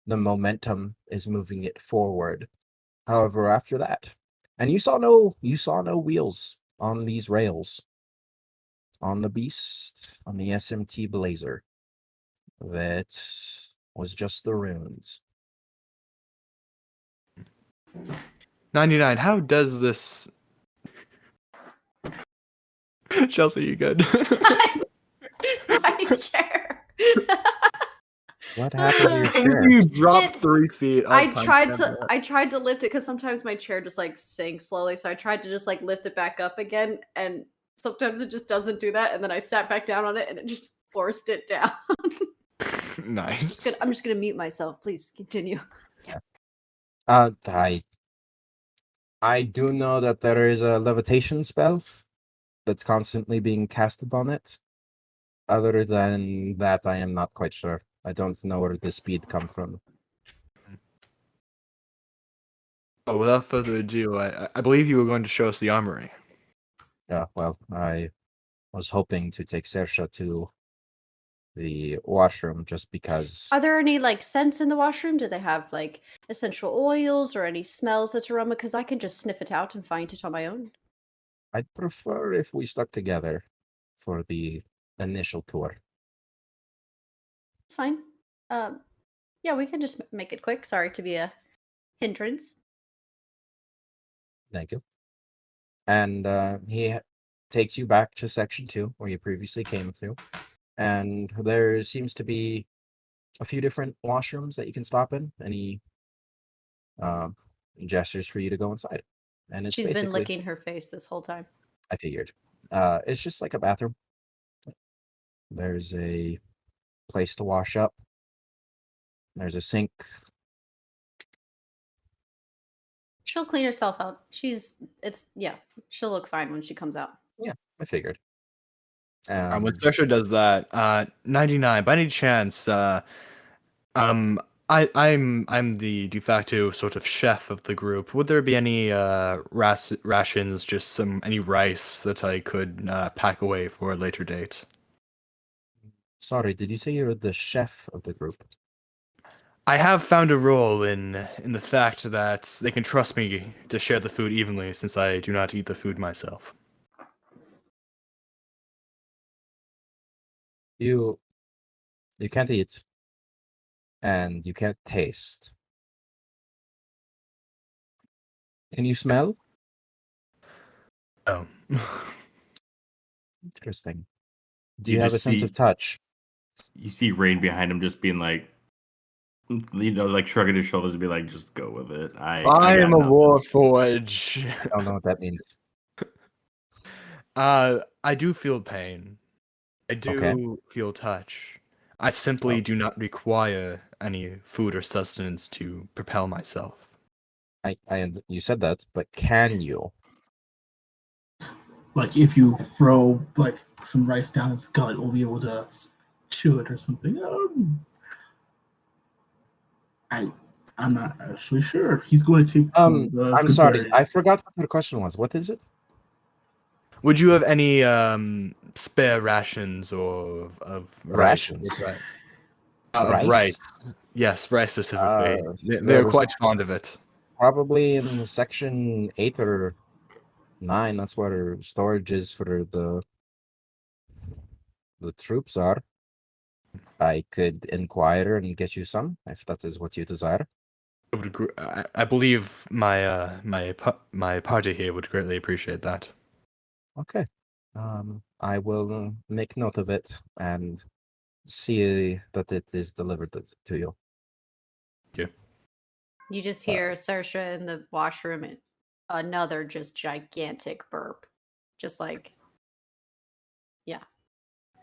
S2: the momentum is moving it forward. However, after that, and you saw no wheels on these rails on the beast on the SMT Blazer. That was just the runes.
S1: 99. How does this? Chelsea, you good?
S3: My chair.
S2: What happened to your chair?
S1: You dropped
S3: It-
S1: 3 feet.
S3: I tried to lift it because sometimes my chair just like sinks slowly. So I tried to just like lift it back up again, and sometimes it just doesn't do that. And then I sat back down on it, and it just forced it down.
S1: Nice.
S3: I'm just gonna mute myself. Please continue.
S2: I do know that there is a levitation spell that's constantly being cast upon it. Other than that, I am not quite sure. I don't know where the speed comes from.
S1: Oh, without further ado, I believe you were going to show us the armory.
S2: Yeah, well, I was hoping to take Sersha to the washroom just because.
S3: Are there any like scents in the washroom? Do they have like essential oils or any smells that's aroma? Because I can just sniff it out and find it on my own.
S2: I'd prefer if we stuck together for the initial tour.
S3: It's fine. Yeah, we can just make it quick. Sorry to be a hindrance.
S2: Thank you. And he takes you back to section 2 where you previously came to. And there seems to be a few different washrooms that you can stop in. And he gestures for you to go inside. And it's
S3: She's been
S2: basically,
S3: licking her face this whole time.
S2: I figured. It's just like a bathroom. There's a place to wash up. There's a sink.
S3: She'll clean herself out. She'll look fine when she comes out.
S2: Yeah, I figured.
S1: When Saoirse does that, 99, by any chance, I'm the de facto sort of chef of the group. Would there be any rations, just any rice that I could pack away for a later date?
S2: Sorry, did you say you're the chef of the group?
S1: I have found a role in the fact that they can trust me to share the food evenly, since I do not eat the food myself.
S2: You can't eat, and you can't taste. Can you smell?
S1: Oh.
S2: Interesting. Do
S7: You
S2: you have a
S7: just
S2: sense
S7: see-
S2: of touch?
S7: You see Rain behind him just being like, like shrugging his shoulders and be like, just go with it. I
S1: am
S7: got
S1: a
S7: nothing."
S1: warforge.
S2: I don't know what that means.
S1: I do feel pain. I do
S2: Okay.
S1: feel touch. I simply do not require any food or sustenance to propel myself.
S2: You said that, but can you?
S5: Like if you throw like some rice down his gut, we'll be able to chew it or something. I'm not actually sure. He's going to take.
S2: I'm
S5: good
S2: sorry,
S5: berry.
S2: I forgot what the question was. What is it?
S1: Would you have any spare rations or of rice?
S2: Rations?
S1: Of
S2: Rice?
S1: rice. Yes, rice specifically. They're
S2: there's
S1: quite fond of it.
S2: Probably in section 8 or 9. That's where storage is for the troops are. I could inquire and get you some if that is what you desire.
S1: I believe my party here would greatly appreciate that.
S2: Okay. I will make note of it and see that it is delivered to you.
S3: You just hear Saoirse in the washroom and another just gigantic burp. Just like, yeah.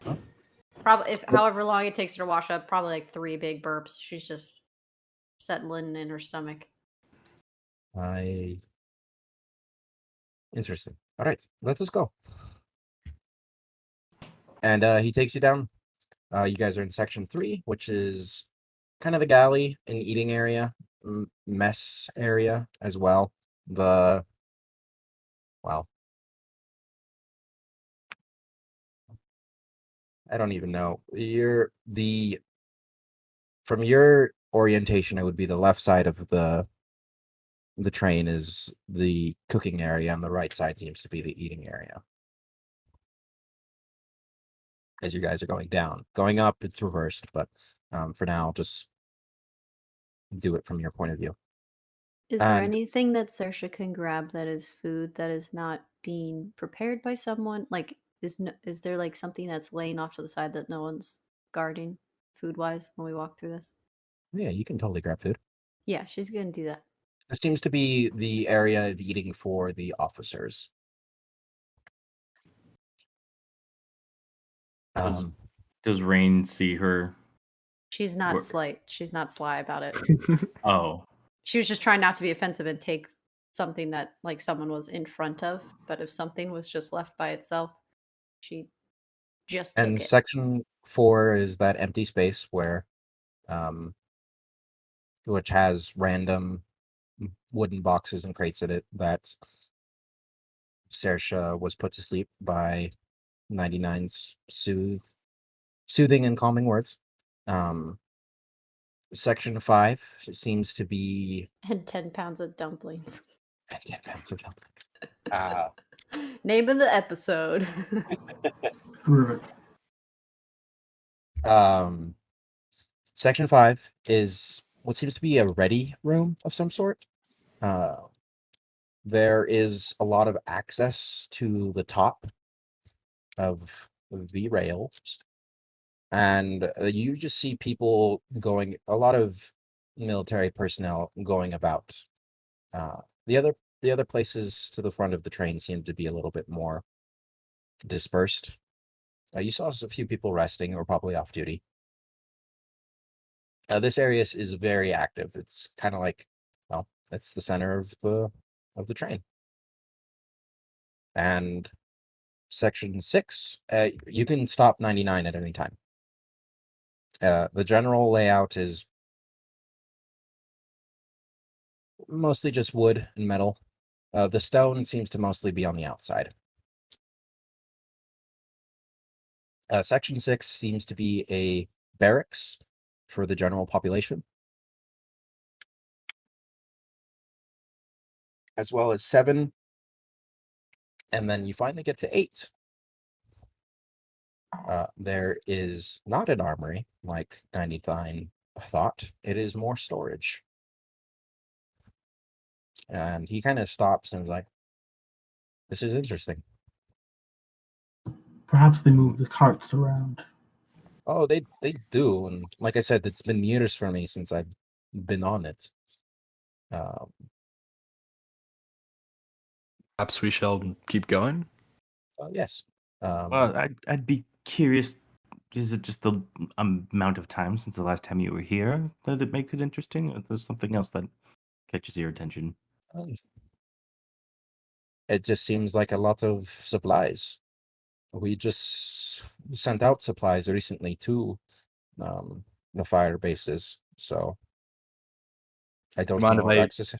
S2: Huh?
S3: Probably, if however long it takes her to wash up, probably like 3 big burps. She's just settling in her stomach.
S2: Interesting. All right, let us go. And he takes you down. You guys are in section 3, which is kind of the galley and eating area, mess area as well. I don't even know. From your orientation, it would be the left side of the train is the cooking area, and the right side seems to be the eating area. As you guys are going down. Going up, it's reversed, but for now, just do it from your point of view.
S3: Is there
S2: And-
S3: anything that Saoirse can grab that is food that is not being prepared by someone? Like, is there like something that's laying off to the side that no one's guarding food wise when we walk through this?
S2: Yeah, you can totally grab food.
S3: Yeah, she's gonna do that.
S2: This seems to be the area of eating for the officers.
S7: Does- Does Rain see her?
S3: She's not
S7: Where-
S3: slight. She's not sly about it.
S7: Oh,
S3: She was just trying not to be offensive and take something that like someone was in front of. But if something was just left by itself, she just took
S2: And
S3: it.
S2: section 4 is that empty space where, which has random wooden boxes and crates in it that Saoirse was put to sleep by 99's soothing and calming words. Section 5 seems to be
S3: And 10 pounds of dumplings.
S2: 10 pounds of dumplings.
S3: Name of the episode.
S5: Perfect.
S2: Section 5 is what seems to be a ready room of some sort. There is a lot of access to the top of the rails, and you just see people going, a lot of military personnel going about. The other places to the front of the train seem to be a little bit more dispersed. You saw a few people resting or probably off duty. This area is very active. It's kind of like, well, it's the center of the train. And section 6, you can stop 99 at any time. The general layout is Mostly just wood and metal. The stone seems to mostly be on the outside. Section 6 seems to be a barracks for the general population, as well as 7, and then you finally get to 8. There is not an armory like 99 thought. It is more storage. And he kind of stops and is like, this is interesting.
S5: Perhaps they move the carts around.
S2: Oh, they do. And like I said, it's been years for me since I've been on it.
S1: Perhaps we shall keep going.
S2: Yes.
S4: Well, I'd be curious. Is it just the amount of time since the last time you were here that it makes it interesting? Or there's something else that catches your attention?
S2: It just seems like a lot of supplies. We just sent out supplies recently to the fire bases, so I don't
S1: Mind
S2: know
S1: if
S2: if
S1: I
S2: access.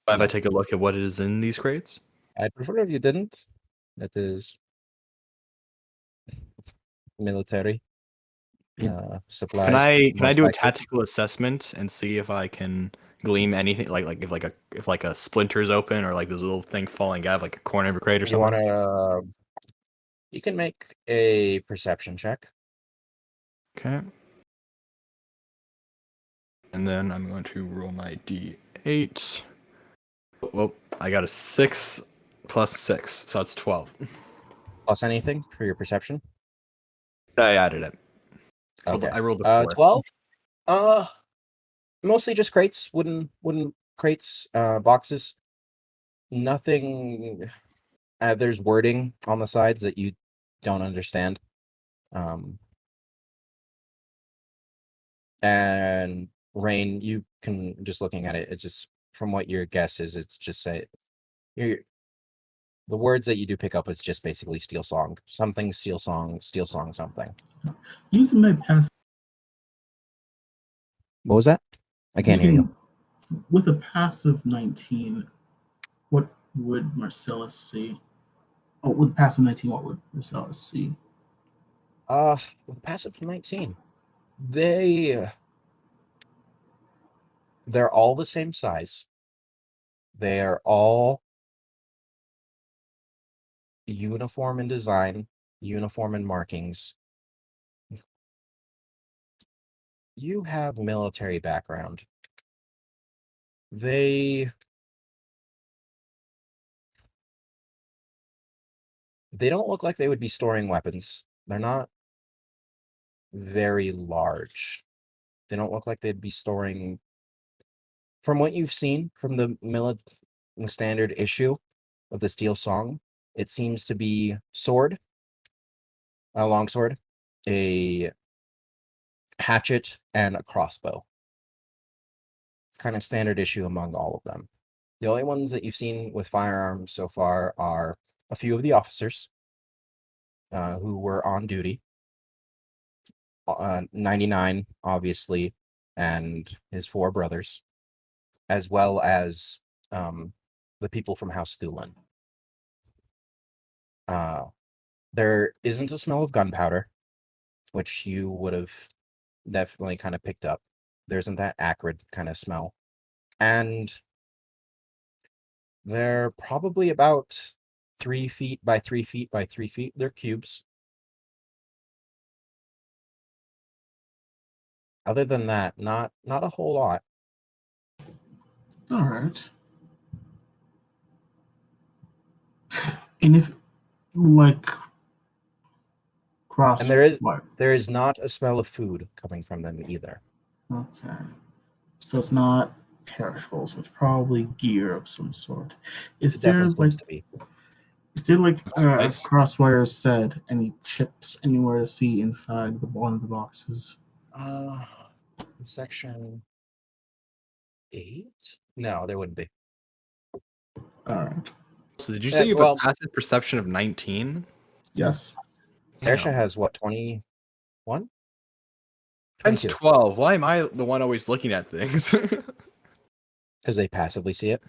S1: mind if I take a look at what is in these crates?
S2: I'd prefer if you didn't. That is military supplies.
S1: Can I
S2: most
S1: do a
S2: likely.
S1: tactical assessment and see if I can glean anything if a splinter is open or like this little thing falling out of like a corner of a crate or
S2: You want
S1: something?
S2: to? You can make a perception check.
S1: Okay. And then I'm going to roll my d8. Well, I got a 6 plus 6, so that's 12.
S2: Plus anything for your perception.
S1: I added it.
S2: Okay.
S1: I rolled a 4.
S2: 12. Mostly just crates, wooden crates, boxes. Nothing. There's wording on the sides that you don't understand. And Rain, you can just looking at it. It just from what your guess is, it's just say the words that you do pick up. It's just basically steel song, something steel song, something.
S5: Using my pass.
S2: What was that? I can't hear you.
S5: With a passive 19, what would Marcellus see? Oh, with a passive 19, what would Marcellus see?
S2: With passive 19, they're all the same size. They are all uniform in design, uniform in markings. You have military background. They don't look like they would be storing weapons. They're not very large. They don't look like they'd be storing. From what you've seen from the standard issue of the Steel Song, it seems to be sword, a longsword, a hatchet, and a crossbow. Kind of standard issue among all of them. The only ones that you've seen with firearms so far are a few of the officers who were on duty. 99, obviously, and his 4 brothers, as well as the people from House Thulin. There isn't a smell of gunpowder, which you would have definitely kind of picked up. There isn't that acrid kind of smell. And they're probably about 3 feet by 3 feet by 3 feet. They're cubes. Other than that, not a whole lot.
S5: All right. And if, like, cross.
S2: And there is not a smell of food coming from them either.
S5: Okay. So it's not perishables, it's probably gear of some sort. Is there
S2: Definitely
S5: like
S2: seems to be.
S5: Is there like as
S1: Spice.
S5: Crosswire said, any chips anywhere to see inside one of the boxes?
S2: Section 8? No, there wouldn't be.
S5: All right.
S1: So did you say you have
S2: well-
S1: a passive perception of 19?
S5: Yes.
S2: Tersha has what, 21?
S1: Mine's
S2: 22.
S1: 12. Why am I the one always looking at things?
S2: Because they passively see it.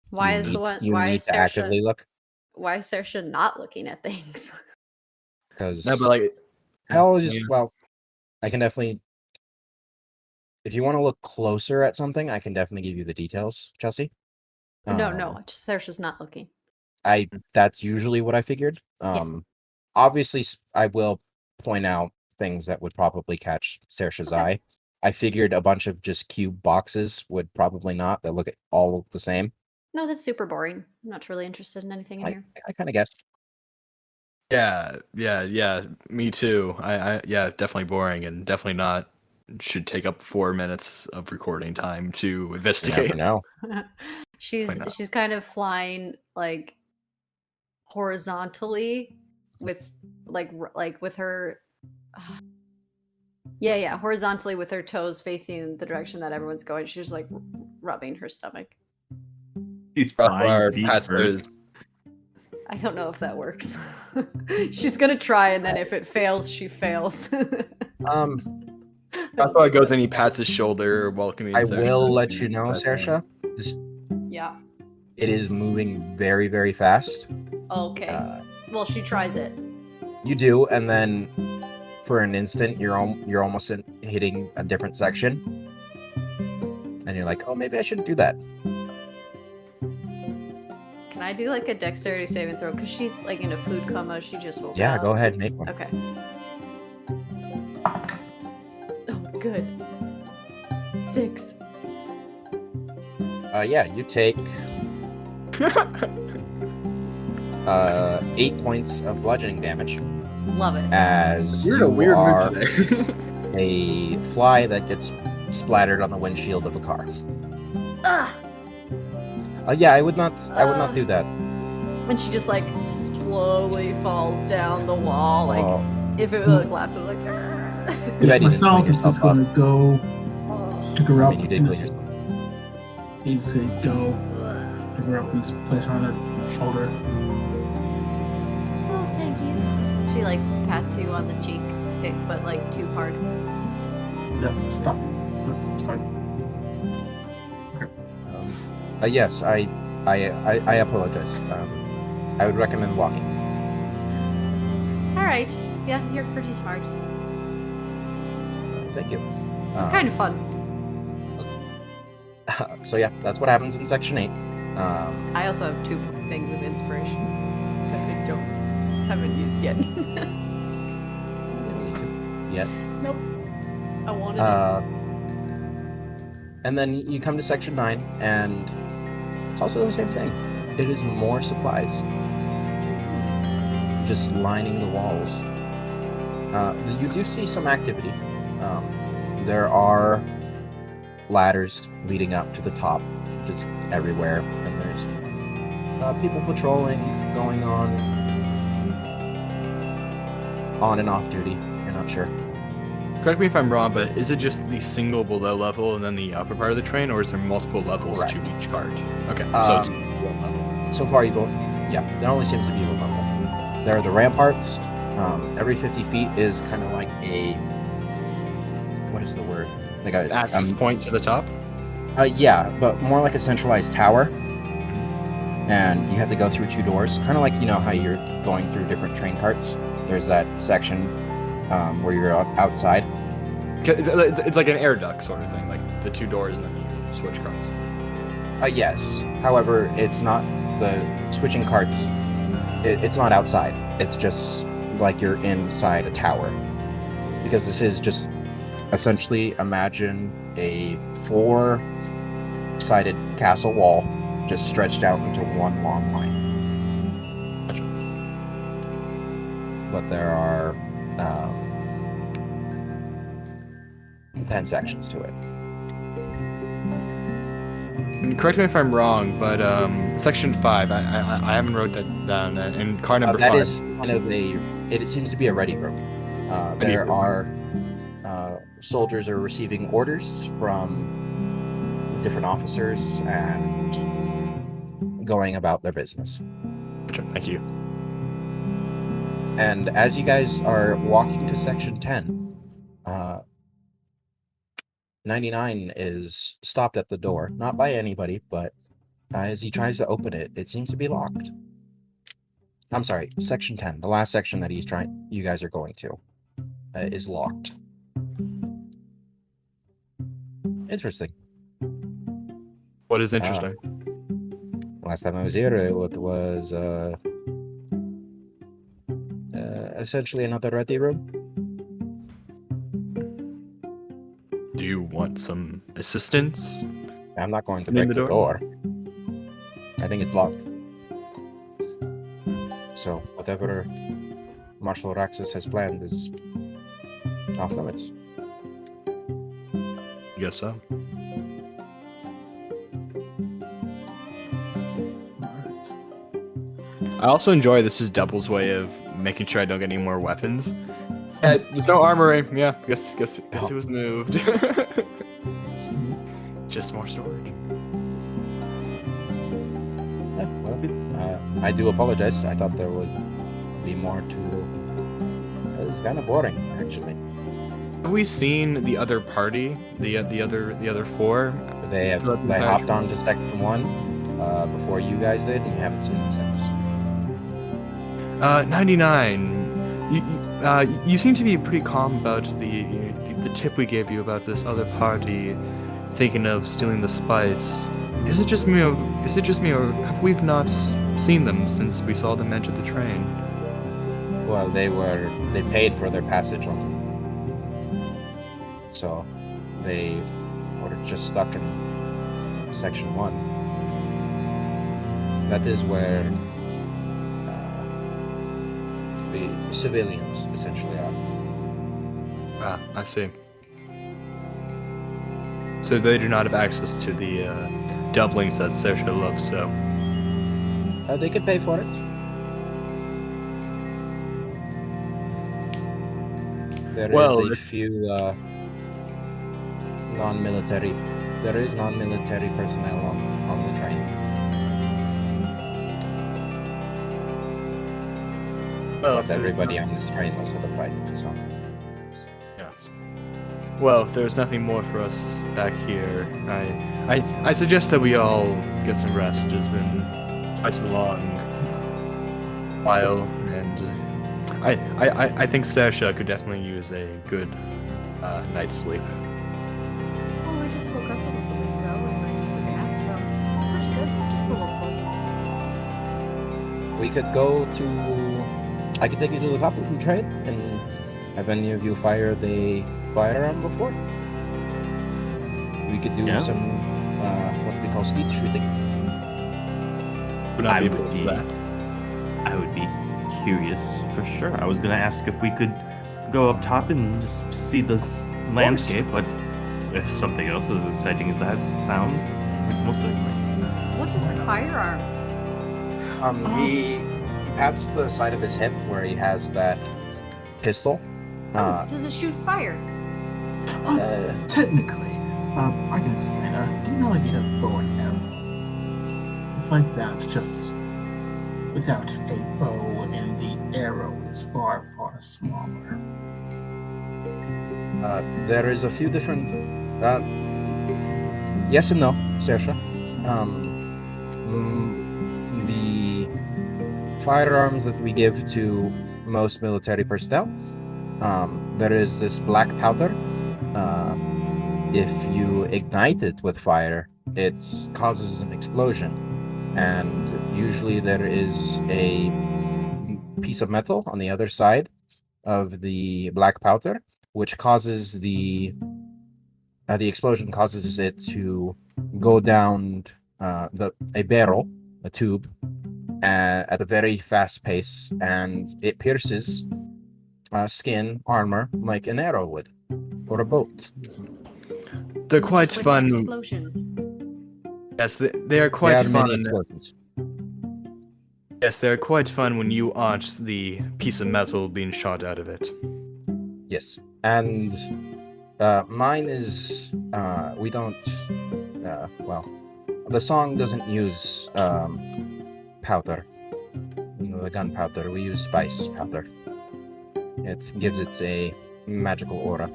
S3: Why
S2: You
S3: is the
S2: need-
S3: one?
S2: You
S3: Why
S2: need
S3: is
S2: to actively
S3: Saoirse?
S2: look.
S3: Why is Saoirse not looking at things?
S2: Because
S1: No, but like,
S2: hell, just
S1: yeah.
S2: well, I can definitely. If you want to look closer at something, I can definitely give you the details, Chelsea.
S3: No, Saoirse's not looking.
S2: That's usually what I figured. Obviously, I will point out things that would probably catch Saoirse's eye. I figured a bunch of just cube boxes would probably not. That look all the same.
S3: No, that's super boring. I'm not really interested in anything in here.
S2: I kind of guessed.
S1: Yeah. Me too. Yeah, definitely boring and definitely not. Should take up 4 minutes of recording time to
S2: You never
S1: investigate.
S2: know.
S3: she's
S1: not?
S3: kind of flying like horizontally with like with her horizontally with her toes facing the direction that everyone's going. She's like rubbing her stomach.
S7: She's
S1: Our
S7: flying feet
S1: pats
S7: first.
S3: I don't know if that works. She's gonna try, and then if it fails, she fails.
S1: That's why it goes and he pats his shoulder, welcoming.
S2: I
S1: Saoirse
S2: will
S1: to
S2: let you
S1: the
S2: know,
S1: bedroom.
S2: Saoirse.
S3: Yeah.
S2: It is moving very, very fast.
S3: Okay. Well, she tries it.
S2: You do, and then for an instant, you're almost hitting a different section, and you're like, "Oh, maybe I shouldn't do that."
S3: Can I do like a dexterity saving throw? Because she's like in a food coma. She just woke
S2: Yeah,
S3: up.
S2: go ahead, make one.
S3: Okay. Oh, good. 6.
S2: Yeah, you take 8 points of bludgeoning damage
S3: Love it.
S2: as
S1: You're in a
S2: you
S1: weird
S2: are
S1: mood today.
S2: a fly that gets splattered on the windshield of a car.
S3: Ah!
S2: Yeah, I would not do that.
S3: When she just like slowly falls down the wall, like
S2: Oh,
S3: if it was a glass, it was like. "Argh."
S2: Good idea to
S5: Myself
S2: clean
S5: is just
S2: yourself
S5: gonna go
S3: Oh.
S5: pick her
S2: I
S5: up.
S2: mean, you did
S5: and
S2: clean yourself.
S5: he's gonna go pick her up and just place her on her shoulder.
S3: Oh, thank you. She like pats you on the cheek, but like too hard.
S5: Yep, stop. Stop.
S2: Yes, I apologize. I would recommend walking.
S3: All right. Yeah, you're pretty smart.
S2: Thank you.
S3: It's kind of fun.
S2: So yeah, that's what happens in section 8.
S3: I also have 2 things of inspiration that I haven't used yet.
S2: Yet.
S3: Nope. I wanted it.
S2: And then you come to section 9, and it's also the same thing. It is more supplies, just lining the walls. You do see some activity. There are ladders leading up to the top, just everywhere, and there's people patrolling, going on and off duty. You're not sure.
S1: Correct me if I'm wrong, but is it just the single below level and then the upper part of the train, or is there multiple levels
S2: Correct.
S1: to each cart? Okay, so it's one level.
S2: So far, there only seems to be one level. There are the ramparts. Every 50 feet is kind of like what is the word? Like a
S1: Access point to the top.
S2: Yeah, but more like a centralized tower. And you have to go through 2 doors, kind of like how you're going through different train carts. There's that section where you're outside.
S1: It's like an air duct sort of thing, like the 2 doors and then you switch carts.
S2: Yes. However, it's not the switching carts. It's not outside. It's just like you're inside a tower. Because this is just essentially imagine a 4-sided castle wall just stretched out into one long line.
S1: Gotcha.
S2: But there are 10 sections to it.
S1: And correct me if I'm wrong, but section 5, I haven't wrote that down. And car number 5.
S2: That is kind of it seems to be a ready room. There are soldiers are receiving orders from different officers and going about their business.
S1: Gotcha. Thank you.
S2: And as you guys are walking to section 10, 99 is stopped at the door, not by anybody, but as he tries to open it, it seems to be locked. I'm sorry, section 10, the last section that you guys are going to, is locked. Interesting.
S1: What is interesting?
S2: Last time I was here, it was essentially another ready room.
S1: Do you want some assistance?
S2: I'm not going to
S1: In
S2: break
S1: the
S2: the
S1: door?
S2: door. I think it's locked. So whatever Marshal Raxus has planned is off limits.
S1: I guess so.
S5: Alright.
S1: I also enjoy this is Double's way of making sure I don't get any more weapons. There's no armory. Yeah, guess it was moved. Just more storage.
S2: Yeah, well, I do apologize. I thought there would be more to. It's kind of boring, actually.
S1: Have we seen the other party? The other four?
S2: They
S1: Throughout the entire
S2: hopped on to section 1 before you guys did, and you haven't seen them since.
S1: 99. You seem to be pretty calm about the tip we gave you about this other party thinking of stealing the spice. Is it just me, or have we not seen them since we saw them enter the train?
S2: Well, they paid for their passage on, so they were just stuck in section 1. That is where the civilians essentially are.
S1: Ah, I see. So they do not have access to the dumplings that Sergio loves, so.
S2: They could pay for it. There
S1: Well,
S2: is a few non-military. There is non-military personnel on the train.
S1: Well,
S2: But everybody on this train was certified, so.
S1: Yes. Well, if there's nothing more for us back here, I suggest that we all get some rest. It's been quite a long while, and I think Sersha could definitely use a good night's sleep.
S3: Well, we just woke up a little bit ago and I took a nap, so pretty good. Just a little full.
S2: We could go to. I could take you to the top of the train, and have any of you fired a firearm before? We could do
S7: Yeah.
S2: some what we call skeet shooting.
S1: Would not
S4: I
S1: be
S4: would
S1: able to do
S4: be-
S1: that.
S4: I would be curious for sure. I was gonna ask if we could go up top and just see this landscape, but if something else as exciting as that sounds, most certainly.
S3: What is a firearm?
S2: He pats the side of his hip where he has that pistol.
S3: Does it shoot fire?
S5: Technically, I can explain. Do you know like a bow and arrow? It's like that, just without a bow, and the arrow is far, far smaller.
S2: There is a few different. Yes and no, Sersha. The firearms that we give to most military personnel, there is this black powder. If you ignite it with fire, it causes an explosion, and usually there is a piece of metal on the other side of the black powder, which causes the explosion causes it to go down a barrel, a tube, at a very fast pace, and it pierces skin, armor, like an arrow would, or a bolt.
S1: They're quite
S3: Just like an
S1: fun.
S3: explosion.
S1: Yes, they are quite
S2: There are many
S1: fun.
S2: explosions.
S1: Yes, they're quite fun when you aren't the piece of metal being shot out of it.
S2: Yes, and mine is we don't. Well, the song doesn't use powder, the gunpowder. We use spice powder. It gives it a magical aura.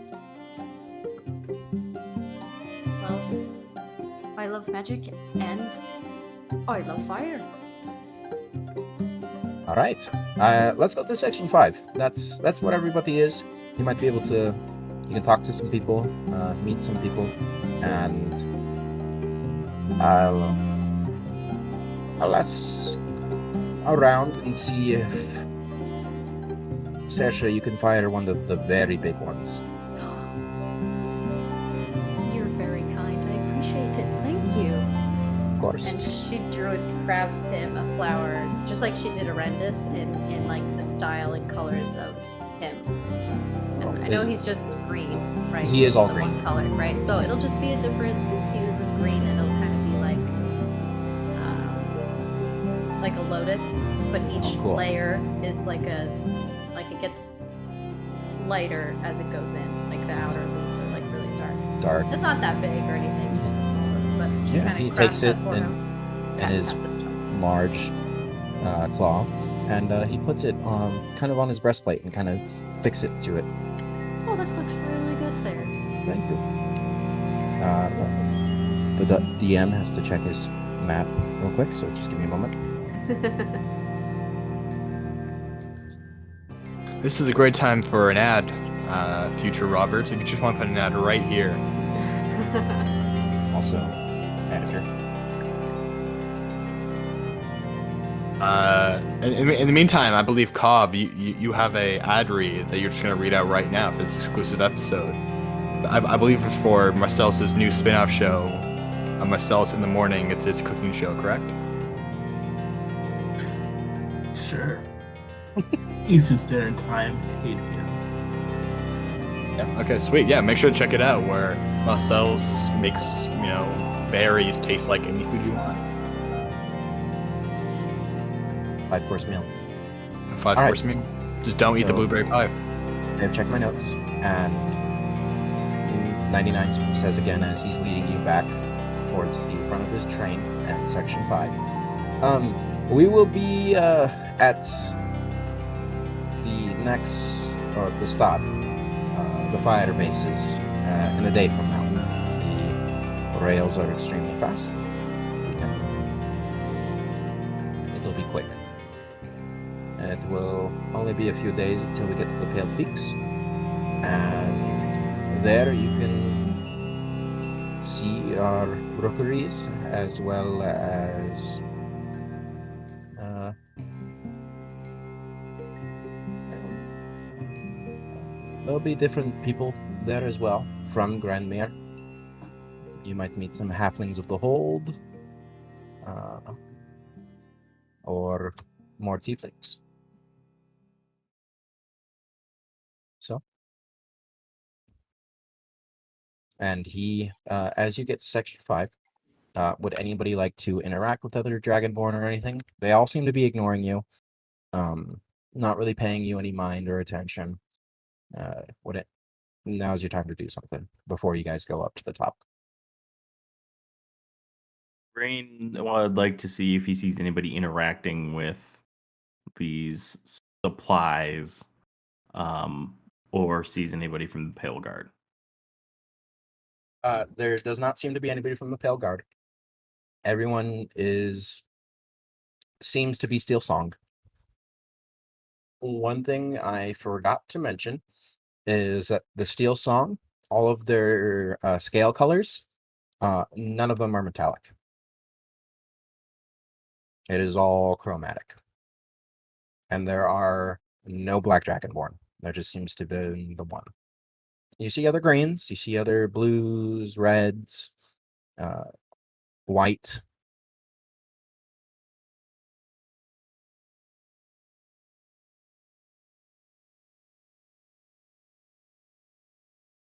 S3: magic, and I love fire.
S2: All right. Let's go to section 5. That's what everybody is. You might be able to. You can talk to some people, meet some people, and I'll ask around and see if Sasha, you can fire one of the very big ones.
S3: You're very kind. I appreciate it. Thank you.
S2: Of course.
S3: And she druid grabs him a flower, just like she did Arendis, in like the style and colors of him. And I know he's just green, right?
S2: He is all
S3: the
S2: green.
S3: One color, right? So it'll just be a different hues of green, and it'll kind of be like a lotus, but each
S2: cool.
S3: layer is like it gets lighter as it goes in. Like the outer leaves are like really dark. It's not that big or anything, it's like a small one, but she
S2: Yeah,
S3: kind
S2: he
S3: of
S2: takes it
S3: for him.
S2: in his large claw, and he puts it kind of on his breastplate and kind of fix it to it.
S3: Oh, this looks really good there.
S2: Thank you. The DM has to check his map real quick, so just give me a moment.
S1: This is a great time for an ad, future Robert. If you just want to put an ad right here.
S2: Also, editor.
S1: In the meantime, I believe Cobb, you have a ad read that you're just gonna read out right now for this exclusive episode. I believe it's for Marcellus's new spin-off show, Marcellus in the Morning. It's his cooking show, correct?
S5: Sure. Eastern Standard Time, 8 p.m.
S1: Yeah. Okay, sweet. Yeah, make sure to check it out. Where Marcellus makes berries taste like any food you want.
S2: 5-course meal.
S1: A 5-course meal. Just don't eat the blueberry pie.
S2: I've checked my notes, and 99 says again as he's leading you back towards the front of this train at section 5. We will be at the next the stop, the fighter bases, in a day from now. The rails are extremely fast. It'll be quick. It will only be a few days until we get to the Pale Peaks, and there you can see our rookeries as well as there'll be different people there as well from Grandmere. You might meet some halflings of the hold, or more tieflings. So, and he, as you get to section 5, would anybody like to interact with other Dragonborn or anything? They all seem to be ignoring you, not really paying you any mind or attention. Now's your time to do something before you guys go up to the top.
S7: Rain, well, I'd like to see if he sees anybody interacting with these supplies, or sees anybody from the Pale Guard.
S2: There does not seem to be anybody from the Pale Guard. Everyone seems to be Steel Song. One thing I forgot to mention is that the Steel Song, all of their scale colors, none of them are metallic. It is all chromatic. And there are no Black Dragonborn. There just seems to be the one. You see other greens, you see other blues, reds, white.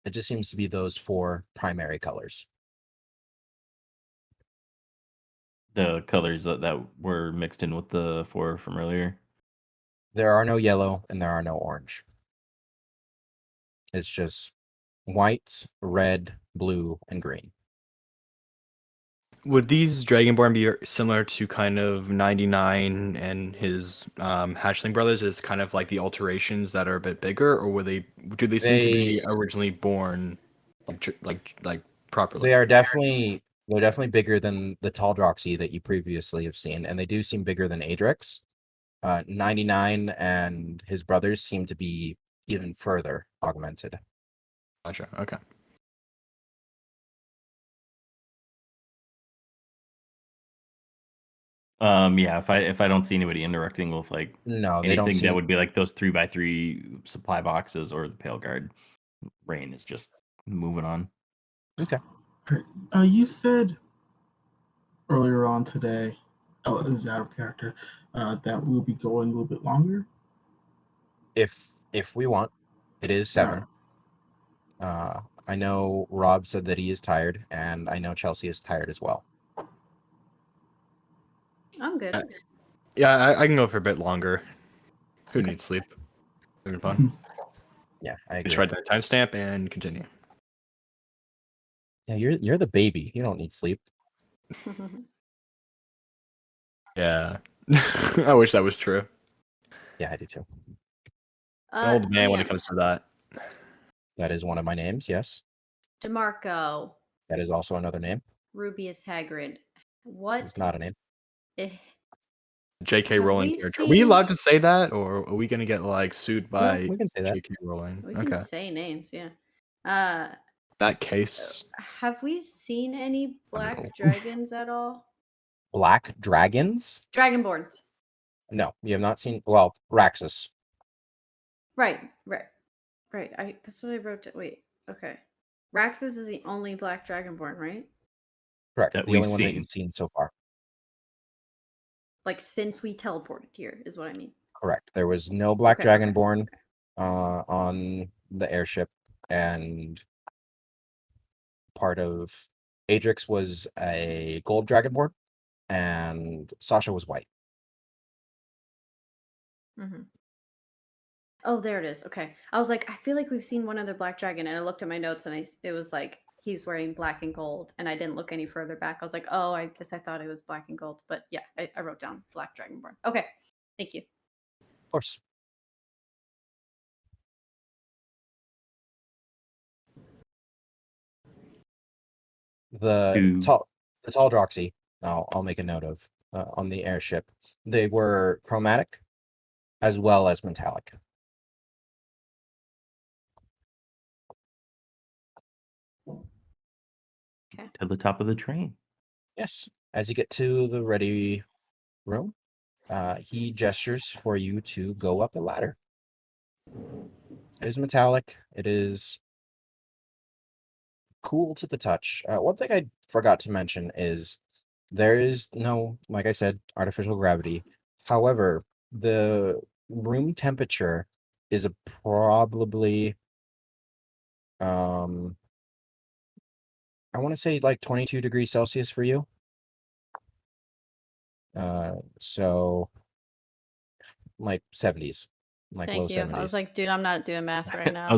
S2: It just seems to be those 4 primary colors.
S7: The colors that were mixed in with the 4 from earlier.
S2: There are no yellow and there are no orange. It's just white, red, blue, and green.
S1: Would these Dragonborn be similar to kind of 99 and his hatchling brothers as kind of like the alterations that are a bit bigger, or do they seem to be originally born like properly?
S2: They are definitely They're definitely bigger than the tall Droxy that you previously have seen, and they do seem bigger than Adrix. 99 and his brothers seem to be even further augmented.
S1: Gotcha. Okay.
S7: Yeah, if I don't see anybody interacting with like
S2: No, they don't
S7: anything that
S2: seem.
S7: would be like those 3x3 supply boxes or the Pale Guard, Rain is just moving on.
S2: Okay.
S5: You said earlier on today, oh, this is out of character, that we'll be going a little bit longer.
S2: If we want, it is 7. I know Rob said that he is tired, and I know Chelsea is tired as well.
S3: I'm good.
S1: Yeah, I can go for a bit longer. Who needs sleep? Having fun.
S2: Yeah, I agree.
S1: Just write that timestamp and continue.
S2: Yeah, you're the baby. You don't need sleep.
S1: Yeah. I wish that was true.
S2: Yeah, I do too.
S1: An old man when it
S3: DM,
S1: comes to that.
S2: That is one of my names. Yes,
S3: DeMarco,
S2: that is also another name.
S3: Rubius Hagrid. What?
S2: It's not a name.
S3: eh,
S1: J.K.
S3: Have
S1: Rowling
S3: we
S1: character. Are we
S3: seen-
S1: allowed to say that, or are we gonna get like sued by
S2: we can say that.
S1: J.K. Rowling?
S3: We can
S1: Okay.
S3: say names, yeah.
S1: That case.
S3: Have we seen any black
S1: Wonderful.
S3: dragons at all?
S2: Black dragons?
S3: Dragonborns.
S2: No, you have not seen. Well, Raxus.
S3: Right. That's what I wrote. Wait. Okay. Raxus is the only black dragonborn, right?
S2: Correct.
S7: That
S2: The
S7: we've
S2: only one that
S7: seen.
S2: you've seen so far.
S3: Like since we teleported here, is what I mean.
S2: Correct. There was no black
S3: Okay,
S2: dragonborn on the airship, and part of Adrix was a gold dragonborn, and Sasha was white.
S3: Mm-hmm. Oh, there it is. Okay. I was like, I feel like we've seen one other black dragon, and I looked at my notes, and it was like he's wearing black and gold, and I didn't look any further back. I was like, oh, I guess I thought it was black and gold, but yeah, I wrote down black dragonborn. Okay, thank you.
S2: Of course. The tall Droxy, I'll make a note of on the airship. They were chromatic as well as metallic.
S3: Okay.
S7: To the top of the train.
S2: Yes. As you get to the ready room, he gestures for you to go up a ladder. It is metallic. It is cool to the touch. One thing I forgot to mention is there is no, like I said, artificial gravity. However, the room temperature is probably, I want to say like 22 degrees Celsius for you. So like 70s, like low
S3: Thank you.
S2: 70s.
S3: I was like, dude, I'm not doing math right now.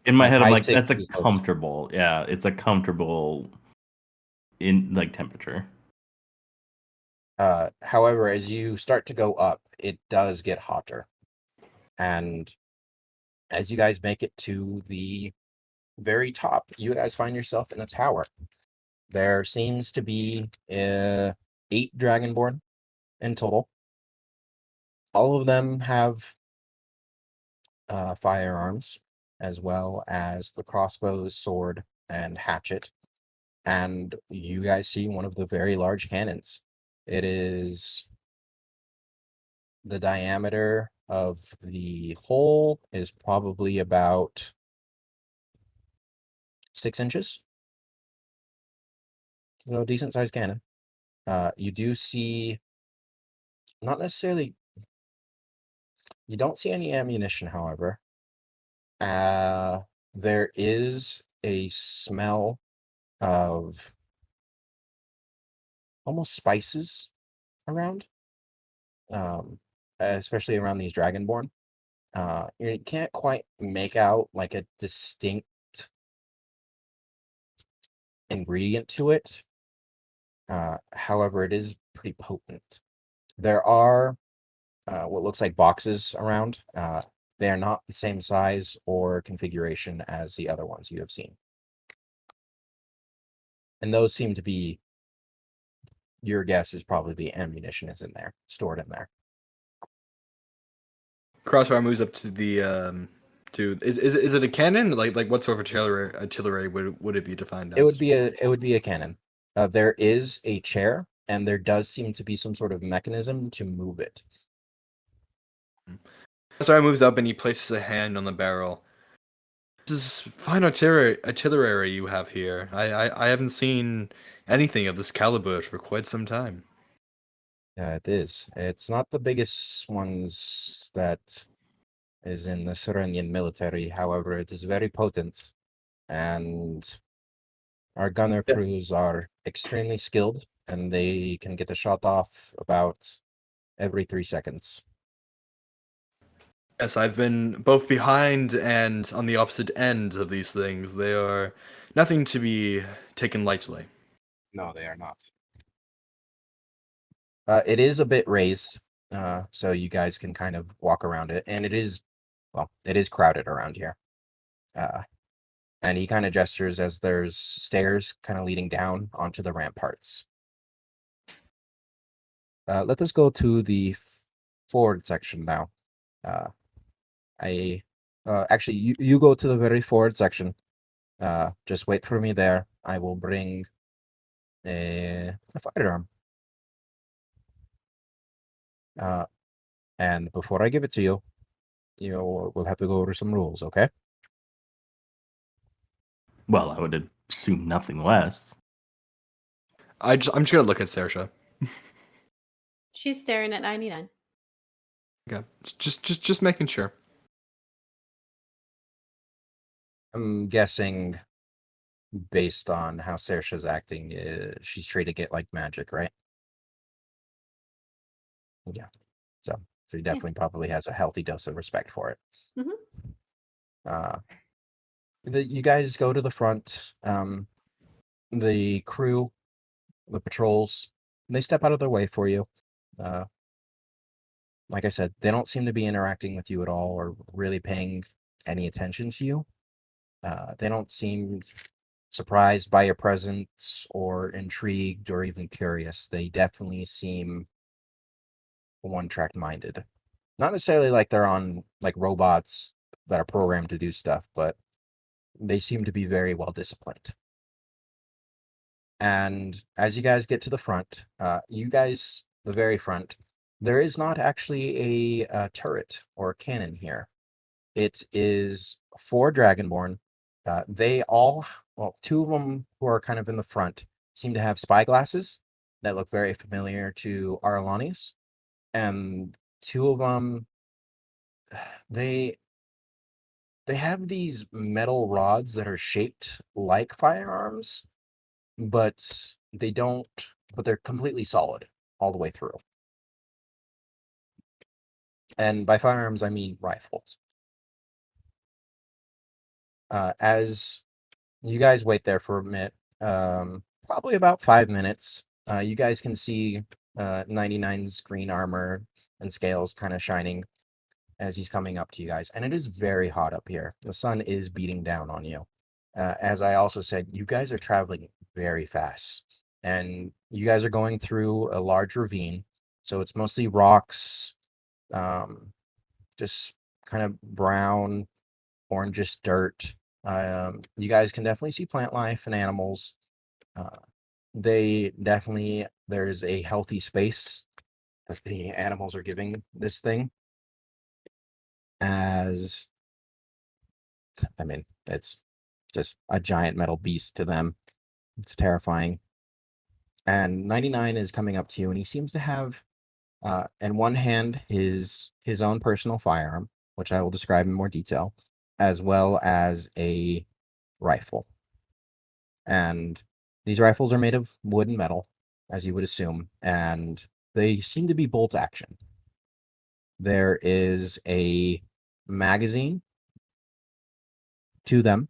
S7: In my
S2: Like
S7: head, I'm
S2: high
S7: like, that's a
S2: 60s, low-
S7: comfortable. Yeah, it's a comfortable in like temperature.
S2: However, as you start to go up, it does get hotter. And as you guys make it to the very top, you guys find yourself in a tower. There seems to be 8 Dragonborn in total. All of them have firearms, as well as the crossbows, sword, and hatchet. And you guys see one of the very large cannons. It is the diameter of the hole is probably about 6 inches. So a decent sized cannon. You do see, not necessarily, you don't see any ammunition, however. There is a smell of almost spices around, especially around these Dragonborn. You can't quite make out like a distinct ingredient to it. However, it is pretty potent. There are what looks like boxes around. They are not the same size or configuration as the other ones you have seen. And those seem to be, your guess is probably the ammunition is in there, stored in there.
S1: Crossfire moves up to the to is it a cannon? Like what sort of artillery would it be defined as?
S2: It would be a cannon. There is a chair, and there does seem to be some sort of mechanism to move it.
S1: Crossfire moves up and he places a hand on the barrel. This is fine artillery you have here. I haven't seen anything of this caliber for quite some time.
S2: Yeah, it is. It's not the biggest ones that is in the Serenian military. However, it is very potent, and our gunner
S1: Yeah.
S2: crews are extremely skilled, and they can get a shot off about every 3 seconds.
S1: Yes, I've been both behind and on the opposite end of these things. They are nothing to be taken lightly.
S2: No, they are not. It is a bit raised, so you guys can kind of walk around it, and it is crowded around here. And he kind of gestures as there's stairs kind of leading down onto the ramparts. Let us go to the forward section now. Actually, you go to the very forward section. Just wait for me there. I will bring a firearm. And before I give it to you, we'll have to go over some rules, okay?
S7: Well, I would assume nothing less.
S1: I'm just gonna look at Saoirse.
S3: She's staring at 99.
S1: Okay, just making sure.
S2: I'm guessing, based on how Saoirse's acting, she's treating it like magic, right? Yeah. So she definitely probably has a healthy dose of respect for it.
S3: Mhm.
S2: You guys go to the front. The crew, the patrols, they step out of their way for you. Like I said, they don't seem to be interacting with you at all or really paying any attention to you. They don't seem surprised by your presence or intrigued or even curious. They definitely seem one-track minded. Not necessarily like they're on like robots that are programmed to do stuff, but they seem to be very well disciplined. And as you guys get to the front, the very front, there is not actually a turret or a cannon here. It is 4 Dragonborn. They all, well, 2 of them who are kind of in the front seem to have spy glasses that look very familiar to Arlani's. And 2 of them, they have these metal rods that are shaped like firearms, but they're completely solid all the way through. And by firearms, I mean rifles. As you guys wait there for a minute, probably about 5 minutes, you guys can see 99's green armor and scales kind of shining as he's coming up to you guys. And it is very hot up here. The sun is beating down on you. As I also said, you guys are traveling very fast. And you guys are going through a large ravine. So it's mostly rocks, just kind of brown, orangish dirt. You guys can definitely see plant life and animals. There's a healthy space that the animals are giving this thing. It's just a giant metal beast to them. It's terrifying. And 99 is coming up to you, and he seems to have in one hand his own personal firearm, which I will describe in more detail, as well as a rifle. And these rifles are made of wood and metal, as you would assume, and they seem to be bolt action. There is a magazine to them.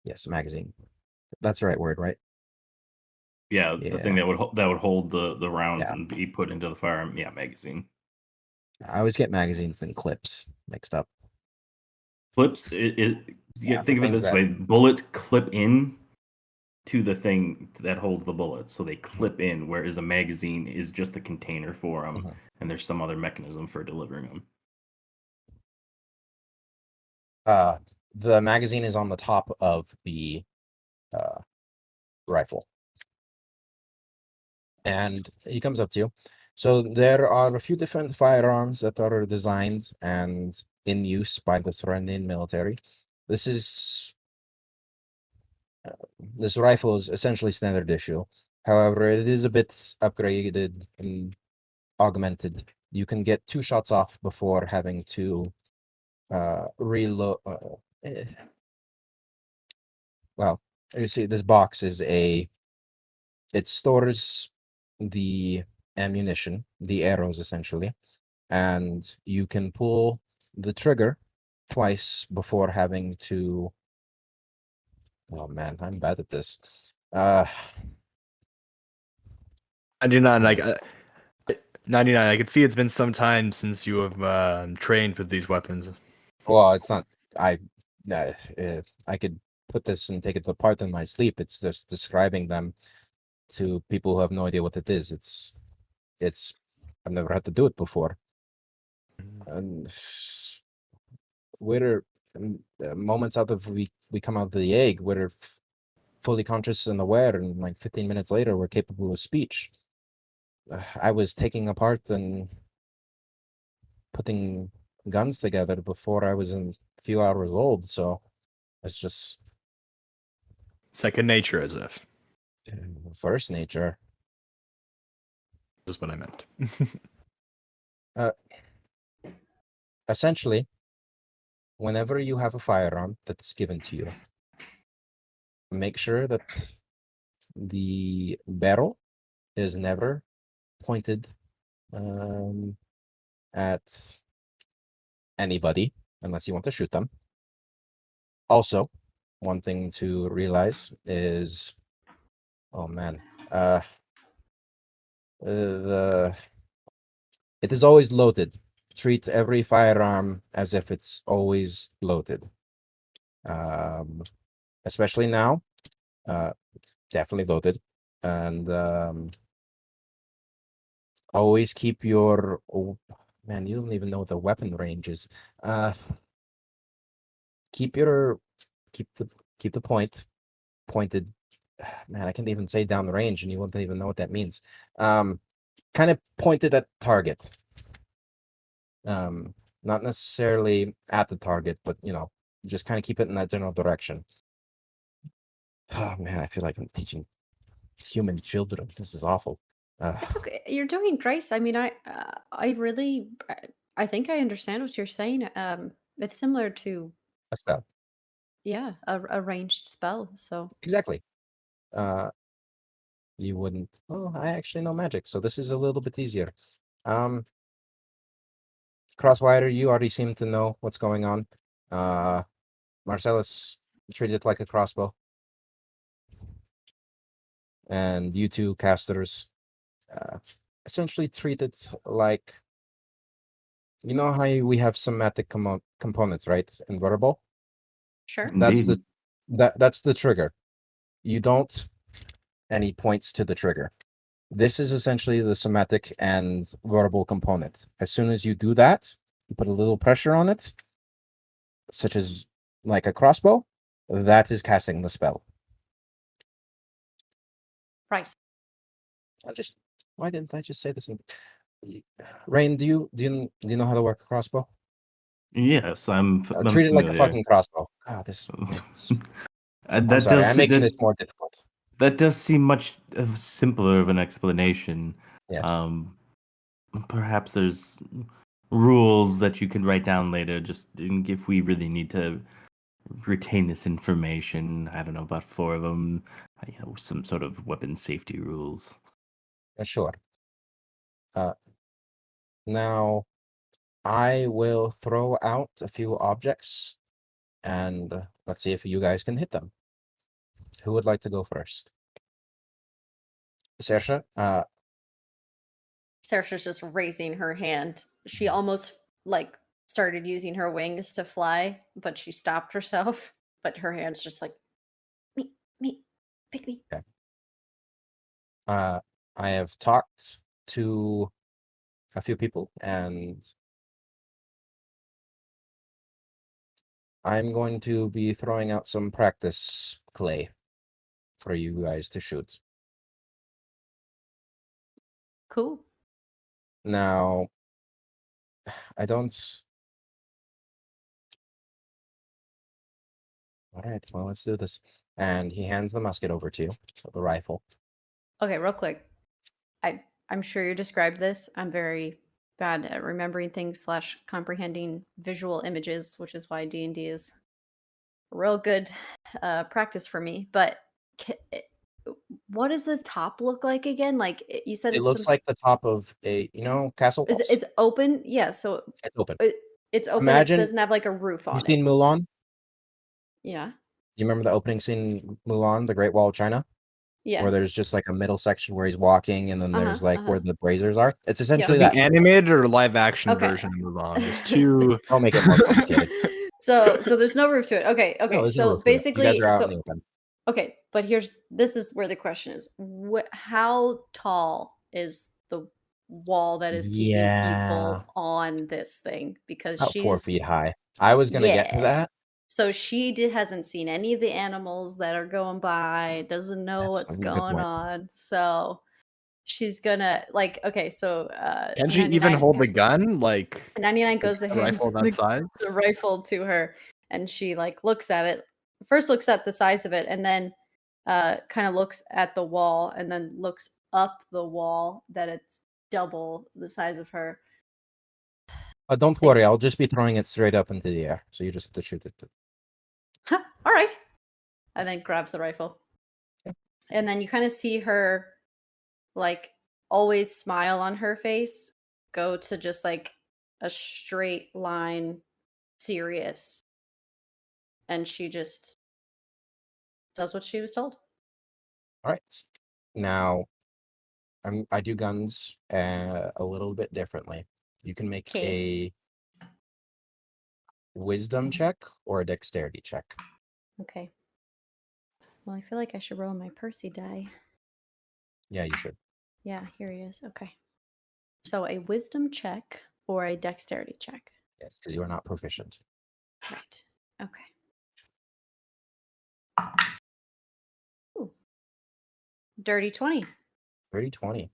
S2: Yes, a magazine. That's the right word, right?
S7: Yeah, the thing that would hold the rounds
S2: Yeah.
S7: and be put into the firearm. Yeah, magazine.
S2: I always get magazines and clips mixed up.
S7: clips. Think of it
S2: things
S7: this
S2: that-
S7: way: bullets clip in to the thing that holds the bullets, so they clip in. Whereas a magazine is just the container for them,
S2: Mhm.
S7: and there's some other mechanism for delivering them.
S2: The magazine is on the top of the rifle. And he comes up to you. So there are a few different firearms that are designed and in use by the Thorenian military. This rifle is essentially standard issue. However, it is a bit upgraded and augmented. You can get 2 shots off before having to reload. Well, you see, this box is it stores the ammunition, the arrows essentially, and you can pull the trigger twice before having to. Oh man, I'm bad at this.
S1: I do not like 99. I can see it's been some time since you have trained with these weapons.
S2: Well, it's not. I could put this and take it apart in my sleep. It's just describing them to people who have no idea what it is. It's. I've never had to do it before. And we're moments out of we come out of the egg, we're fully conscious and aware, and like 15 minutes later, we're capable of speech. I was taking apart and putting guns together before I was a few hours old, so it's just
S1: Second nature, as if.
S2: first nature.
S1: Is what I meant.
S2: Essentially, whenever you have a firearm that's given to you, make sure that the barrel is never pointed at anybody unless you want to shoot them. Also, one thing to realize is, oh man, it is always loaded. Treat every firearm as if it's always loaded. Especially now, it's definitely loaded, and always keep your. Oh, man, you don't even know what the weapon range is. Keep the point pointed. Man, I can't even say down the range, and you won't even know what that means. Kind of pointed at target. Not necessarily at the target, but just kind of keep it in that general direction. Oh man, I feel like I'm teaching human children. This is awful.
S3: It's okay. You're doing great. I mean, I really, I think I understand what you're saying. It's similar to,
S2: A spell.
S3: yeah, a ranged spell. So
S2: Exactly. You wouldn't. Oh, I actually know magic, so this is a little bit easier. Crosswire, you already seem to know what's going on. Marcellus, treat it like a crossbow. And you two casters, essentially treat it like, you know how we have somatic components, right? In verbal,
S3: sure.
S2: that's
S7: Indeed.
S2: that's the trigger. You don't, and he points to the trigger. This is essentially the somatic and verbal component. As soon as you do that, you put a little pressure on it, such as like a crossbow, that is casting the spell.
S3: Right.
S2: Why didn't I just say this? Rain, do you know how to work a crossbow?
S7: Yes, I'm
S2: Treat it like a
S7: familiar.
S2: fucking crossbow. I'm
S7: That
S2: sorry,
S7: does
S2: I'm making this more difficult.
S7: that does seem much simpler of an explanation.
S2: Yes.
S7: Perhaps there's rules that you can write down later, just if we really need to retain this information. I don't know, about 4 of them. Some sort of weapon safety rules.
S2: Sure. Now, I will throw out a few objects, and let's see if you guys can hit them. Who would like to go first? Saoirse,
S3: Saoirse's just raising her hand. She almost like started using her wings to fly, but she stopped herself. But her hand's just like, me, pick me.
S2: I have talked to a few people, and I'm going to be throwing out some practice clay for you guys to shoot.
S3: Cool.
S2: Now, I don't. All right, well, let's do this. And he hands the musket over to you, the rifle.
S3: Okay, real quick. I'm sure you described this. I'm very bad at remembering things / comprehending visual images, which is why D&D is a real good practice for me. But what does this top look like again? Like you said,
S2: It
S3: it's
S2: looks like the top of a, castle walls.
S3: it's open. Yeah, so
S2: It's open.
S3: it's open.
S2: Imagine-
S3: It doesn't have like a roof on
S2: You've
S3: it.
S2: seen Mulan?
S3: Yeah.
S2: You remember the opening scene, Mulan, the Great Wall of China?
S3: Yeah.
S2: Where there's just like a middle section where he's walking, and then there's
S3: Uh-huh,
S2: like where the braziers are. It's essentially
S1: The
S2: that.
S1: animated or live action
S3: Okay.
S1: version of Mulan? There's two.
S2: I'll make it more complicated.
S3: so there's no roof to it. Okay.
S2: No, there's no
S3: So
S2: roof to it.
S3: basically,
S2: you guys are out
S3: so
S2: in the open.
S3: okay, but this is where the question is: how tall is the wall that is keeping
S2: Yeah.
S3: people on this thing? Because
S2: About
S3: she's
S2: 4 feet high. I was gonna get to
S3: Yeah.
S2: that.
S3: So she hasn't seen any of the animals that are going by, doesn't know
S2: That's
S3: what's
S2: a good
S3: going
S2: point.
S3: on. So she's gonna okay, so
S1: Can she even
S3: 99
S1: hold the gun? Like
S3: 99 goes to
S1: a
S3: hand
S1: rifle that size?
S3: the rifle to her, and she like looks at it. First looks at the size of it, and then kind of looks at the wall, and then looks up the wall that it's double the size of her.
S2: Don't worry, I'll just be throwing it straight up into the air, so you just have to shoot it.
S3: Huh, all right. And then grabs the rifle.
S2: Okay.
S3: And then you kind of see her like always smile on her face go to just like a straight line serious. And she just does what she was told.
S2: All right. Now, I do guns a little bit differently. You can make a wisdom check or a dexterity check.
S3: Okay. Well, I feel like I should roll my Percy die.
S2: Yeah, you should.
S3: Yeah, here he is. Okay. So a wisdom check or a dexterity check.
S2: Yes, because you are not proficient.
S3: Right. Okay. Ooh. Dirty 20.
S2: Dirty 20.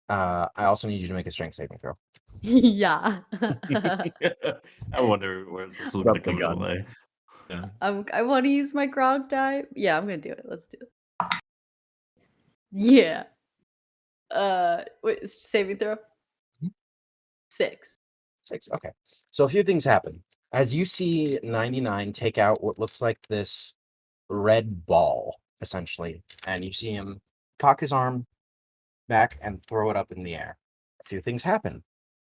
S2: I also need you to make a strength saving throw.
S3: Yeah.
S7: I wonder where this was
S1: Drop
S7: going to
S1: the
S7: come into
S1: gun.
S7: play.
S1: Yeah.
S3: I want to use my grog die. Yeah, I'm gonna do it. Let's do it. Yeah. Wait, saving throw.
S2: Mhm.
S3: 6.
S2: 6. Okay. So a few things happen. As you see 99 take out what looks like this red ball, essentially, and you see him cock his arm back and throw it up in the air. A few things happen.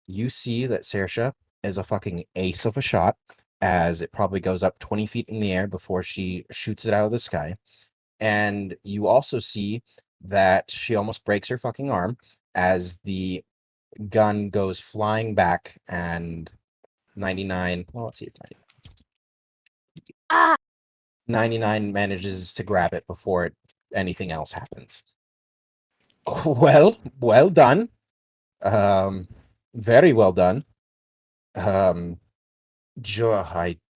S2: You see that Saoirse is a fucking ace of a shot, as it probably goes up 20 feet in the air before she shoots it out of the sky. And you also see that she almost breaks her fucking arm as the gun goes flying back, and 99, well, let's see if 99 manages to grab it before anything else happens. Well done. Very well done. I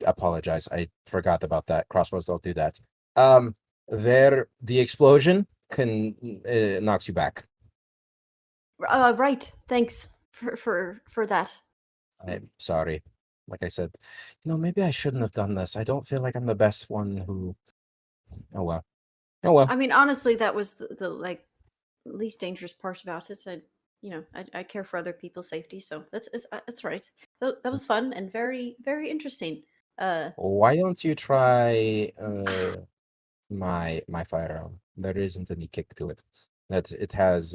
S2: apologize. I forgot about that. Crossbows don't do that. The explosion knocks you back.
S3: Right. Thanks for that.
S2: I'm sorry. Like I said, maybe I shouldn't have done this. I don't feel like I'm the best one who. Oh well. Oh well.
S3: I mean, honestly, that was the like least dangerous part about it. I care for other people's safety, so that's right. That was fun and very very interesting.
S2: Why don't you try my firearm? There isn't any kick to it. That it has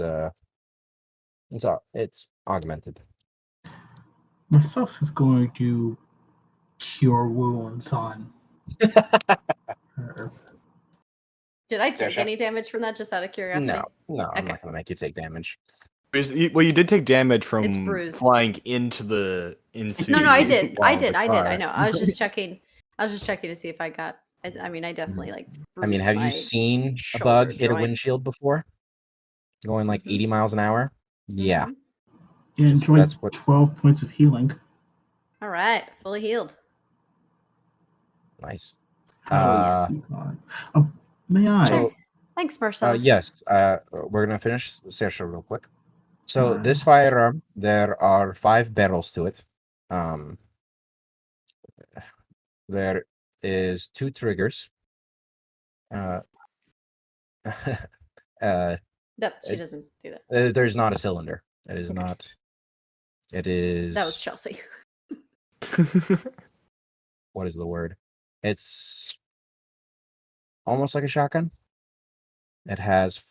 S2: it's augmented.
S5: My sauce is going to cure wounds on her.
S3: Did I take
S2: Saoirse?
S3: any damage from that? Just out of curiosity.
S2: No, I'm
S3: Okay.
S2: not gonna make you take damage.
S1: Well, you did take damage
S3: It's
S1: from
S3: bruised.
S1: flying into the into.
S3: No, I did. I
S2: Well,
S3: did.
S2: the
S3: I
S2: car.
S3: know. I was just checking. I was just checking to see if I got. I mean, I definitely like.
S2: I mean,
S3: bruised
S2: have you
S3: my
S2: seen a
S3: shoulder
S2: bug hit a
S3: joint.
S2: windshield before? Going like 80 miles an hour? Yeah.
S3: Mhm.
S5: Yeah, enjoy
S2: That's what-
S5: 12 points of healing.
S3: All right, fully healed.
S2: Nice.
S5: How is may I?
S2: So,
S3: Thanks, Marcellus.
S2: yes, we're gonna finish Saoirse real quick. So
S5: Fine.
S2: this firearm, there are 5 barrels to it. There is 2 triggers. Uh,
S3: That she
S2: it-
S3: doesn't do that.
S2: there's not a cylinder. It is
S3: Okay.
S2: not. It is.
S3: That was Chelsea.
S2: What is the word? It's almost like a shotgun. It has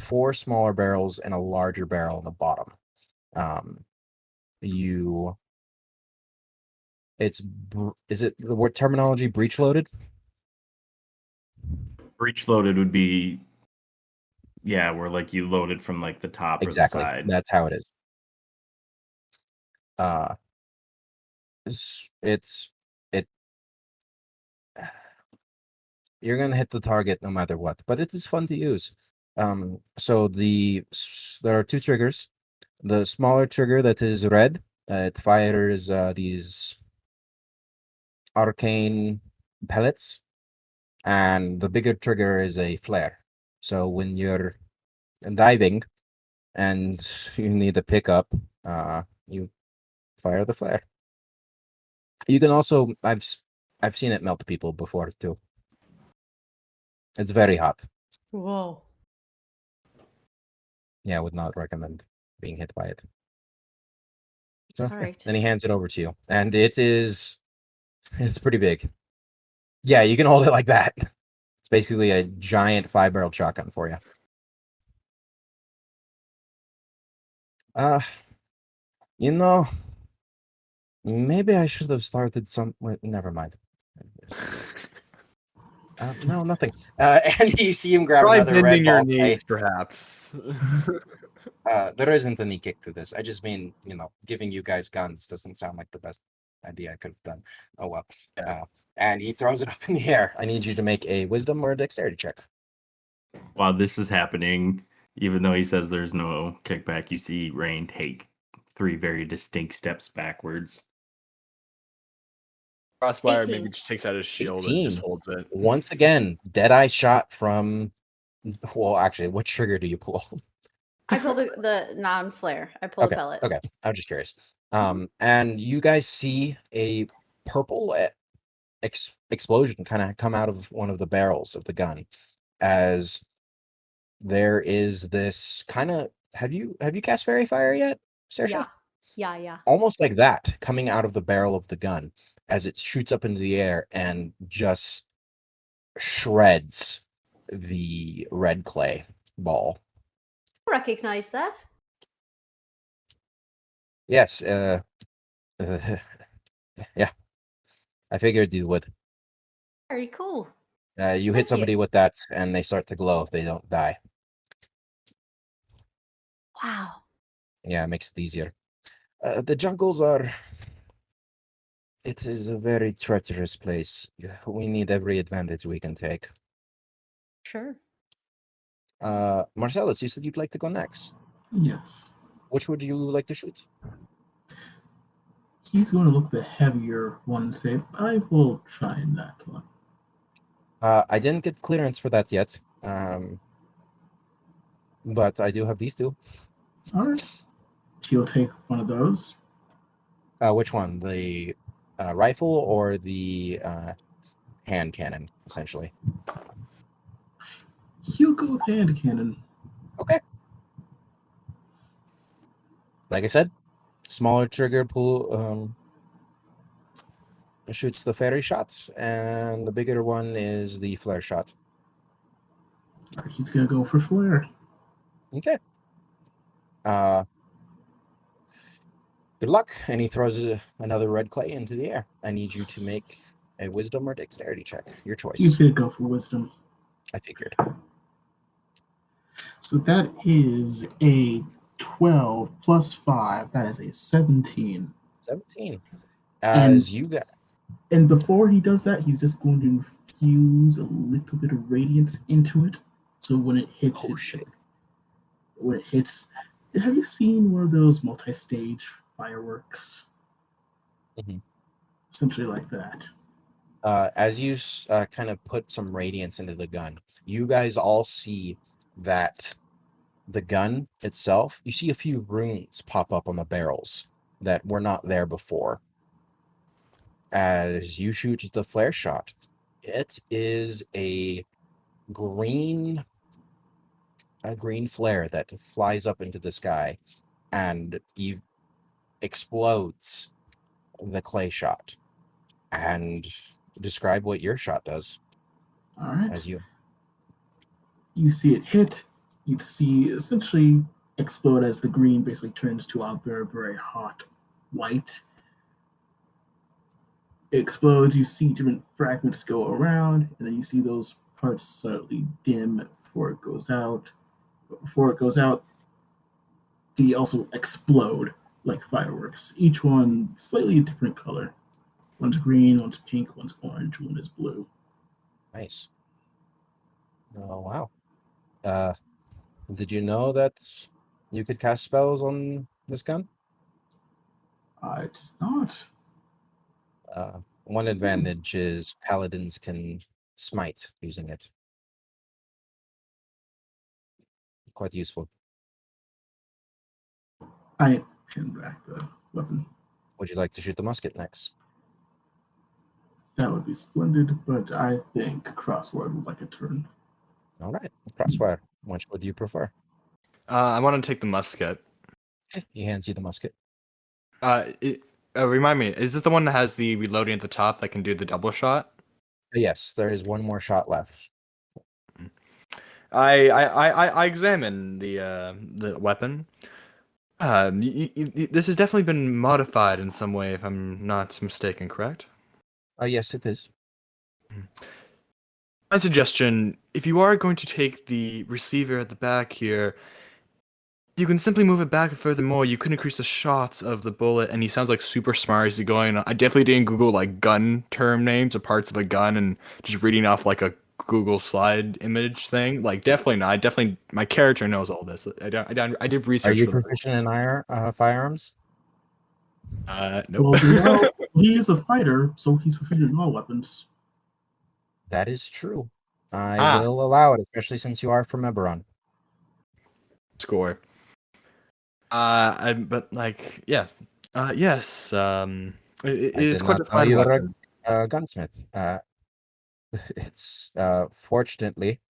S2: 4 smaller barrels and a larger barrel on the bottom. Is it the word terminology breech loaded?
S7: Breech loaded would be, yeah, where like you load it from like the top
S2: Exactly.
S7: or the side.
S2: That's how it is. It. You're gonna hit the target no matter what, but it is fun to use. So there are 2 triggers. The smaller trigger that is red, it fires these arcane pellets, and the bigger trigger is a flare. So when you're diving and you need a pickup, you fire the flare. You can also I've seen it melt people before too. It's very hot.
S3: Whoa.
S2: Yeah, I would not recommend being hit by it. So
S3: All
S2: yeah,
S3: right.
S2: then he hands it over to you, and it's pretty big. Yeah, you can hold it like that. It's basically a giant 5-barrel shotgun for you. You know, maybe I should have started some. Never mind. No, nothing. And you see him grab
S1: Try
S2: another red
S1: bending your
S2: ball clay.
S1: knees, perhaps.
S2: There isn't any kick to this. I just mean, giving you guys guns doesn't sound like the best idea I could have done. Oh well.
S1: Yeah.
S2: And he throws it up in the air. I need you to make a wisdom or a dexterity check.
S7: While this is happening, even though he says there's no kickback, you see Rain take 3 very distinct steps backwards.
S1: Crossfire
S3: 18.
S1: maybe just takes out his shield and
S2: 18.
S1: just holds it.
S2: Once again, Deadeye shot from. Well, actually, what trigger do you pull?
S3: I pulled the non-flare. I pulled a pellet.
S2: Okay. I'm just curious. And you guys see a purple explosion kind of come out of one of the barrels of the gun, as there is this kind of. Have you cast Fairy Fire yet, Saoirse?
S3: Yeah.
S2: Almost like that coming out of the barrel of the gun as it shoots up into the air and just shreds the red clay ball.
S3: Recognize that.
S2: Yes, yeah. I figured you would.
S3: Very cool.
S2: You
S3: Thank
S2: hit somebody with that and they start to glow if they don't die.
S3: Wow.
S2: Yeah, it makes it easier. The jungles are. It is a very treacherous place. We need every advantage we can take.
S3: Sure.
S2: Marcellus, you said you'd like to go next.
S5: Yes.
S2: Which would you like to shoot?
S5: He's going to look the heavier one and say, I will try that one.
S2: I didn't get clearance for that yet. But I do have these 2.
S5: All right. He'll take one of those.
S2: Which one? The rifle or the hand cannon, essentially?
S5: He'll go with hand cannon.
S2: Okay. Like I said, smaller trigger pull shoots the fairy shots, and the bigger one is the flare shot.
S5: All right, he's going to go for flare.
S2: Okay. Good luck. And he throws another red clay into the air. I need you to make a wisdom or dexterity check. Your choice.
S5: He's going to go for wisdom.
S2: I figured.
S5: So that is a 12 plus 5, that is a 17.
S2: 17.
S5: And
S2: As you got
S5: and before he does that, he's just going to infuse a little bit of radiance into it. So when it hits
S2: shit.
S5: when it hits, have you seen one of those multi-stage fireworks?
S2: Mhm.
S5: Essentially like that.
S2: As you kind of put some radiance into the gun, you guys all see that the gun itself, you see a few runes pop up on the barrels that were not there before. As you shoot the flare shot, it is a green flare that flies up into the sky and explodes the clay shot. And describe what your shot does
S5: All right.
S2: as
S5: You see it hit. You see essentially explode as the green basically turns to a very, very hot white. It explodes. You see different fragments go around, and then you see those parts slightly dim before it goes out. But before it goes out, they also explode like fireworks. Each one slightly a different color. One's green, one's pink, one's orange, one is blue.
S2: Nice. Oh wow. Did you know that you could cast spells on this gun?
S5: I did not.
S2: One advantage is paladins can smite using it. Quite useful.
S5: I pinned back the weapon.
S2: Would you like to shoot the musket next?
S5: That would be splendid, but I think Crossword would like a turn.
S2: All right. Crossfire. Which would you prefer?
S1: I want to take the musket.
S2: He hands you the musket.
S1: Remind me, is this the one that has the reloading at the top that can do the double shot?
S2: Yes, there is one more shot left.
S1: I examine the weapon. This has definitely been modified in some way, if I'm not mistaken, correct?
S2: Yes, it is.
S1: My suggestion, if you are going to take the receiver at the back here, you can simply move it back furthermore. You could increase the shots of the bullet, and he sounds like super smart as he's going. I definitely didn't Google like gun term names or parts of a gun and just reading off like a Google slide image thing. Like definitely not. My character knows all this. I did research.
S2: Are you
S1: for this.
S2: proficient in firearms?
S1: Nope.
S5: Well, now he is a fighter, so he's proficient in all weapons.
S2: That is true. I will allow it, especially since you are from Eberron.
S1: Score. But like, yeah, yes. It
S2: I
S1: is
S2: did
S1: quite
S2: not
S1: a
S2: know
S1: fine
S2: you were
S1: weapon.
S2: a gunsmith. It's fortunately,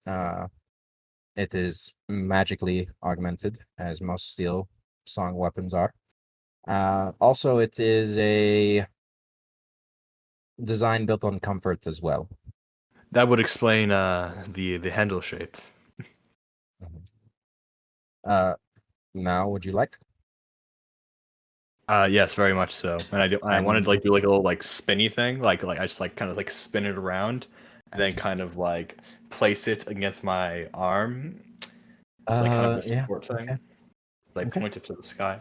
S2: it is magically augmented, as most steel song weapons are. Also, it is a design built on comfort as well.
S1: That would explain the handle shape.
S2: Now, would you like?
S1: Yes, very much so. And I wanted to like do like a little like spinny thing, like I just like kind of like spin it around, and then kind of like place it against my arm. It's like kind of a support thing.
S2: Okay.
S1: Like
S2: Okay.
S1: point it to the sky.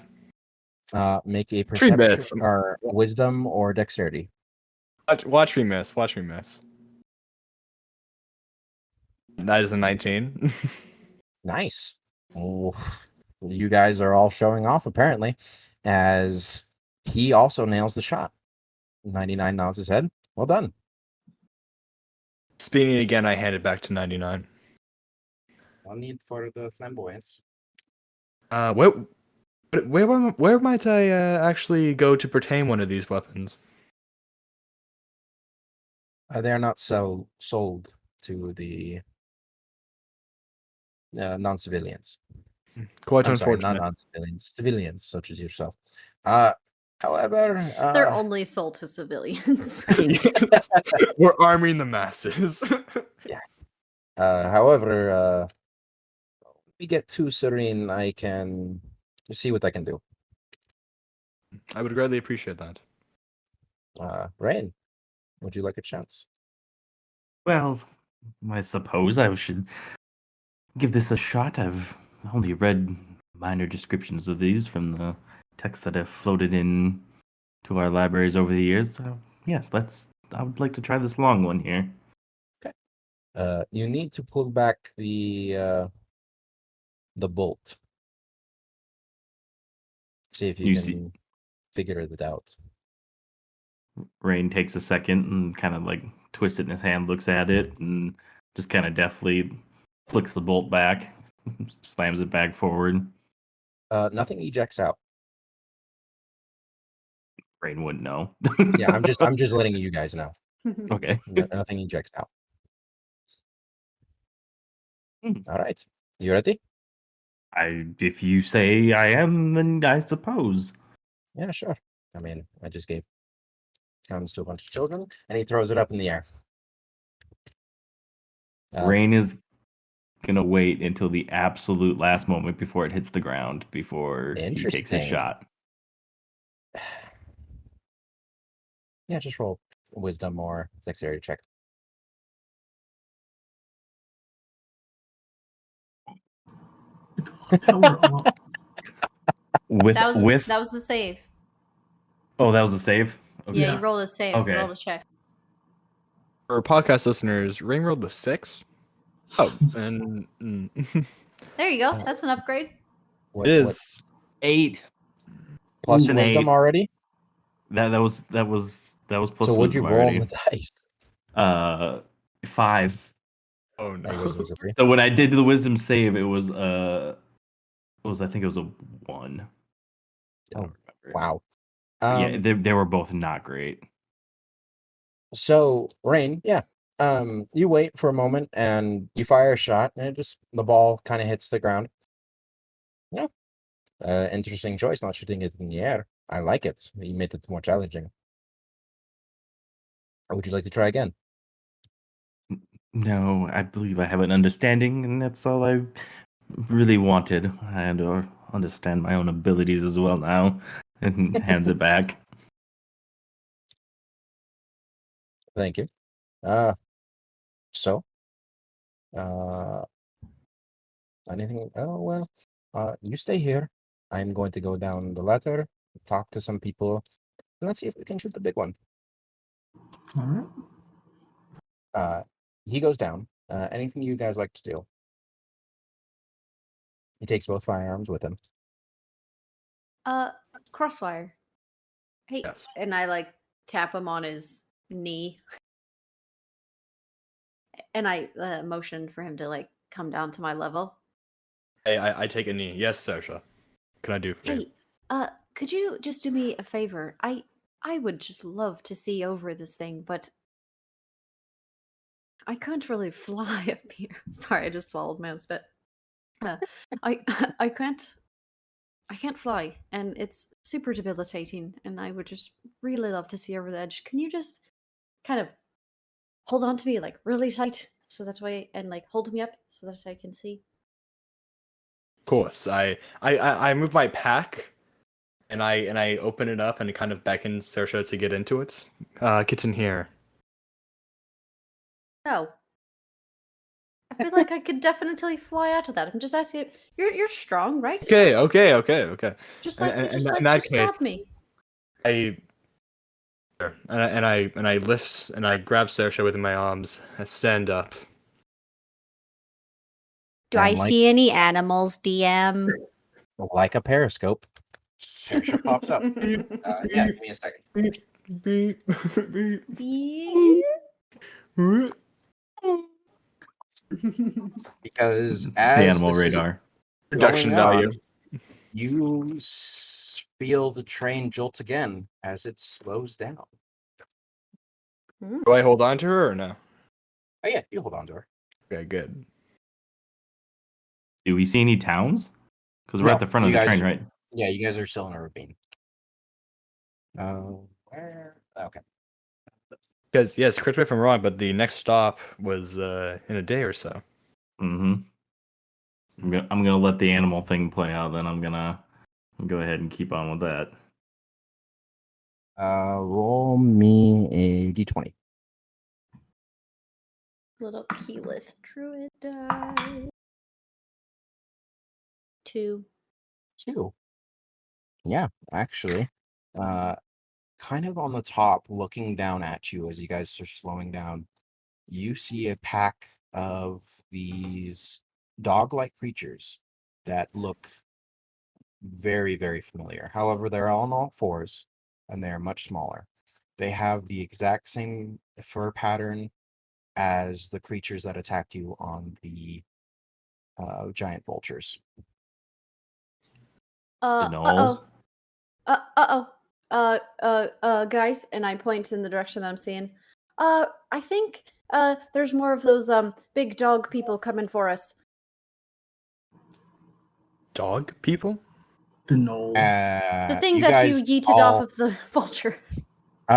S2: Make a
S1: Tree
S2: perception
S1: miss.
S2: or wisdom or dexterity.
S1: Watch me miss. Watch me miss. That is a 19.
S2: Nice. Oh, you guys are all showing off apparently, as he also nails the shot. 99 nods his head. Well done.
S1: Spinning again, I hand it back to 99.
S2: No need for the flamboyance.
S1: Where might I actually go to pertain one of these weapons?
S2: They are not sold to the non-civilians.
S1: Quite
S2: I'm sorry,
S1: unfortunate.
S2: not non-civilians, civilians such as yourself. However,
S3: They're only sold to civilians.
S1: We're arming the masses.
S2: however, we get too serene. I can see what I can do.
S1: I would greatly appreciate that.
S2: Rain, would you like a chance?
S7: Well, I suppose I should give this a shot. I've only read minor descriptions of these from the texts that have floated in to our libraries over the years. So yes, I would like to try this long one here.
S2: You need to pull back the bolt. See if you can
S7: see,
S2: figure it out.
S7: Rain takes a second and kind of like twists it in his hand, looks at it, and just kind of deftly flicks the bolt back, slams it back forward.
S2: Nothing ejects out.
S7: Rain wouldn't know.
S2: Yeah, I'm just letting you guys know.
S7: Okay.
S2: Nothing ejects out.
S7: Hmm.
S2: All right. You ready?
S7: If you say I am, then I suppose.
S2: Yeah, sure. I mean, I just gave guns to a bunch of children, and he throws it up in the air.
S7: Rain is gonna wait until the absolute last moment before it hits the ground before he takes a
S2: Interesting.
S7: shot.
S2: Yeah, just roll wisdom or dexterity check.
S5: It's all power off.
S3: That was the save.
S7: Oh, that was a save. Okay.
S3: Yeah,
S5: Yeah.
S3: you rolled a save.
S7: Okay.
S3: You rolled a check.
S1: For podcast listeners, Rain rolled the 6. Oh, and
S3: There you go.
S7: Uh,
S3: That's an upgrade.
S2: What,
S1: it
S2: what-
S1: is
S7: 8
S2: plus
S7: Ooh, an
S2: wisdom
S7: 8.
S2: already?
S7: That was plus
S2: So what'd you
S7: wisdom
S2: roll
S7: already.
S2: on the dice?
S7: 5.
S1: oh
S2: My
S1: no.
S2: wisdom's a 3.
S7: So when I did the wisdom save, it was I think it was a 1. I don't remember.
S2: Wow.
S7: Yeah, they were both not great.
S2: So Rain, yeah. You wait for a moment and you fire a shot, and the ball kind of hits the ground. Yeah. Interesting choice, not shooting it in the air. I like it. You made it more challenging. Or would you like to try again?
S7: No, I believe I have an understanding, and that's all I really wanted. I had to understand my own abilities as well now, and hands it back.
S2: Thank you. So, anything? Oh well. You stay here. I'm going to go down the ladder, talk to some people, and let's see if we can shoot the big one.
S5: All right.
S2: He goes down. Anything you guys like to do? He takes both firearms with him.
S3: Crossfire. Hey,
S1: Yes.
S3: and I like tap him on his knee, and I motion for him to like come down to my level.
S1: Hey, I take a knee. Yes, Sasha. Can I do for you?
S3: Hey, could you just do me a favor? I would just love to see over this thing, but I can't really fly up here. Sorry, I just swallowed my own spit. I I can't fly, and it's super debilitating. And I would just really love to see over the edge. Can you just kind of hold on to me like really tight, so that way, and like hold me up so that I can see?
S1: Of course. I move my pack, and I open it up and kind of beckon Saoirse to get into it. Get in here.
S3: No. I feel like I could definitely fly out of that. I'm just asking. You're strong, right?
S1: Okay.
S3: Just
S1: And-
S3: like
S1: and-
S3: just
S1: in
S3: like
S1: that
S3: just grab
S1: case-
S3: me.
S1: Sure. And I lift and I grab Saoirse within my arms. I stand up.
S3: Do
S2: And
S3: I
S2: like-
S3: see any animals, DM?
S2: Like a periscope, Saoirse pops up. Yeah, give me a second.
S1: Beep, beep,
S3: Yeah.
S1: beep.
S2: Because
S7: The
S2: as
S7: animal
S2: this is
S7: radar.
S1: Production
S2: going
S1: value.
S2: on, you feel the train jolt again as it slows down.
S1: Do I hold on to her or no?
S2: Oh yeah, you hold on to her.
S1: Okay, good.
S7: Do we see any towns? Because we're
S2: No,
S7: at the front of
S2: you
S7: the
S2: guys-
S7: train, right?
S2: Yeah, you guys are still in a ravine. Where? Okay.
S1: Because yes, correct me if I'm wrong, but the next stop was in a day or so.
S7: Mm-hmm. I'm gonna let the animal thing play out. Then I'm gonna go ahead and keep on with that.
S2: Roll me a d20.
S3: Little keyleth druid die. 2.
S2: 2. Yeah, actually. Kind of on the top, looking down at you as you guys are slowing down, you see a pack of these dog-like creatures that look very, very familiar. However, they're all on all fours, and they're much smaller. They have the exact same fur pattern as the creatures that attacked you on the giant vultures.
S7: The
S3: Uh-oh.
S7: gnolls?
S3: Guys, and I point in the direction that I'm seeing. I think there's more of those big dog people coming for us.
S1: Dog people?
S5: The gnolls.
S3: The thing
S2: You
S3: that
S2: guys
S3: you yeeted
S2: all,
S3: off of the vulture.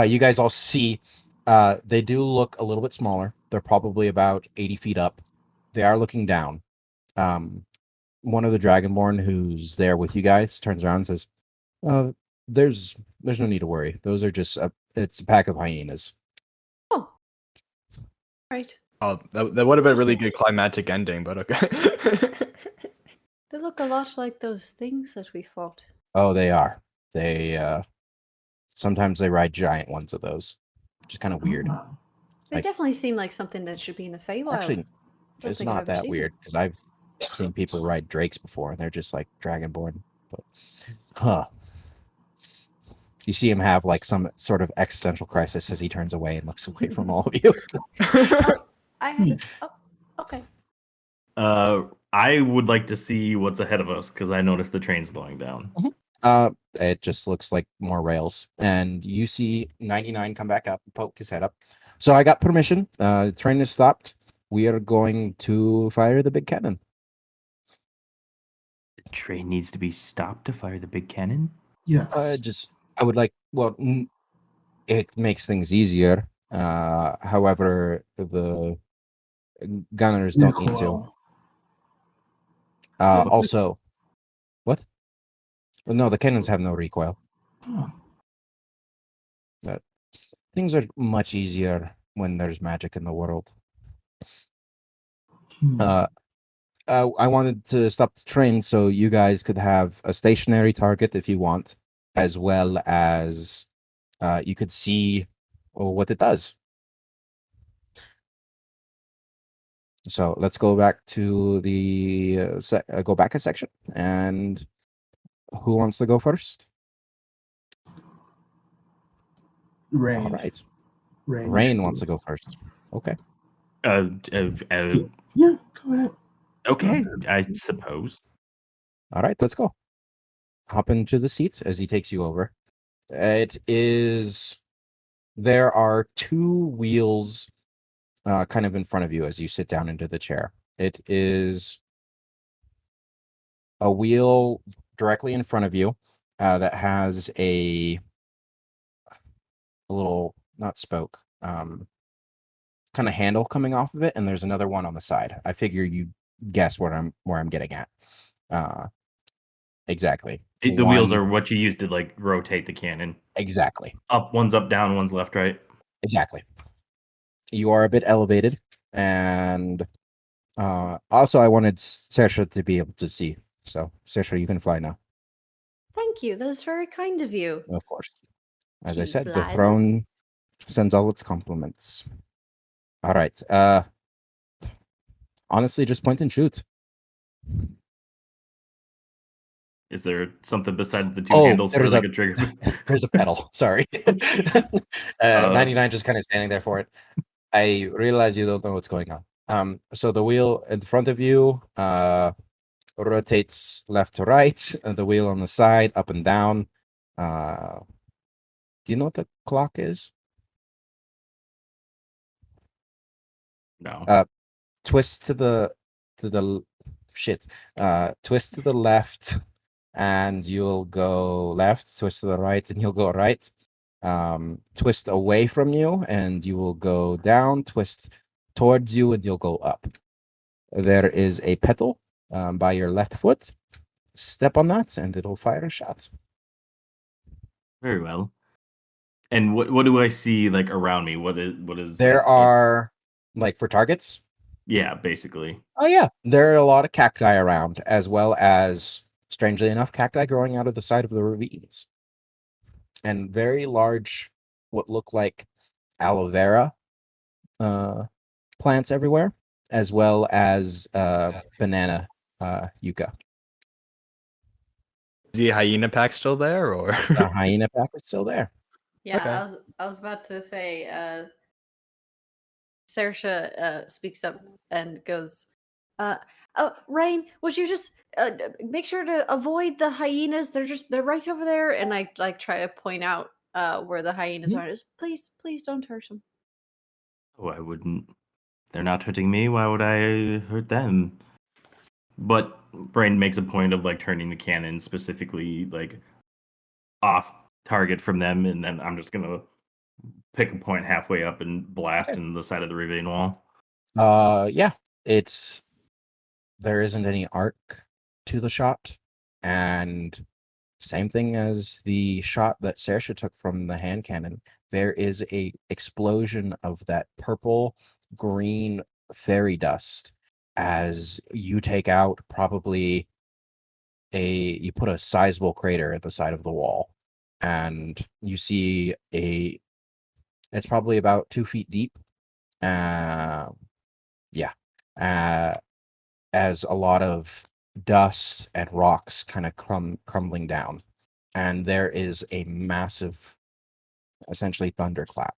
S2: you guys all see, they do look a little bit smaller. They're probably about 80 feet up. They are looking down. One of the Dragonborn who's there with you guys turns around and says, there's no need to worry. Those are just it's a pack of hyenas.
S3: Oh. Right.
S1: Oh, that would have been a really good climactic ending, but okay.
S3: They look a lot like those things that we fought.
S2: Oh, they are. They sometimes they ride giant ones of those, which is kind of weird.
S5: Ah,
S3: They
S2: Like-
S3: definitely seem like something that should be in the Feywild.
S2: Actually,
S3: Don't
S2: it's
S3: think I've
S2: not
S3: ever
S2: that
S3: seen
S2: weird
S3: them.
S2: because I've seen people ride drakes before, and they're just like Dragonborn. But, huh. You see him have like some sort of existential crisis as he turns away and looks away from all of you.
S3: I had. Oh, okay.
S7: I would like to see what's ahead of us because I noticed the train slowing down.
S2: It just looks like more rails, and you see 99 come back up, poke his head up. So I got permission. The train is stopped. We are going to fire the big cannon.
S7: The train needs to be stopped to fire the big cannon.
S5: yes.
S2: I would like. Well, it makes things easier. However, the gunners don't need to.
S5: Recoil.
S2: Uh,
S5: What's it?
S2: also, what? No, the cannons have no recoil.
S5: Oh,
S2: Things are much easier when there's magic in the world.
S5: hmm.
S2: I wanted to stop the train so you guys could have a stationary target if you want, as well as you could see what it does. So let's go back to the go back a section, and who wants to go first?
S5: Rain.
S2: All right,
S5: Rain.
S2: Rain wants to go first. Okay.
S5: Yeah, go ahead.
S7: Okay, I suppose.
S2: All right, let's go. Hop into the seat as he takes you over. There are 2 wheels kind of in front of you as you sit down into the chair. It is a wheel directly in front of you that has a little, not spoke, kind of handle coming off of it, and there's another one on the side. I figure you guess where I'm getting at. Exactly.
S7: The wheels are what you use to like rotate the cannon.
S2: Exactly.
S7: One's up, down, one's left, right.
S2: Exactly. You are a bit elevated, and also I wanted Saoirse to be able to see. So, Saoirse, you can fly now.
S3: Thank you. That was very kind of you.
S2: Of course. As I
S3: She
S2: said, the
S3: flies
S2: throne sends all its compliments. All right. Honestly, just point and shoot.
S7: Is there something besides the 2
S2: Oh,
S7: handles for
S2: there's
S7: like a trigger?
S2: There's a pedal. Sorry. 99 just kind of standing there for it. I realize you don't know what's going on. So the wheel in front of you rotates left to right, and the wheel on the side up and down. Do you know what the clock is?
S7: No.
S2: Twist to the twist to the left, and you'll go left. Twist to the right, and you'll go right. Twist away from you, and you will go down. Twist towards you, and you'll go up. There is a pedal by your left foot. Step on that, and it'll fire a shot.
S7: Very well. And what do I see like around me? What is
S2: There are like for targets.
S7: Yeah, basically.
S2: Oh yeah, there are a lot of cacti around, as well as strangely enough, cacti growing out of the side of the ravines. And very large, what look like aloe vera plants everywhere, as well as banana yucca.
S1: Is the hyena pack still there, or?
S2: The hyena pack is still there.
S3: Yeah,
S1: Okay.
S3: I was about to say, Saoirse speaks up and goes, "Oh, Rain, would you just make sure to avoid the hyenas? They're right over there." And I like try to point out where the hyenas are. Just please don't hurt them.
S7: Oh, I wouldn't. They're not hurting me. Why would I hurt them? But Brain makes a point of like turning the cannon specifically like off target from them, and then I'm just gonna pick a point halfway up and blast into the side of the ravine wall.
S2: Yeah, there isn't any arc to the shot, and same thing as the shot that Saoirse took from the hand cannon. There is a explosion of that purple green fairy dust as you take out probably you put a sizable crater at the side of the wall, and you see it's probably about 2 feet deep. Yeah. As a lot of dust and rocks kind of crumbling down. And there is a massive, essentially, thunderclap.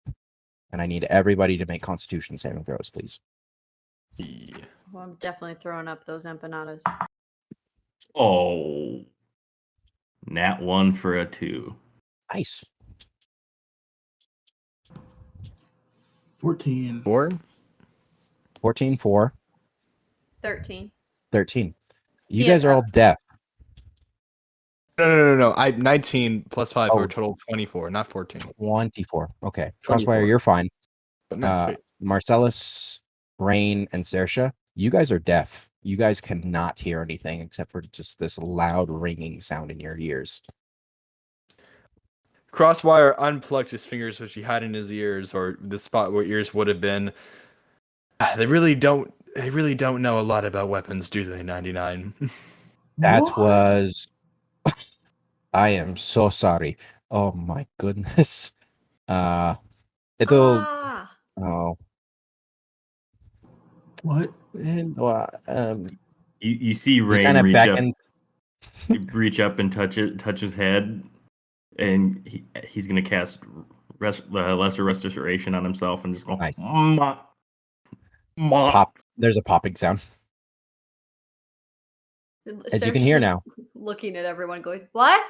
S2: And I need everybody to make Constitution saving throws, please.
S1: Yeah.
S3: Well, I'm definitely throwing up those empanadas.
S7: Oh, nat 1 for a 2.
S2: Nice.
S5: 14.
S1: 4?
S2: 14 for
S3: 13.
S2: 13. You
S3: Yeah,
S2: guys are all deaf.
S1: No. 19 plus 5 for
S2: Oh.
S1: a total of 24, not 14.
S2: 24. Okay.
S1: 24.
S2: Crossfire, you're fine.
S1: But nice. Wait.
S2: Marcellus, Rain, and Saoirse, you guys are deaf. You guys cannot hear anything except for just this loud ringing sound in your ears.
S1: Crosswire unplugs his fingers, which he had in his ears, or the spot where ears would have been. They really don't know a lot about weapons, do they? 99.
S2: That
S5: What?
S2: was. I am so sorry. Oh my goodness. It'll.
S3: Ah!
S2: Oh.
S5: What?
S2: And,
S7: You see
S2: he
S7: Rain
S2: kind of
S7: reach
S2: beckoned.
S7: reach up and touch his head, and he's gonna cast lesser restoration on himself and just go
S2: Nice.
S7: Ma.
S2: Pop. There's a popping sound. As you can hear now.
S3: Looking at everyone going, what?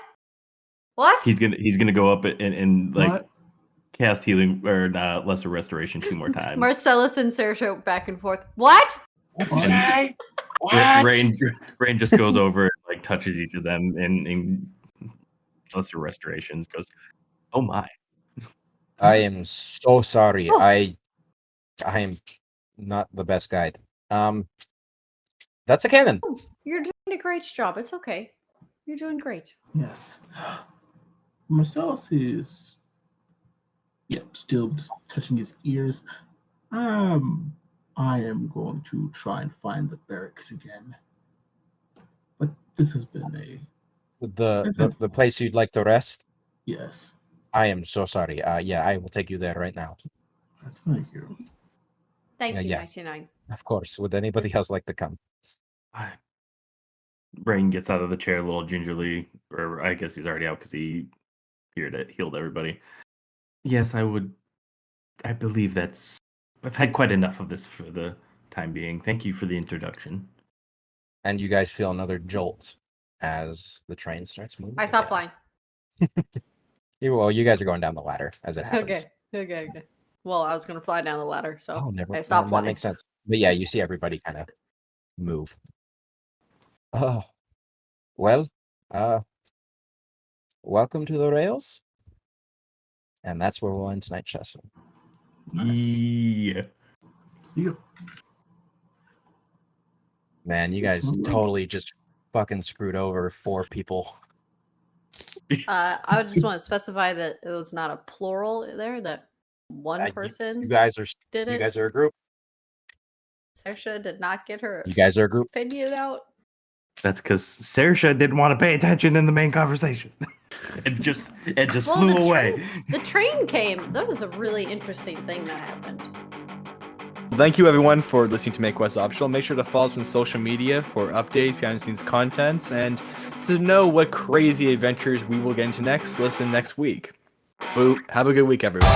S3: What?
S7: He's gonna go up and like
S5: What?
S7: cast healing or lesser restoration 2 more times.
S3: Marcellus and Saoirse back and forth. What?
S5: What?
S7: Rain just goes over and like touches each of them and lesser restorations. Goes, oh my!
S2: I am so sorry.
S3: Oh.
S2: I am not the best guide. That's a cannon.
S3: Oh, you're doing a great job. It's okay. You're doing great.
S5: Yes. Marcellus is, still just touching his ears. I am going to try and find the barracks again. But this has been
S2: The place you'd like to rest.
S5: yes.
S2: I am so sorry. Yeah, I will take you there right now.
S5: Thank you.
S3: Thank you,
S2: Yeah.
S3: 99.
S2: Of course. Would anybody else like to come?
S7: Rain gets out of the chair a little gingerly, or I guess he's already out because he healed everybody. Yes, I would. I believe I've had quite enough of this for the time being. Thank you for the introduction.
S2: And you guys feel another jolt as the train starts moving.
S3: I stopped
S2: again.
S3: flying.
S2: Well, you guys are going down the ladder as it happens.
S3: Okay. Well, I was going to fly down the ladder, so
S2: Oh, never.
S3: I stopped
S2: That
S3: flying.
S2: makes sense. But yeah, you see everybody kind of move. Oh, well, welcome to the rails. And that's where we'll end tonight's session.
S5: Nice.
S7: Yeah.
S5: See you.
S2: Man, you guys
S5: Smooth.
S2: totally just fucking screwed over 4 people.
S3: I would just want to specify that it was not a plural there, that one person
S2: You guys are
S3: did
S2: you
S3: it.
S2: guys are a group.
S3: Saoirse did not get her
S2: You guys are a group.
S3: opinion out.
S7: That's because Saoirse didn't want to pay attention in the main conversation. it just flew away.
S3: The train came. That was a really interesting thing that happened.
S1: Thank you, everyone, for listening to Make Quest Optional. Make sure to follow us on social media for updates, behind-the-scenes contents, and to know what crazy adventures we will get into next. Listen next week. Have a good week, everyone.